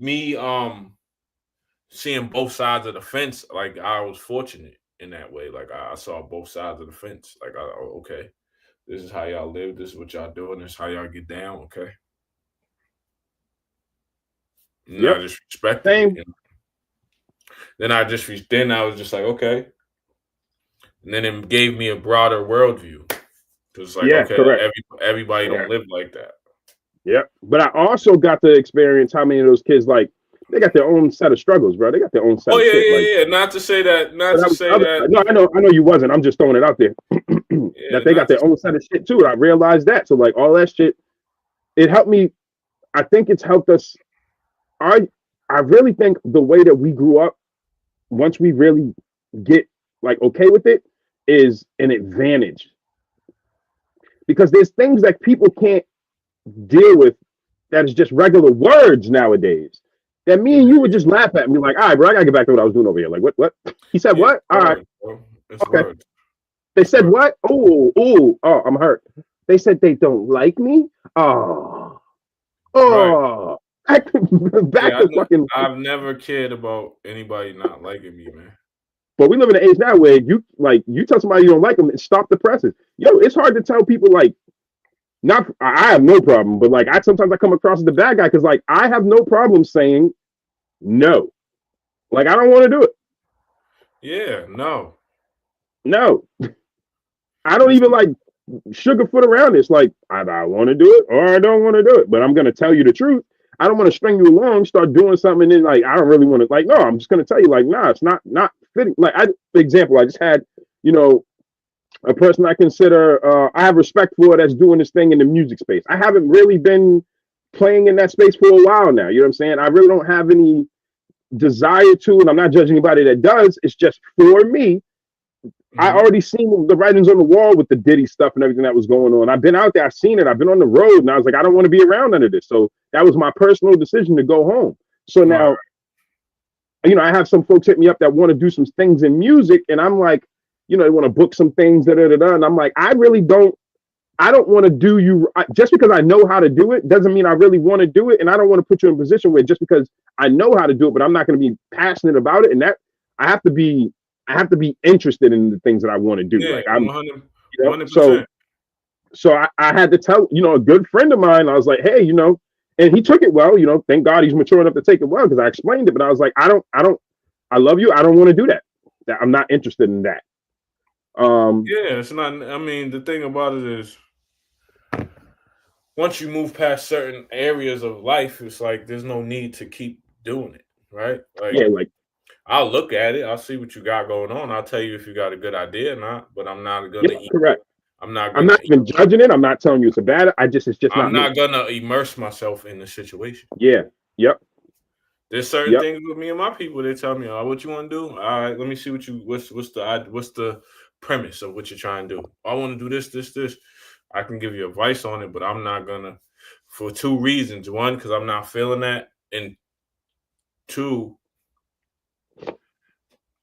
seeing both sides of the fence, like I was fortunate in that way. Like I saw both sides of the fence. Like okay, this is how y'all live, this is what y'all doing, this is how y'all get down, okay. And I Yep. just respected it. Same. Then I was just like, okay. And then it gave me a broader worldview. Cause like, Yeah. okay, Correct. everybody don't live like that. Yep. But I also got to experience how many of those kids like they got their own set of struggles, bro. They got their own set Oh of yeah, shit. Like, yeah, yeah. Not to say that. Not but that to was the say other that. side. No, I know you wasn't. I'm just throwing it out there. Yeah, That they got not to. their own set of shit too. And I realized that. So like all that shit, it helped me. I think it's helped us. I I really think the way that we grew up, once we really get like okay with it, is an advantage. Because there's things that people can't deal with that is just regular words nowadays. That me and you would just laugh at me like, all right, bro, I gotta get back to what I was doing over here. Like, what? He said Yeah, what? All right, words, bro. It's okay. words. They It's said words. what? Oh, I'm hurt. They said they don't like me. Oh, Right. oh. Back Yeah, to fucking. I've never cared about anybody not liking me, man. But we live in an age now where you tell somebody you don't like them and stop the presses. Yo, it's hard to tell people like not. I have no problem, but like I sometimes I come across as the bad guy because like I have no problem saying no. Like I don't want to do it. Yeah, no. No, I don't This even like. sugarfoot around it. It's like either I want to do it or I don't want to do it. But I'm gonna tell you the truth. I don't want to string you along, start doing something, and then like I don't really want to. Like, no, I'm just gonna tell you, like, nah, it's not fitting. Like, for example, I just had, you know, a person I consider I have respect for that's doing this thing in the music space. I haven't really been playing in that space for a while now. You know what I'm saying? I really don't have any desire to, and I'm not judging anybody that does. It's just for me. I Mm-hmm. already seen the writings on the wall with the Diddy stuff and everything that was going on. I've been out there, I've seen it, I've been on the road, and I was like, I don't want to be around none of this. So that was my personal decision to go home. So Right. now, I have some folks hit me up that want to do some things in music, and I'm like, they want to book some things, and I'm like, I really don't. I don't want to do you just because I know how to do it doesn't mean I really want to do it, and I don't want to put you in a position where just because I know how to do it, but I'm not going to be passionate about it, and that I have to be I have to be interested in the things that I want to do. Yeah, Like I'm, 100, you know, so 100%. so I had to tell a good friend of mine. I was like, hey, and he took it well. Thank God he's mature enough to take it well because I explained it. But I was like, I love you. I don't want to do that. I'm not interested in that. Yeah, it's not. I mean, the thing about it is, once you move past certain areas of life, it's like there's no need to keep doing it, right? Like, yeah, like I'll look at it, I'll see what you got going on, I'll tell you if you got a good idea or not. But I'm not yeah, gonna. correct. I'm not I'm gonna. not even judging it. I'm not telling you it's a bad. It's just I'm not me. not gonna immerse myself in the situation. Yeah. Yep. There's certain Yep. things with me and my people. They tell me, "Oh, what you want to do? All right, let me see what you. What's the premise of what you're trying to do? I want to do this, this, this. I can give you advice on it, but I'm not gonna for two reasons. One, because I'm not feeling that, and two,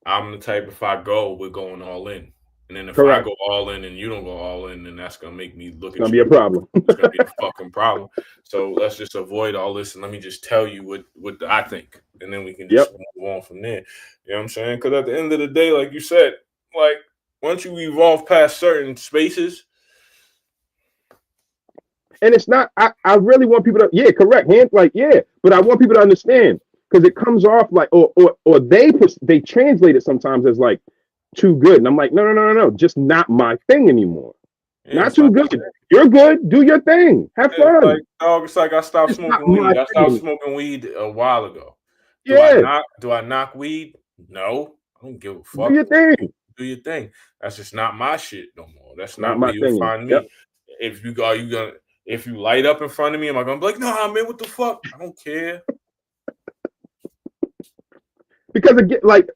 I'm the type if I go, we're going all in. And then if I Correct. go all in and you don't go all in, then that's gonna make me look It's at gonna you. be a problem. It's gonna be a fucking problem. So let's just avoid all this and let me just tell you what I think, and then we can Yep. just move on from there. You know what I'm saying? Because at the end of the day, like you said, like once you evolve past certain spaces, And it's not. I really want people to. Yeah. Correct. Hands like yeah. But I want people to understand because it comes off like or they translate it sometimes as like too good, and I'm like no. Just not my thing anymore. yeah, Not it's too like good. You're good. Do your thing. Have it's like fun. dog. It's like I stopped It's not smoking my weed. I stopped thing. smoking weed a while ago. Yeah. Do I knock weed? No, I don't give a Do fuck. your thing. Do your thing. That's just not my shit no more. That's Not not where my you'll thing. find Yep. me. If you go, are you gonna if you light up in front of me, am I gonna be like, nah, man, what the fuck? I don't care. Because again, like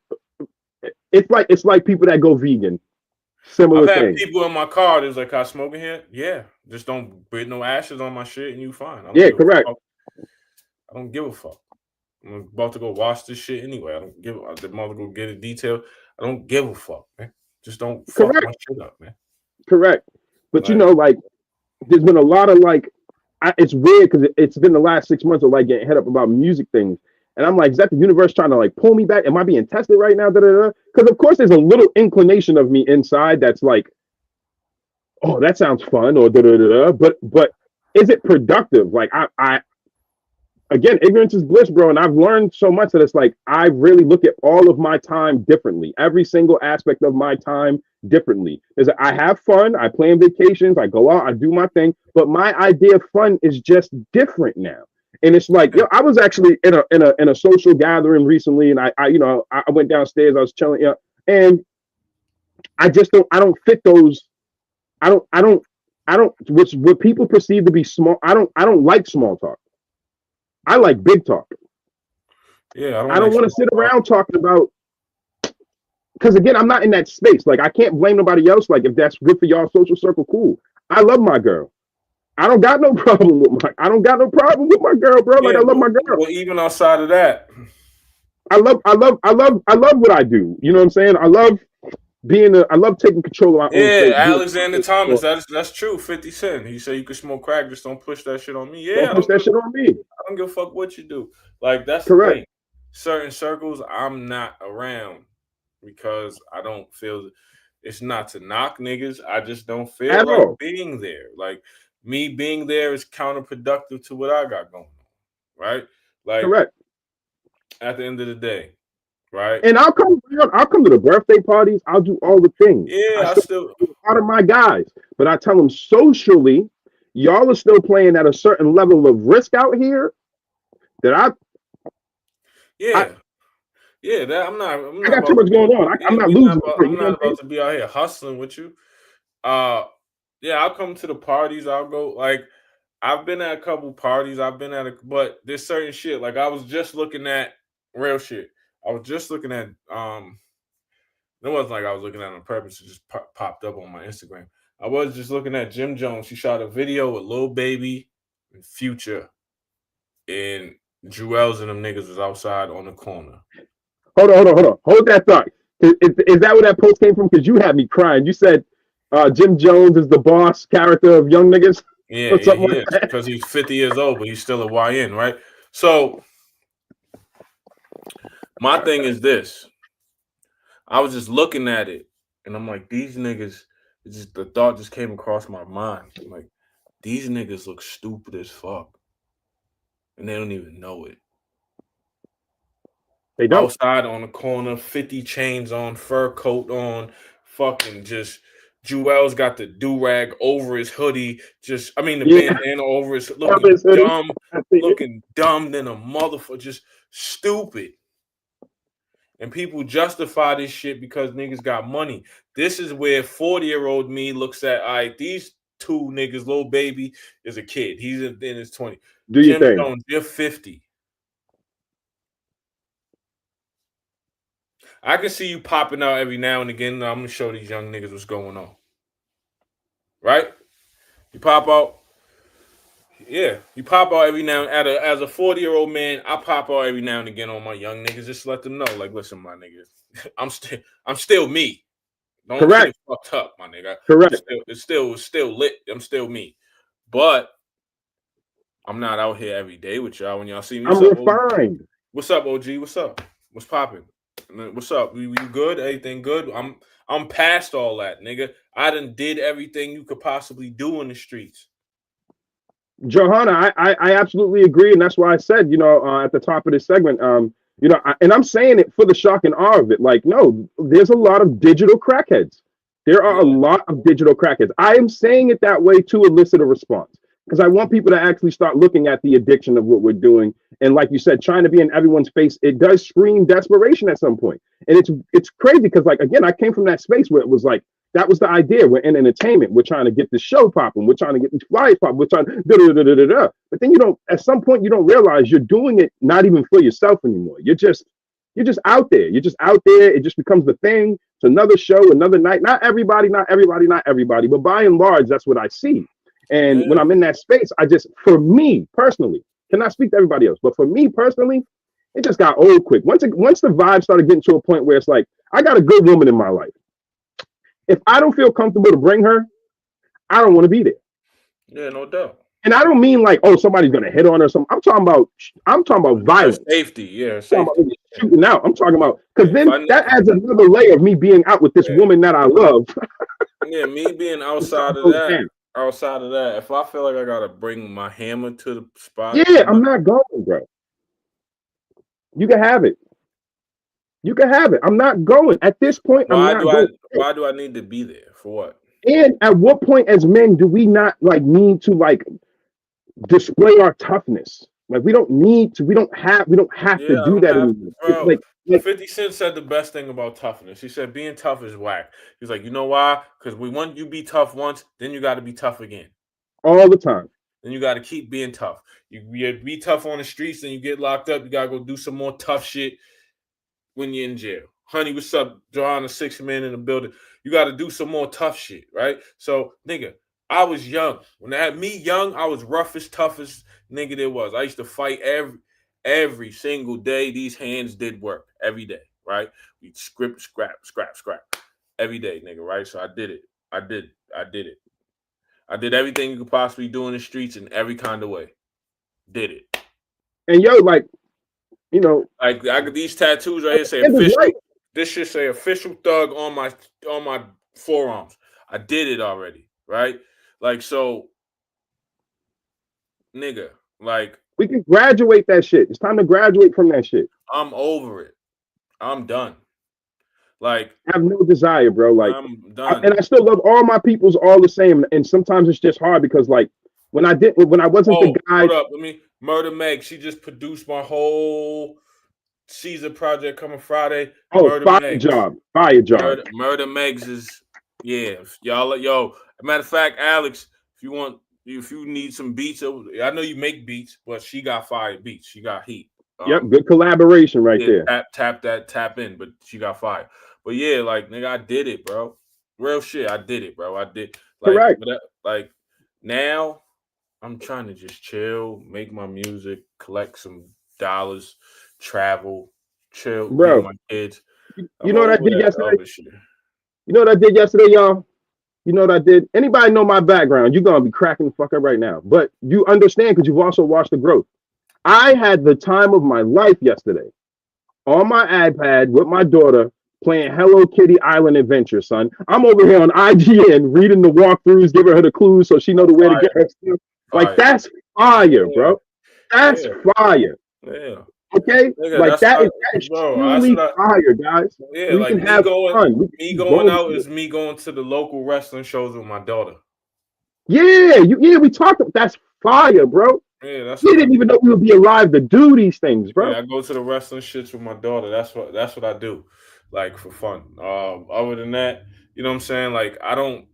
it's like people that go vegan. I've Similar had thing. people in my car that's like, "I smoking here?" Yeah, just don't breathe no ashes on my shit, and you fine. I don't Yeah. give a Correct. fuck. I don't give a fuck. I'm about to go wash this shit anyway. I don't give. The mother go get a detail. I don't give a fuck, man. Just don't fuck my Correct. shit up, man. Correct. But Like, like there's been a lot of like it's weird because it's been the last 6 months of like getting head up about music things. And I'm like, is that the universe trying to like pull me back? Am I being tested right now? Because of course there's a little inclination of me inside that's like, oh, that sounds fun, or da da da. But is it productive? Like I again, ignorance is bliss, bro. And I've learned so much that it's like I really look at all of my time differently, every single aspect of my time differently. Is I have fun, I plan vacations, I go out, I do my thing, but my idea of fun is just different now. And it's like, yeah, I was actually in a social gathering recently, and I went downstairs, I was chilling, and I don't fit those. I don't I don't I don't which what people perceive to be small. I don't like small talk. I like big talk. yeah, I don't I like don't want to sit small talk. around talking about because again, I'm not in that space. Like I can't blame nobody else. Like if that's good for y'all social circle, cool. I love my girl. I don't got no problem with my. I don't got no problem with my girl, bro. Like Yeah, I love my girl. but even outside of that, I love what I do. You know what I'm saying? I love taking control of my own yeah, fate. Being Alexander confident, Thomas, that's true. 50 Cent. He said you can smoke crack, just don't push that shit on me. Yeah, don't push that shit on me. I don't give a fuck what you do. Like that's the Correct. thing. Certain circles I'm not around because I don't feel it's not to knock niggas. I just don't feel At like all. being there. Like me being there is counterproductive to what I got going on. Right? Like Correct. at the end of the day. right? And I'll come to the birthday parties. I'll do all the things. I Yeah, I still still, a lot of my guys, but I tell them socially, y'all are still playing at a certain level of risk out here that I, yeah, yeah. That I'm I not got too about to much be. going on. I'm Yeah, not losing it. You I'm know not what I mean? about to be out here hustling with you. Uh, yeah, I'll come to the parties. I'll go. Like, I've been at a couple parties. I've been at a, but there's certain shit. Like, I was just looking at real shit. I was just looking at It wasn't like I was looking at it on purpose. It just popped up on my Instagram. I was just looking at Jim Jones. He shot a video with Lil Baby and Future, and Jewels and them niggas was outside on the corner. Hold that thought. Is that where that post came from? Because you had me crying. You said Jim Jones is the boss character of Young Niggas Yeah, or yeah, something he like is that. because he's 50 years old, but he's still a YN, right? So my thing is this: I was just looking at it, and I'm like, these niggas. It's just the thought just came across my mind. I'm like, these niggas look stupid as fuck, and they don't even know it. They don't. Outside on the corner, 50 chains on, fur coat on, fucking just Jewel's got the do rag over his hoodie, just I mean the Yeah, bandana over his Elvis hoodie. I see it. looking dumb than a motherfucker, just stupid. And people justify this shit because niggas got money. This is where 40-year-old me looks at, all right, these two niggas, little baby is a kid. He's in his 20s. Do your Jim thing. Jones, you're 50. I can see you popping out every now and again. I'm gonna show these young niggas what's going on. Right? You pop out. Yeah, you pop out every now and as a 40-year-old man, I pop out every now and again on my young niggas, just to let them know, like, listen, my niggas, I'm still me. Don't get Correct. it fucked up, my nigga. Correct. It's still lit. I'm still me. But I'm not out here every day with y'all. When y'all see me, I'm what's up, OG? refined. What's up, OG? What's up? What's popping? What's up? You good? Everything good? I'm past all that, nigga. I done did everything you could possibly do in the streets. Johanna, I absolutely agree, and that's why I said, at the top of this segment, and I'm saying it for the shock and awe of it. Like, no, there's a lot of digital crackheads. There are a Yeah, lot of digital crackheads. I am saying it that way to elicit a response because I want people to actually start looking at the addiction of what we're doing. And like you said, trying to be in everyone's face, it does scream desperation at some point. And it's crazy because, like, again, I came from that space where it was like that was the idea. We're in entertainment. We're trying to get the show popping. We're trying to get these flyers popping. We're trying da da da da da da. But then you don't. At some point, you don't realize you're doing it not even for yourself anymore. You're just out there. You're just out there. It just becomes the thing. It's another show, another night. Not everybody, not everybody, not everybody. But by and large, that's what I see. And when yeah, I'm in that space, for me personally, cannot speak to everybody else, but for me personally, it just got old quick. Once the vibe started getting to a point where it's like, I got a good woman in my life. If I don't feel comfortable to bring her, I don't want to be there. yeah, no doubt. And I don't mean like, oh, somebody's gonna hit on her or something. I'm talking about Her violence. safety, yeah, I'm talking safety. about shooting out. I'm talking about Yeah, because if then I that adds another layer of me being out with this yeah, woman that I love. yeah, me being Something goes down. outside of that, if I feel like I gotta bring my hammer to the spot, Yeah, I'm not going, bro. You can have it. You can have it. I'm not going. At this point, I'm not going. why do I need to be there for what? And at what point as men do we not like need to like display our toughness? Like we don't have to Yeah, I do don't that have anymore. It's bro. like 50 Cent said the best thing about toughness. He said being tough is whack. He's like, you know why? Because we want you be tough once, then you got to be tough again. all the time. Then you got to keep being tough. You be tough on the streets, then you get locked up. You got to go do some more tough shit when you're in jail. Honey, what's up? Joanna, 6 men in the building. You got to do some more tough shit, right? So, nigga, I was young. When they had me young, I was roughest, toughest nigga there was. I used to fight every single day. These hands did work every day, right? We scrap every day, nigga, right? So I did it. I did it. I did everything you could possibly do in the streets in every kind of way. Did it. And yo, like, you know, Like I got these tattoos right at here say the end of official. life, This should say official thug on my forearms. I did it already, right? Like so, nigga. Like we can graduate that shit. It's time to graduate from that shit. I'm over it. I'm done. Like I have no desire, bro. Like, I'm and done. I still love all my peoples all the same. And sometimes it's just hard because, like, when I wasn't the Oh, guy. hold up. Let me Murder Meg. She just produced my whole Caesar project coming Friday. Oh, Murder fire Megs. job, fire job. Murder Megs is yeah. Y'all yo. Matter of fact, Alex, if you need some beats, I know you make beats, but she got fire beats. She got heat. Yep, good collaboration right Yeah, there. tap in, but she got fire. But yeah, like nigga, I did it, bro. Real shit, I did it, bro. I did Correct, like now I'm trying to just chill, make my music, collect some dollars, travel, chill, be with bro. my kids. You I'm know what I over did that yesterday? other shit. You know what I did yesterday, y'all? You know what I did? Anybody know my background? You're gonna be cracking the fuck up right now. But you understand because you've also watched the growth. I had the time of my life yesterday on my iPad with my daughter playing Hello Kitty Island Adventure, son. I'm over here on IGN reading the walkthroughs, giving her the clues so she know the way to get Fire, her stuff. Like fire. that's fire, Yeah, bro. That's yeah, fire. yeah. Okay? Nigga, Like that's not, that is bro. That's truly what I. fire, guys. Yeah, We like can have fun. We can me keep going going out with it. is me going to the local wrestling shows with my daughter. Yeah, we talked about that's fire, bro. Yeah, that's We what I didn't even do. know we would be alive to do these things, bro. Yeah, I go to the wrestling shits with my daughter. That's what I do, like for fun. Other than that, you know what I'm saying? Like I don't.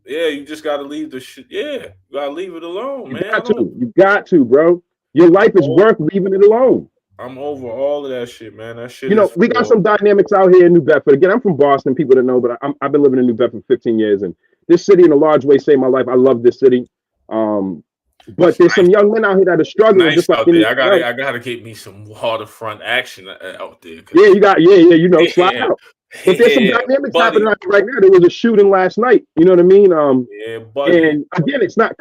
Yeah, you just gotta leave the shit. Yeah, you gotta leave it alone, You man. I got to. don't. You got to, bro. Your I'm life is over. worth leaving it alone. I'm over all of that shit, man. That shit You is know, we got for some dynamics out here in New Bedford. Again, I'm from Boston, people that know, but I've been living in New Bedford for 15 years. And this city, in a large way, saved my life. I love this city. Um, but it's there's some nice. young men out here that are It's struggling nice just like out there. anything else. I gotta get me some waterfront action out there, Yeah, cause you got, you know, slide yeah, out. But there's some yeah, dynamics happening buddy. out here right now. There was a shooting last night. You know what I mean? Yeah, buddy. And again, it's not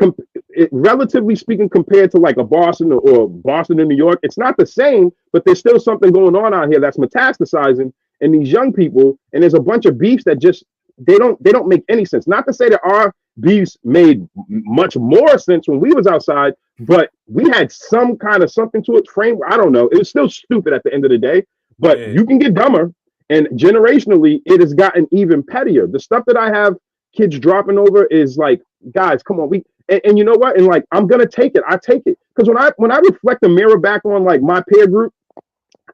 relatively speaking compared to like a Boston or Boston and New York. It's not the same, but there's still something going on out here that's metastasizing in these young people. And there's a bunch of beefs that just they don't make any sense. Not to say that our beefs made much more sense when we was outside, but we had some kind of something to it. Frame, I don't know. It was still stupid at the end of the day, but Yeah, you can get dumber. And generationally, it has gotten even pettier. The stuff that I have kids dropping over is like, guys, come on, and you know what? And like, I'm gonna take it. I take it because when I reflect the mirror back on like my peer group,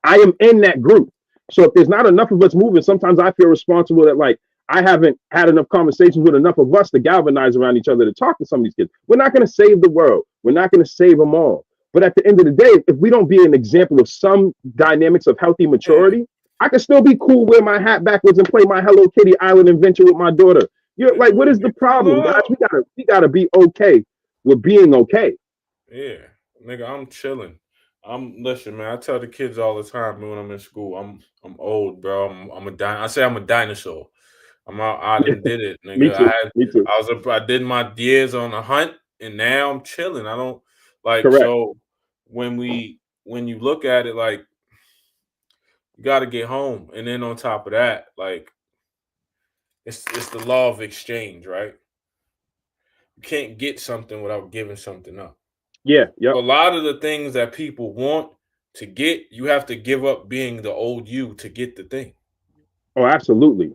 I am in that group. So if there's not enough of us moving, sometimes I feel responsible that like I haven't had enough conversations with enough of us to galvanize around each other to talk to some of these kids. We're not going to save the world. We're not going to save them all. But at the end of the day, if we don't be an example of some dynamics of healthy yeah, maturity, I can still be cool, wear my hat backwards, and play my Hello Kitty Island adventure with my daughter. You're like, what is the problem, guys? no. We gotta be okay with being okay. Yeah, nigga, I'm chilling. I'm listen, man. I tell the kids all the time when I'm in school. I'm old, bro. I say I'm a dinosaur. I'm out. I done did it, Me nigga. too. Me too. I did my years on a hunt, and now I'm chilling. I don't like Correct. so when you look at it, like you got to get home, and then on top of that, like it's the law of exchange, right? You can't get something without giving something up. Yeah. Yep. A lot of the things that people want to get, you have to give up being the old you to get the thing. Oh, absolutely.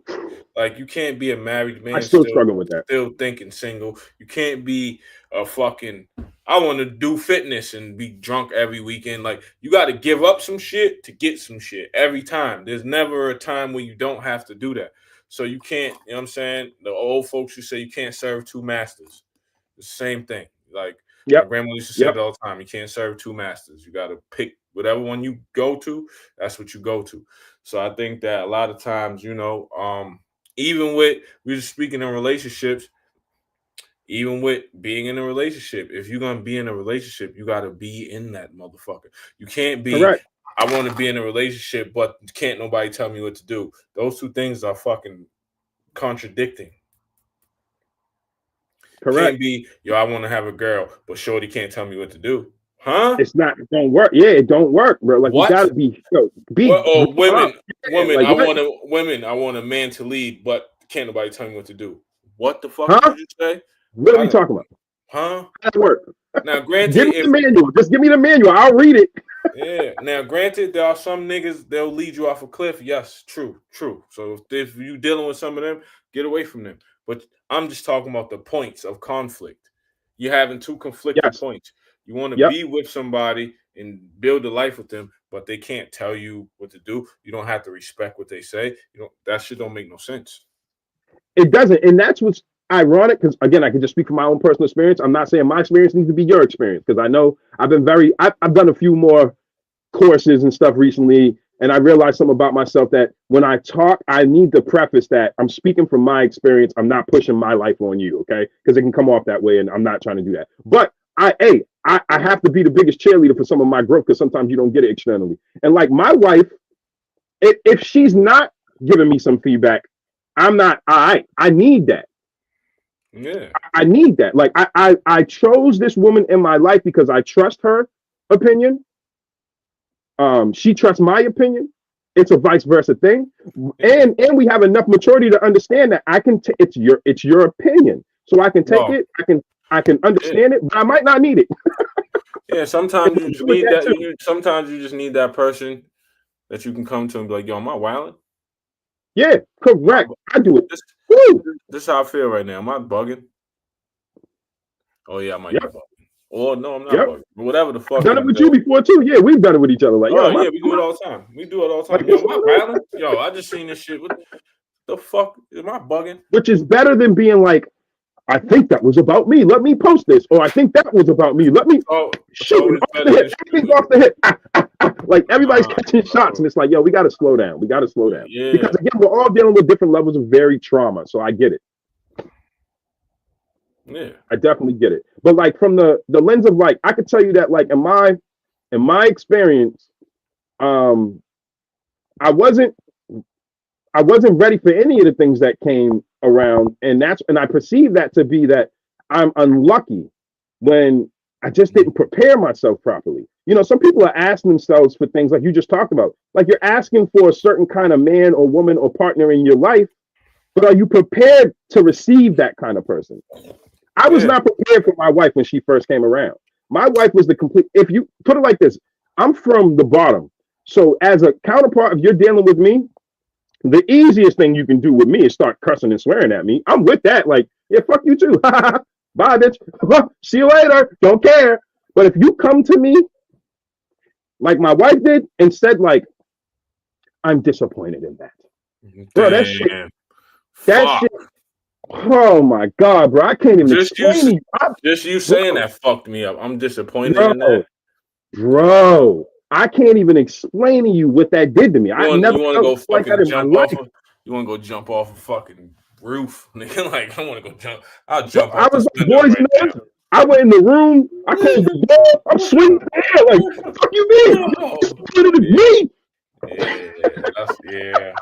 Like you can't be a married I man still struggle with that. still thinking single. You can't be a fucking I want to do fitness and be drunk every weekend. Like you got to give up some shit to get some shit every time. There's never a time where you don't have to do that. So you can't, you know what I'm saying? The old folks who say you can't serve two masters. The same thing. Like my Yep. grandma used to say it Yep. all the time. You can't serve two masters. You got to pick whatever one you go to. That's what you go to. So I think that a lot of times, even with we were speaking in relationships, even with being in a relationship, if you're gonna be in a relationship, you gotta be in that motherfucker. You can't be. Correct. I want to be in a relationship, but can't nobody tell me what to do. Those two things are fucking contradicting. Correct. Can't be, yo, I want to have a girl, but Shorty can't tell me what to do. Huh? It don't work. Yeah, it don't work, bro. Like you What? gotta be be What? Oh, grown up. Yeah, like what? women. I want a man to lead, but can't nobody tell me what to do. What the fuck did Huh? you just say? What are How we did, talking about? huh? How that work? Now, Give granted, me the if manual. Just give me the manual. I'll read it. Yeah. Now, granted, there are some niggas they'll lead you off a cliff. Yes, true, true. So if you dealing with some of them, get away from them. But I'm just talking about the points of conflict. You're having two conflicted Yes. points. You want to Yep. be with somebody and build a life with them, but they can't tell you what to do. You don't have to respect what they say. You know that shit don't make no sense. It doesn't, and that's what's ironic. Because again, I can just speak from my own personal experience. I'm not saying my experience needs to be your experience because I know I've done a few more courses and stuff recently, and I realized something about myself that when I talk, I need to preface that I'm speaking from my experience. I'm not pushing my life on you, okay? Because it can come off that way, and I'm not trying to do that. But I have to be the biggest cheerleader for some of my growth because sometimes you don't get it externally. And like my wife, if she's not giving me some feedback, I'm not all right. I need that. Yeah. I need that. Like I chose this woman in my life because I trust her opinion. She trusts my opinion. It's a vice versa thing, and we have enough maturity to understand that it's your opinion, so I can take No. it. I can Yeah. understand it, but I might not need it. Yeah. Sometimes you just With need that that. too. Sometimes you just need that person that you can come to and be like, "Yo, am I wilding? Yeah, correct. I do it. This, Woo. this is how I feel right now. Am I bugging? Oh yeah, I might be Yep. bugging. Or no, I'm not Yep. bugging. But whatever the I've fuck done it is with the you before too. Yeah, we've done it with each other. Like, yo, oh yeah, we do it all the time. We do it all the like time. Yo, what's am I going on? wilding? Yo, I just seen this shit. What the fuck? Am I bugging? Which is better than being like, I think that was about me. Let me post this, or I think that was about me. Let me Oh, it's shooting always off the better hip. than Everything's shooting. off the hip. Like everybody's Nah, catching shots, and bro. it's like, yo, we got to slow down. We got to slow down because Yeah, again, we're all dealing with different levels of varied trauma. So I get it. yeah, I definitely get it. But like from the lens of like, I could tell you that like in my experience, um, I wasn't I wasn't ready for any of the things that came around, and I perceive that to be that I'm unlucky when I just mhm, didn't prepare myself properly. Some people are asking themselves for things like you just talked about, like you're asking for a certain kind of man or woman or partner in your life, but are you prepared to receive that kind of person? I was yeah, not prepared for my wife when she first came around. My wife was the complete. If you put it like this, I'm from the bottom. So as a counterpart, if you're dealing with me, the easiest thing you can do with me is start cussing and swearing at me. I'm with that. Like, yeah, fuck you too. Bye, bitch. See you later. Don't care. But if you come to me like my wife did and said, like, I'm disappointed in that. Bro, damn, that shit, fuck. oh my God, bro. I can't even Just you, explain to you. just you Bro, saying that fucked me up. I'm disappointed in that. bro, bro. I can't even explain to you what that did to me. I never You want to felt go like that fucking in my jump off life. of? You want to go jump off a fucking roof? Nigga, like I want to go jump. I'll Bro, jump I off was this like, window boys right noise. I went in the room. I closed the door. I'm swinging the hair. Like, fuck you mean? now. It's Yeah, me. yeah.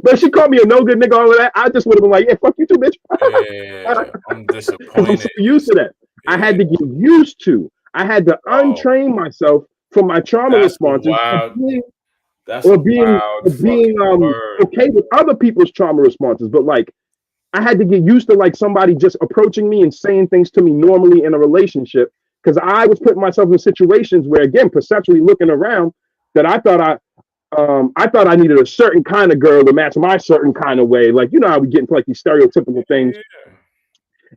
But if she called me a no good nigga, all of that, I just would have been like, yeah, fuck you too, bitch. Yeah, I'm Because I'm so disappointed. used to that. I Yeah, had to get used to. I had to oh, untrain myself from my trauma that's a responses of wild. being That's or a being wild or being fucking word. okay with other people's trauma responses. But like I had to get used to like somebody just approaching me and saying things to me normally in a relationship because I was putting myself in situations where again, perceptually looking around, that I thought I needed a certain kind of girl to match my certain kind of way. Like, how we get into like these stereotypical things. Yeah.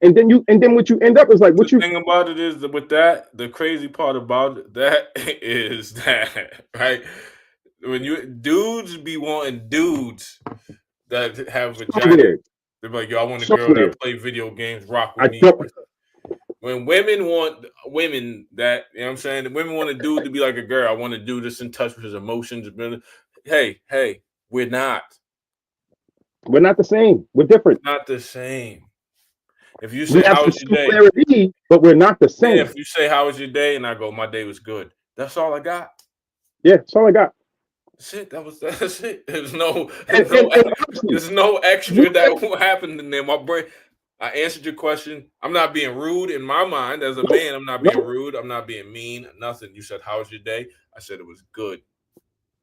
And then what you end up is like The what you thing about it is that with that, the crazy part about that is that right when you dudes be wanting dudes that have so vaginas. weird. They're like, yo, I want a So girl that weird. play video games, rock with I me. don't When women want women that, you know what I'm saying? The women want a dude to be like a girl. I want a dude that's in touch with his emotions. Hey, we're not. we're not the same. We're different. Not the same. If you We say, have how some was your day? similarity, but we're not the Yeah, same. if you say, how was your day? And I go, my day was good. That's all I got. Yeah, that's all I got. That's it. That's it. There's no, And there's and, no, and honestly, there's no we extra get that happened in there. My brain. I answered your question. I'm not being rude in my mind as a nope, man. I'm not being nope. rude. I'm not being mean. Nothing. You said, "How was your day?" I said it was good.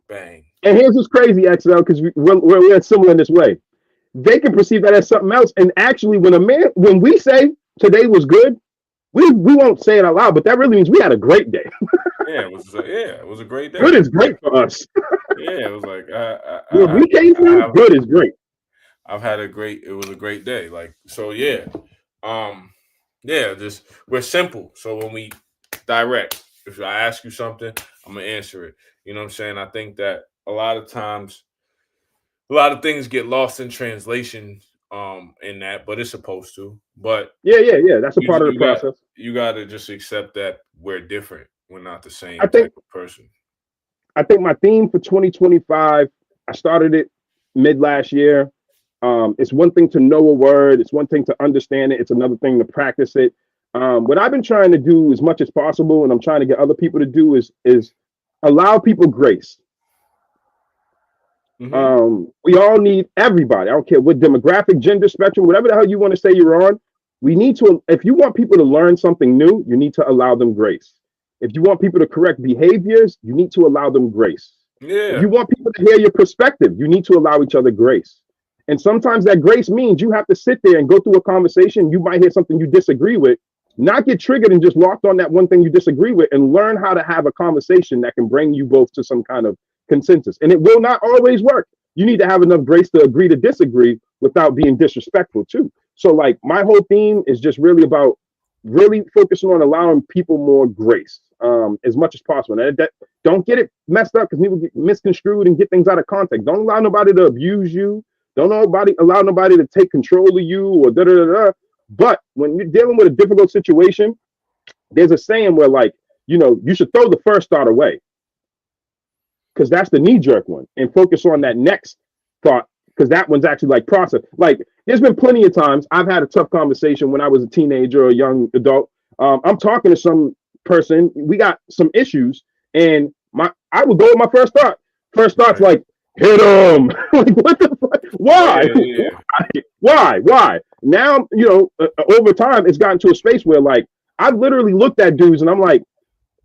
Bang. And here's what's crazy, XL, because we're similar in this way. They can perceive that as something else. And actually, when we say today was good, we won't say it out loud, but that really means we had a great day. it was a great day. Good is great for us. Yeah, it was like Where we came I from, have good is great. I've had a great. It was a great day. Like so, yeah, um, yeah. Just we're simple. So when we direct, if I ask you something, I'm gonna answer it. You know what I'm saying? I think that a lot of times, a lot of things get lost in translation. In that, but it's supposed to. But Yeah. That's a you part of the you got process. you got to just accept that we're different. We're not the I same think type of person. I think my theme for 2025, I started it mid last year. It's one thing to know a word, it's one thing to understand it, it's another thing to practice it. What I've been trying to do as much as possible, and I'm trying to get other people to do, is allow people grace. Hmm. We all need everybody. I don't care what demographic, gender spectrum, whatever the hell you want to say you're on. We need to, if you want people to learn something new, you need to allow them grace. If you want people to correct behaviors, you need to allow them grace. If Yeah. you want people to hear your perspective, you need to allow each other grace. And sometimes that grace means you have to sit there and go through a conversation. You might hear something you disagree with, not get triggered and just locked on that one thing you disagree with, and learn how to have a conversation that can bring you both to some kind of consensus. And it will not always work. You need to have enough grace to agree to disagree without being disrespectful too. So like my whole theme is just really about really focusing on allowing people more grace as much as possible. And don't get it messed up because people get misconstrued and get things out of context. Don't allow nobody to abuse you. Don't allow nobody to take control of you or da da da da. But when you're dealing with a difficult situation, there's a saying where like you should throw the first thought away because that's the knee jerk one and focus on that next thought because that one's actually like process. Like there's been plenty of times I've had a tough conversation when I was a teenager or a young adult. I'm talking to some person, we got some issues, and I would go with my first thought. First thought's Right. like hit him. Like what the fuck? Oh Why? yeah, yeah. Why? Now over time it's gotten to a space where like I've literally looked at dudes and I'm like,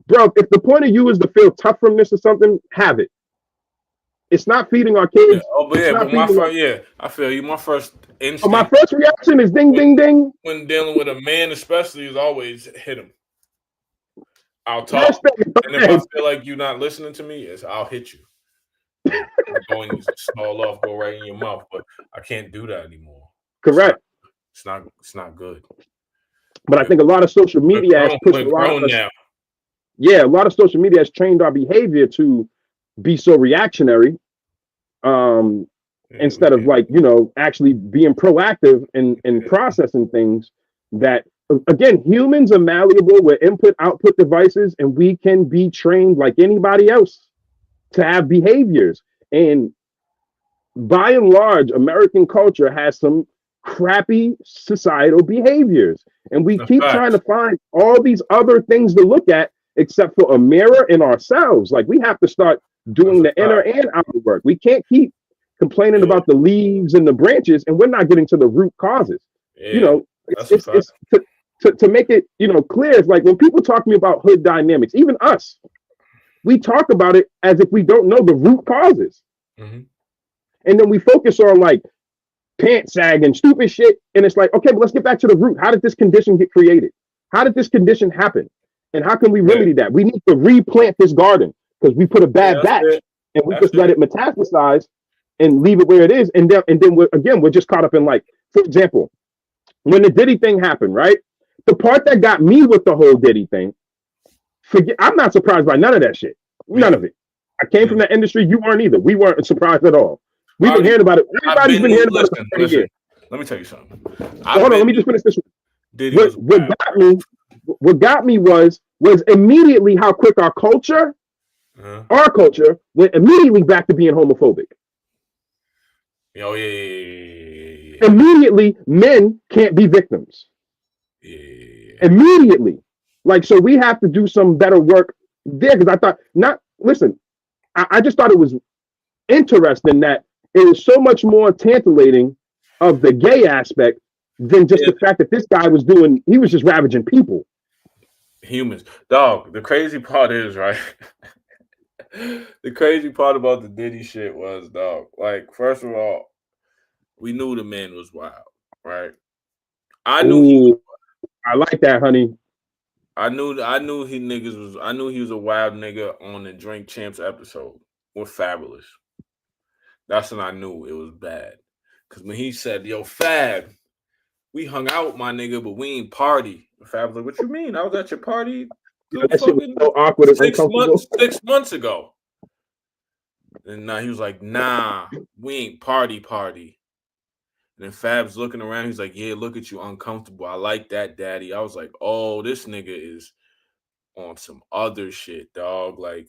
bro, if the point of you is to feel tough from this or something, have it. It's not feeding our Yeah. kids. Oh, but It's yeah, not but my feeding. first, yeah, I feel you. My first So my instinct first reaction is ding, when ding, ding. when dealing with a man, especially, is always hit him. I'll talk, First thing, and if I okay, feel like you're not listening to me, is I'll hit you. And going stall off, go right in your mouth. But I can't do that anymore. It's not. correct. It's not. It's not good. But I We're, think a lot of social we're media has grown. pushed We're a lot of grown us. now. Yeah, a lot of social media has trained our behavior to be so reactionary um, Yeah, we instead of can't. like actually being proactive in Yeah. processing things. That again, humans are malleable. We're input output devices, and we can be trained like anybody else to have behaviors. And by and large, American culture has some crappy societal behaviors. And we A keep trying to fact. find all these other things to look at except for a mirror in ourselves. Like we have to start That's doing a the inner fact. and outer work. We can't keep complaining Yeah. about the leaves and the branches and we're not getting to the root causes. You Yeah. know, it's That's a it's fact. it's to make it, clear. It's like when people talk to me about hood dynamics, even us, we talk about it as if we don't know the root causes. Hmm. And then we focus on like pants sag and stupid shit. And it's like, okay, but let's get back to the root. How did this condition get created? How did this condition happen? And how can we Yeah. remedy that? We need to replant this garden because we put a Yeah. bad That's batch it. and we That's just let it. it metastasize and leave it where it is. And then we're just caught up in like, for example, when the Diddy thing happened, right? The part that got me with the whole Diddy thing, forget. I'm not surprised by none of that shit. Me None of neither. it. I came Me from neither. that industry. You weren't either. We weren't surprised at all. We've been Bobby, hearing about it. I've Everybody's been been hearing about it listen, for 10 listen. years. Let me tell you something. So I've hold on, been let me just finish this. Diddy What was what wild. got me what got me was immediately how quick Uh-huh. our culture went immediately back to being homophobic. Oh yeah, yeah, yeah, Immediately, men can't be victims. yeah, yeah, yeah. Immediately. Like so we have to do some better work there because I thought not listen, I just thought it was interesting that it is so much more tantalating of the gay aspect than just Yeah, the fact that this guy he was just ravaging people. humans, dog. The crazy part is right. The crazy part about the Diddy shit was, dog. Like, first of all, we knew the man was wild, right? I knew he was. Ooh, I like that, honey. I knew I knew he was a wild nigga on the Drink Champs episode with Fabulous. That's when I knew it was bad. Cause when he said, "Yo, Fab, we hung out, my nigga, but we ain't party." Fab was like, "What you mean? I was at your party You know, the that shit was fucking so awkward and uncomfortable. 6 months ago." And he was like, "Nah, we ain't party." And then Fab's looking around. He's like, "Yeah, look at you, uncomfortable. I like that, daddy." I was like, "Oh, this nigga is on some other shit, dog. Like,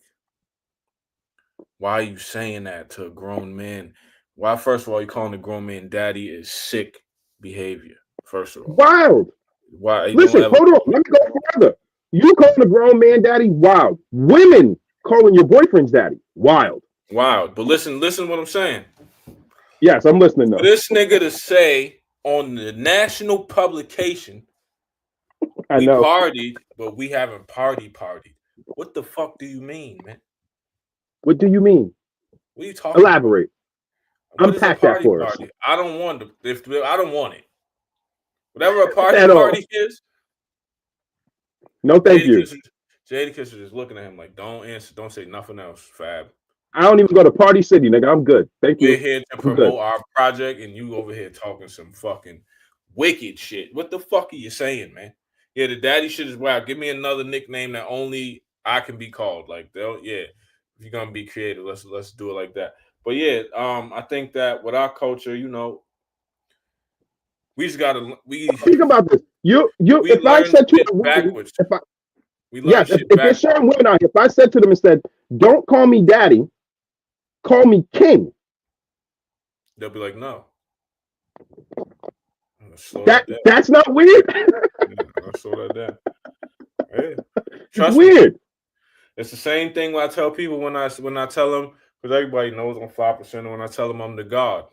why are you saying that to a grown man? Why, first of all, you calling a grown man daddy is sick behavior. First of all, Wild. why you don't Listen, ever hold on. Let me go further. You calling a grown man daddy? Wild. Women calling your boyfriend's daddy? Wild. wild. But listen, what I'm saying. Yes, I'm listening For though. this nigga to say on the national publication, I we know. partied, but we haven't partied. What the fuck do you mean, man? What do you mean? What are you talking about? Elaborate. What is a Unpack that party for us. party? I don't want to. If I don't want it, whatever a party At all. party is, No, thank you. Jadakiss is just looking at him like, don't answer, don't say nothing else, Fab. I don't even go to Party City, nigga. I'm good. Thank We're you. here to I'm good. promote our project, and you over here talking some fucking wicked shit. What the fuck are you saying, man? Yeah, the daddy shit is wild. Give me another nickname that only I can be called. Like, yeah, if you're gonna be creative, let's do it like that. But yeah, I think that with our culture, we just gotta Think about this. we If I learn said to shit a woman, backwards. if I, We learn yes, shit if there's backwards. certain women out here, if I said to them instead, don't call me daddy, call me king. They'll be like, no. Slow that down. That's not weird. Yeah, I'll slow that down. Hey, It's trust me. weird. It's the same thing when I tell people when I tell them, because everybody knows I'm 5%, when I tell them I'm the God.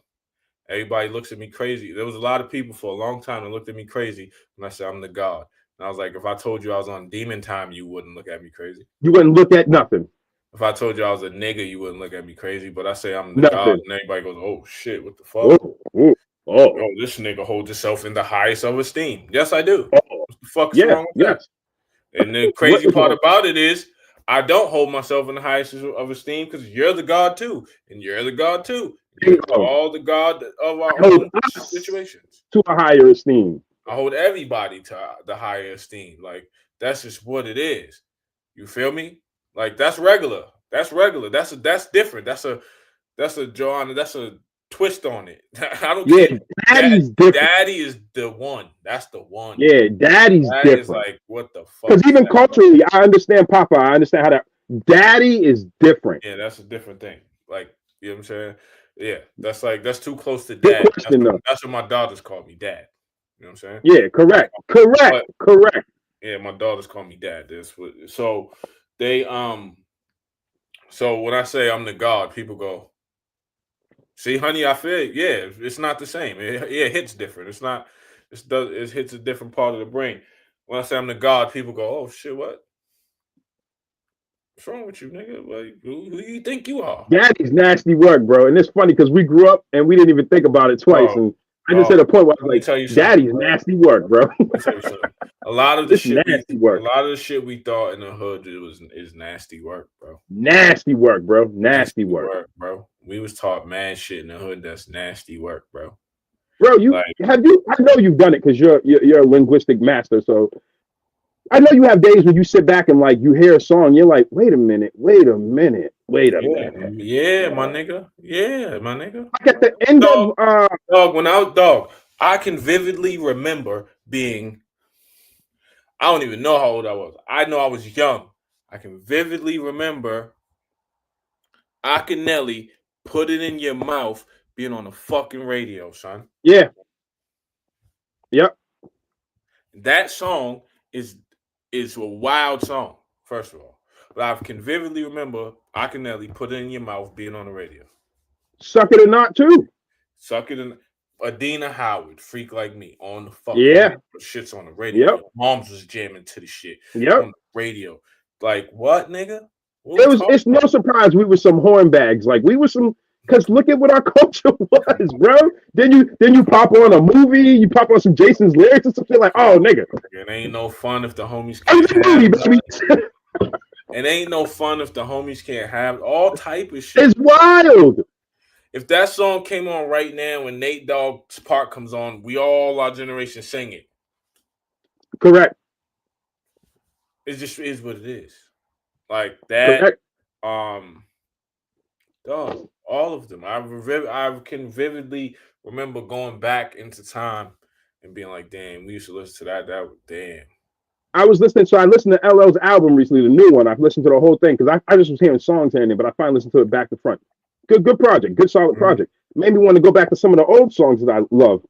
Everybody looks at me crazy. There was a lot of people for a long time that looked at me crazy when I said I'm the God. And I was like, if I told you I was on demon time, you wouldn't look at me crazy. You wouldn't look at nothing. If I told you I was a nigga, you wouldn't look at me crazy. But I say I'm the God, Nothing. and everybody goes, "Oh shit, what the fuck? Oh, oh, oh, Oh, this nigga holds himself in the highest of esteem." Yes, I do. oh. What the fuck's Yeah, wrong with that? yes. And the What crazy is part wrong? about it is, I don't hold myself in the highest of esteem because you're the God too, and you're the God too. We're Bingo. all the God of our I hold own us situations. to a higher esteem. I hold everybody to the higher esteem. Like, that's just what it is. You feel me? Like, that's regular. That's regular. That's different. That's a Joanna. That's a twist on it. I don't Yeah, care. Dad, daddy's different. Daddy is the one. That's the one. Yeah, daddy's Daddy is different. like, what the Because fuck is even that? culturally, I understand Papa. I understand how that. Daddy is different. Yeah, that's a different thing. Like, you know what I'm saying? Yeah, that's too close to Good dad. question though. That's what my daughters call me, dad. You know what I'm saying? Yeah, correct, correct, But correct. yeah, my daughters call me dad. So they so when I say I'm the God, people go, "See, honey, I feel it." Yeah, it's not the same. It hits different. It's not. It hits a different part of the brain. When I say I'm the God, people go, "Oh shit, what? What's wrong with you, nigga? Who you think you are?" Daddy's nasty work, bro. And it's funny because we grew up and we didn't even think about it twice. Dog, And I just hit dog. a point where I was Let me like, tell you something, Daddy's bro. nasty work, bro. Let me tell you something. A lot of the It's shit nasty work. we thought in the hood is nasty work, bro. Nasty work, bro. Nasty Nasty work. work, bro. We was taught mad shit in the hood that's nasty work, bro. Bro, you Like, have you I know you've done it because you're a linguistic master. So I know you have days when you sit back and like you hear a song, you're like, wait a minute, wait a minute, wait a yeah, minute. yeah, my nigga. Yeah, my nigga. Like at the end Dog, of dog, when I was dog, I can vividly remember being, I don't even know how old I was. I know I was young. I can vividly remember Akinelli, put it in your mouth, being on the fucking radio, son. yeah, yep. That song is is a wild song, first of all. But I can vividly remember Akinelli, put it in your mouth, being on the radio. Suck it or not too. Suck it in. Adina Howard, freak like me, on the fucking Yeah, radio. Shit's on the radio. yep. Your moms was jamming to the shit on Yep. the radio. Like, what, nigga? What we It's talking no about? surprise we were some hornbags. Like we were some Cause look at what our culture was, bro. Then you pop on a movie, you pop on some Jason's lyrics and something like, oh nigga, It ain't no fun if the homies I was can't in the have movie, none. baby. It ain't no fun if the homies can't have all type of It's shit. wild. If that song came on right now when Nate Dogg's part comes on, we all our generation sing it. Correct. It just is what it is. Like that. Correct. Um, dog, all of them. I can vividly remember going back into time and being like, damn, we used to listen to that. That damn. I was listening, so I listened to LL's album recently, the new one. I've listened to the whole thing because I just was hearing songs here and there, but I finally listened to it back to front. Good project, good solid Mhm. project. Made me want to go back to some of the old songs that I love.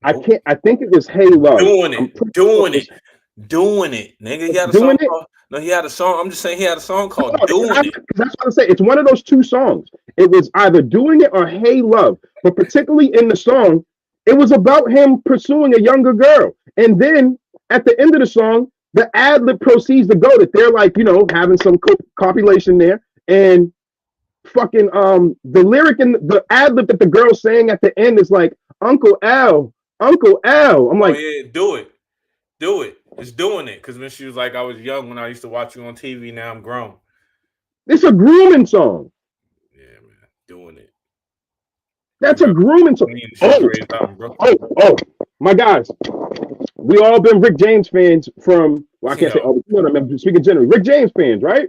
I Nope. can't. I think it was "Hey Love." Doing I'm it, pretty sure doing it was it, doing it, nigga. He had a doing song it. called. No, he had a song. I'm just saying he had a song called No, "Doing It." that's what I say. It's one of those two songs. It was either "Doing It" or "Hey Love," but particularly in the song, it was about him pursuing a younger girl. And then at the end of the song, the ad lib proceeds to go that they're like, having some copulation there, and fucking the lyric and the ad lib that the girl's saying at the end is like Uncle Al, Uncle Al. I'm Oh like, yeah, do it, do it. It's doing it. Because when she was like, I was young when I used to watch you on TV. Now I'm grown. it's a grooming song. Yeah, man, doing it. That's You a ever grooming song. seen Sugar Oh, Ray's out in Brooklyn? oh, my guys. We all been Rick James fans from, well, I can't say, Yo, oh, I'm speaking generally. Rick James fans, right?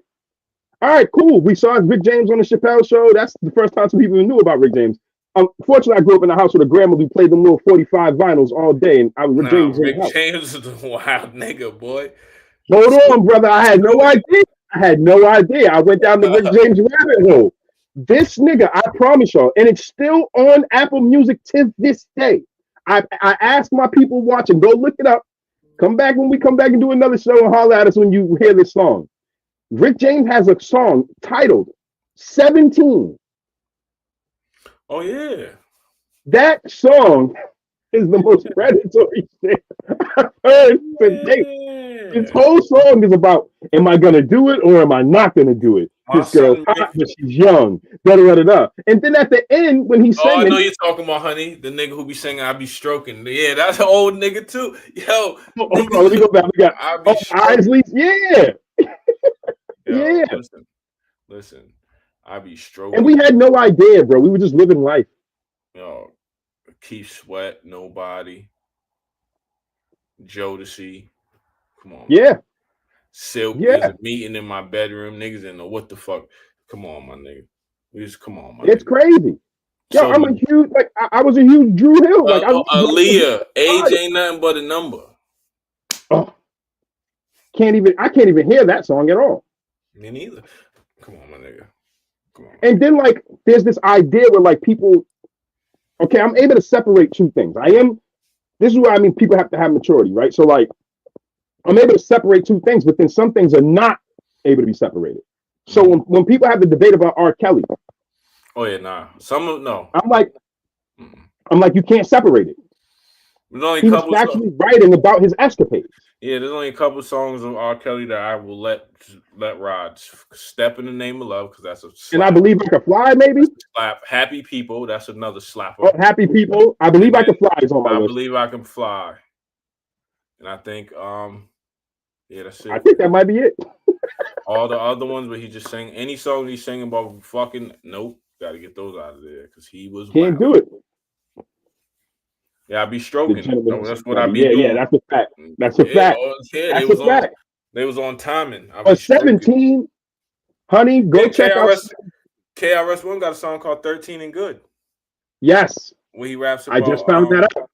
All right, cool. We saw Rick James on the Chappelle show. That's the first time some people even knew about Rick James. Fortunately, I grew up in a house with a grandma who played them little 45 vinyls all day, and Rick nah, James was in Rick the house. James is a wild nigga, boy. Hold Salute, on, brother. I had no salute. idea. I had no idea. I went down the Rick James rabbit hole. This nigga, I promise y'all, and it's still on Apple Music to this day. I asked my people watching, go look it up. Come back when we come back and do another show and holler at us when you hear this song. Rick James has a song titled 17. Oh yeah. That song is the most predatory shit I've heard today. His Yeah. whole song is about, am I gonna do it or am I not gonna do it? My This girl's son hot, Rick. but she's young. Da da da da. And then at the end, when he's Oh, I know singing, you're talking about Honey, the nigga who be singing I be stroking. Yeah, that's an old nigga too. Yo, hold on, let me nigga, go back. We got I be stroking. Isley. Yeah, Yo, yeah. listen. I be And we stroking. had no idea, bro. We were just living life. Yo, Keith Sweat, nobody. Jodeci. Come on, man. Yeah, Silk is yeah. a meeting in my bedroom. Niggas didn't know what the fuck. Come on, my nigga. We just come on, my It's nigga. crazy. Yo, So I'm a many. huge I was a huge Drew Hill. Like I was a huge Aaliyah, age fire. ain't nothing but a number. Oh, I can't even hear that song at all. Me neither. Come on, my nigga. Come on, my And nigga. then like there's this idea where like people, okay, I'm able to separate two things. This is where I mean people have to have maturity, right? So like I'm able to separate two things, but then some things are not able to be separated. So Mhm. when people have the debate about R. Kelly, Oh yeah, nah. Some of no. I'm like, Mm-mm. you can't separate it. There's only a He was couple. factually writing about his escapades. Yeah, there's only a couple songs of R. Kelly that I will let ride. Step in the Name of Love because that's a And I slap. believe I could fly, maybe. That's a slap. Happy People. That's another Oh, slapper. happy people. I And believe I then could fly is on my I list. believe I can fly. And I think yeah, that's I it. think that might be it. All the other ones where he just sang any song he's singing about fucking nope. Got to get those out of there because he was Can't wild. do it. Yeah, I be The stroking. gentleman No, that's himself, what I brother. be Yeah, yeah, doing. that's a fact. That's a Yeah, fact. yeah, That's a fact. they was on timing. I be But stroking. 17, honey, go And check out. KRS One got a song called 13 and Good. Yes, Where he raps I about just found that out.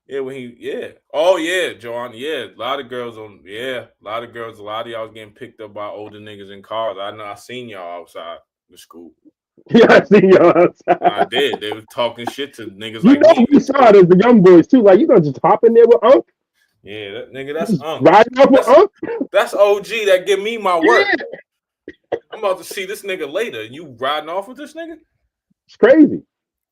yeah, when he yeah. Oh yeah, Joanne, yeah. A lot of girls on yeah, a lot of girls, a lot of y'all was getting picked up by older niggas in cars. I know I seen y'all outside the school. Yeah, I see y'all. I did. They was talking shit to niggas You like know, me in we the saw school. it as the young boys too. Like, you gonna just hop in there with Unc? Yeah, that nigga, You that's just riding off with That's Unc? that's OG that give me my work. Yeah, I'm about to see this nigga later. You riding off with this nigga? it's crazy.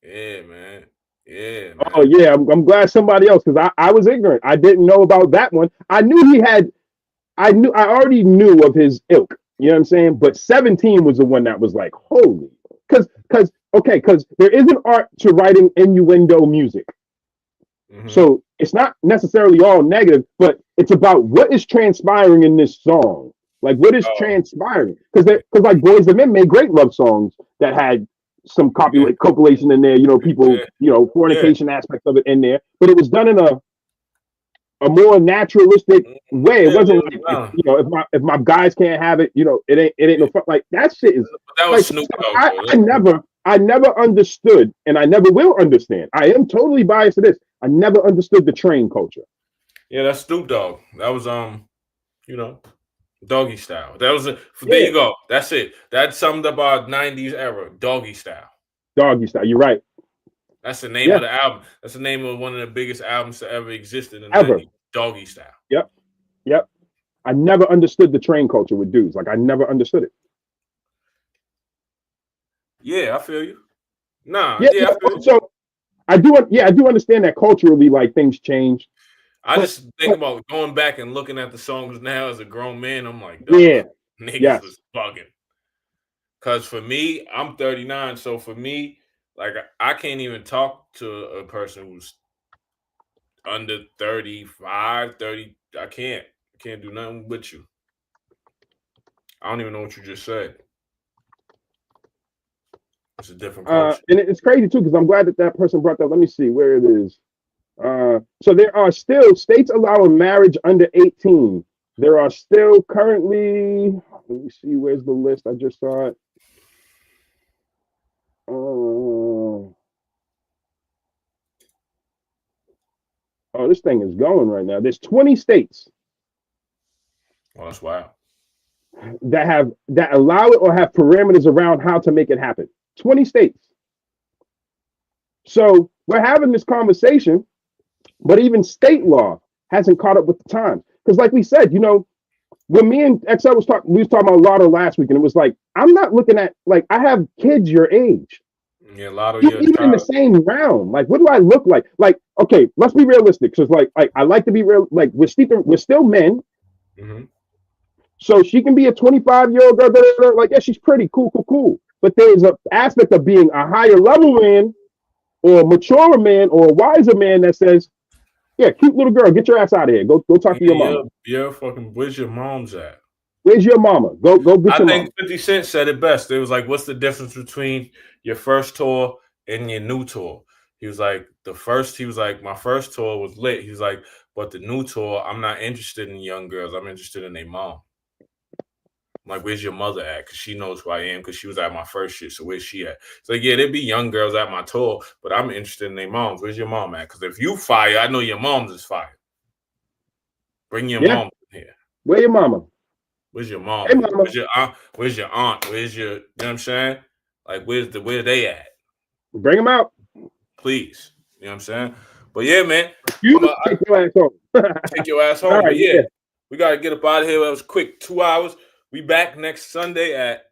Yeah, man. Yeah, Oh man. yeah, I'm glad somebody else because I was ignorant. I didn't know about that one. I knew he had. I already knew of his ilk. You know what I'm saying? But 17 was the one that was like, holy. because there is an art to writing innuendo music. Mm-hmm. So it's not necessarily all negative, but it's about what is transpiring in this song. Like what is Oh, transpiring? Because like Boys and Men made great love songs that had some yeah, copulate copulation in there, people, yeah, yeah. fornication aspect of it in there, but it was done in a more naturalistic way. It Yeah, wasn't it was like violent. if my guys can't have it, it ain't no fun. Like that shit is But that was like Snoop Dogg I, though. I never I never understood and I never will understand. I am totally biased to this. I never understood the train culture. Yeah, that's Snoop Dogg. That was you know, doggy style. That was there Yeah, you go. That's it. That summed up our '90s era. Doggy style. doggy style. You're right. That's the name Yeah, of the album. That's the name of one of the biggest albums to ever exist in the ever. '90s. Doggy style. Yep, yep. I never understood the train culture with dudes. Like I never understood it. Yeah, I feel you. Nah, Yeah, yeah, I feel you. so I do understand that culturally, like things change, I but, just think but about going back and looking at the songs now as a grown man. I'm like, dog, yeah, niggas yes. was bugging. Cause for me, I'm 39, so for me, like I can't even talk to a person who's under 35, 30. I can't. I can't do nothing with you. I don't even know what you just said. It's a different culture. And it's crazy too because I'm glad that person brought that. Let me see where it is. So there are still states allowing marriage under 18. There are still currently. Let me see. Where's the list? I just saw it. Oh, this thing is going right now. There's 20 states Well, that's wild. that allow it or have parameters around how to make it happen. 20 states. So we're having this conversation, but even state law hasn't caught up with the times. Because, like we said, when me and XL was talking, we was talking about lotto last week, and it was like, I'm not looking at like I have kids your age, Yeah, a lot of your even in the child. same realm. Like, what do I look like? Like, okay, let's be realistic. Because like I like to be real. Like, we're still men, Mm-hmm. so she can be a 25-year-old girl. Like, yeah, she's pretty, cool, cool, cool. But there's an aspect of being a higher level man, or a mature man, or a wiser man that says, "Yeah, cute little girl, get your ass out of here. Go talk Yeah, to your mama. yeah, fucking. Where's your mom's at? Where's your mama? Go get I your think mama." 50 Cent said it best. It was like, what's the difference between your first tour and your new tour? He was like, he was like, my first tour was lit. He was like, but the new tour, I'm not interested in young girls. I'm interested in their mom. I'm like, where's your mother at? Because she knows who I am because she was at my first shit. So where's she at? It's like, yeah, there'd be young girls at my tour, but I'm interested in their moms. Where's your mom at? Because if you fire, I know your mom's is fire. Bring your Yeah, mom here. where your mama? Where's your mom Hey, here? mama, Where's your aunt? Where's your aunt? Where's your, you know what I'm saying? Like, where they at? bring them out. Please. You know what I'm saying? But yeah, man, You I take your ass home. take your ass All home. right, But yeah, yeah, we gotta get up out of here. That was quick. 2 hours. We back next Sunday at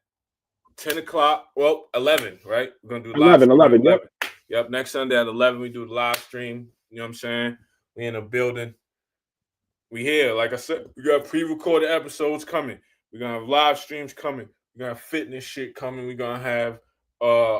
10 o'clock. Well, 11, right? We're gonna do live 11, stream at 11. Yep, 11. Yep, next Sunday at 11, we do the live stream. You know what I'm saying? We in the building. We here. Like I said, we got pre-recorded episodes coming. We're gonna have live streams coming. We're gonna have fitness shit coming. We're gonna have uh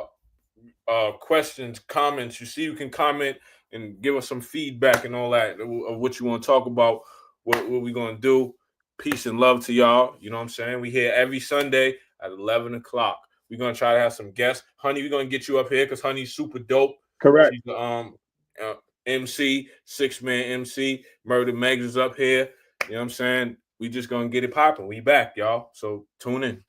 questions, comments. You can comment and give us some feedback and all that of what you want to talk about, what we gonna do. Peace and love to y'all. You know what I'm saying? We here every Sunday at 11 o'clock. We're gonna try to have some guests. Honey, we're gonna get you up here because Honey's super dope. correct. She's the uh, MC, 6-man MC. Murder Megs is up here. You know what I'm saying? We just gonna get it popping. We back, y'all. So tune in.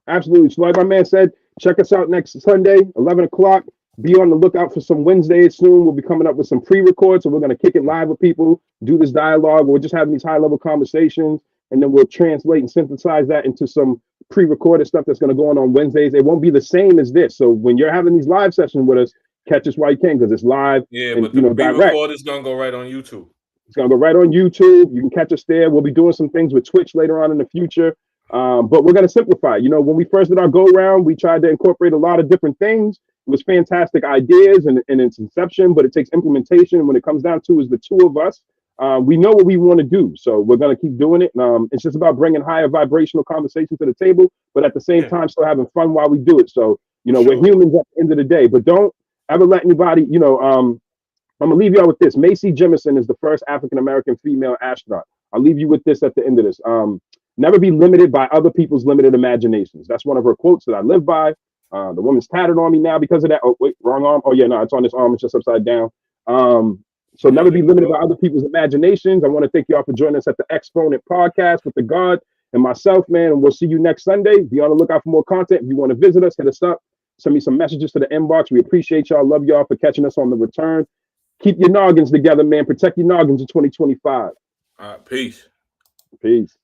Absolutely. So, like my man said, check us out next Sunday, 11 o'clock. Be on the lookout for some Wednesdays soon. We'll be coming up with some pre-records, so we're going to kick it live with people, do this dialogue. We're just having these high-level conversations, and then we'll translate and synthesize that into some pre-recorded stuff that's going to go on Wednesdays. It won't be the same as this. So when you're having these live sessions with us, catch us while you can because it's live Yeah, and but the direct. pre-record is gonna go right on YouTube. It's gonna go right on YouTube. You can catch us there. We'll be doing some things with Twitch later on in the future. But we're gonna simplify. When we first did our go round, we tried to incorporate a lot of different things. It was fantastic ideas and in its inception, but it takes implementation. And when it comes down to is the two of us, we know what we want to do. So we're gonna keep doing it. It's just about bringing higher vibrational conversation to the table, but at the same Yeah. time still having fun while we do it. So You For know, we're sure. humans at the end of the day, but don't ever let anybody, I'm gonna leave y'all with this. Macy Jemison is the first African American female astronaut. I'll leave you with this at the end of this. Never be limited by other people's limited imaginations. That's one of her quotes that I live by. The woman's tatted on me now because of that. Oh wait, wrong arm. Oh yeah, no, it's on this arm. It's just upside down. So Yeah, never be there you limited by go. other people's imaginations. I want to thank y'all for joining us at the Xponent podcast with the God and myself, man. And we'll see you next Sunday. Be on the lookout for more content. If you want to visit us, hit us up. Send me some messages to the inbox. We appreciate y'all. Love y'all for catching us on the return. Keep your noggins together, man. Protect your noggins in 2025. All right, peace. Peace.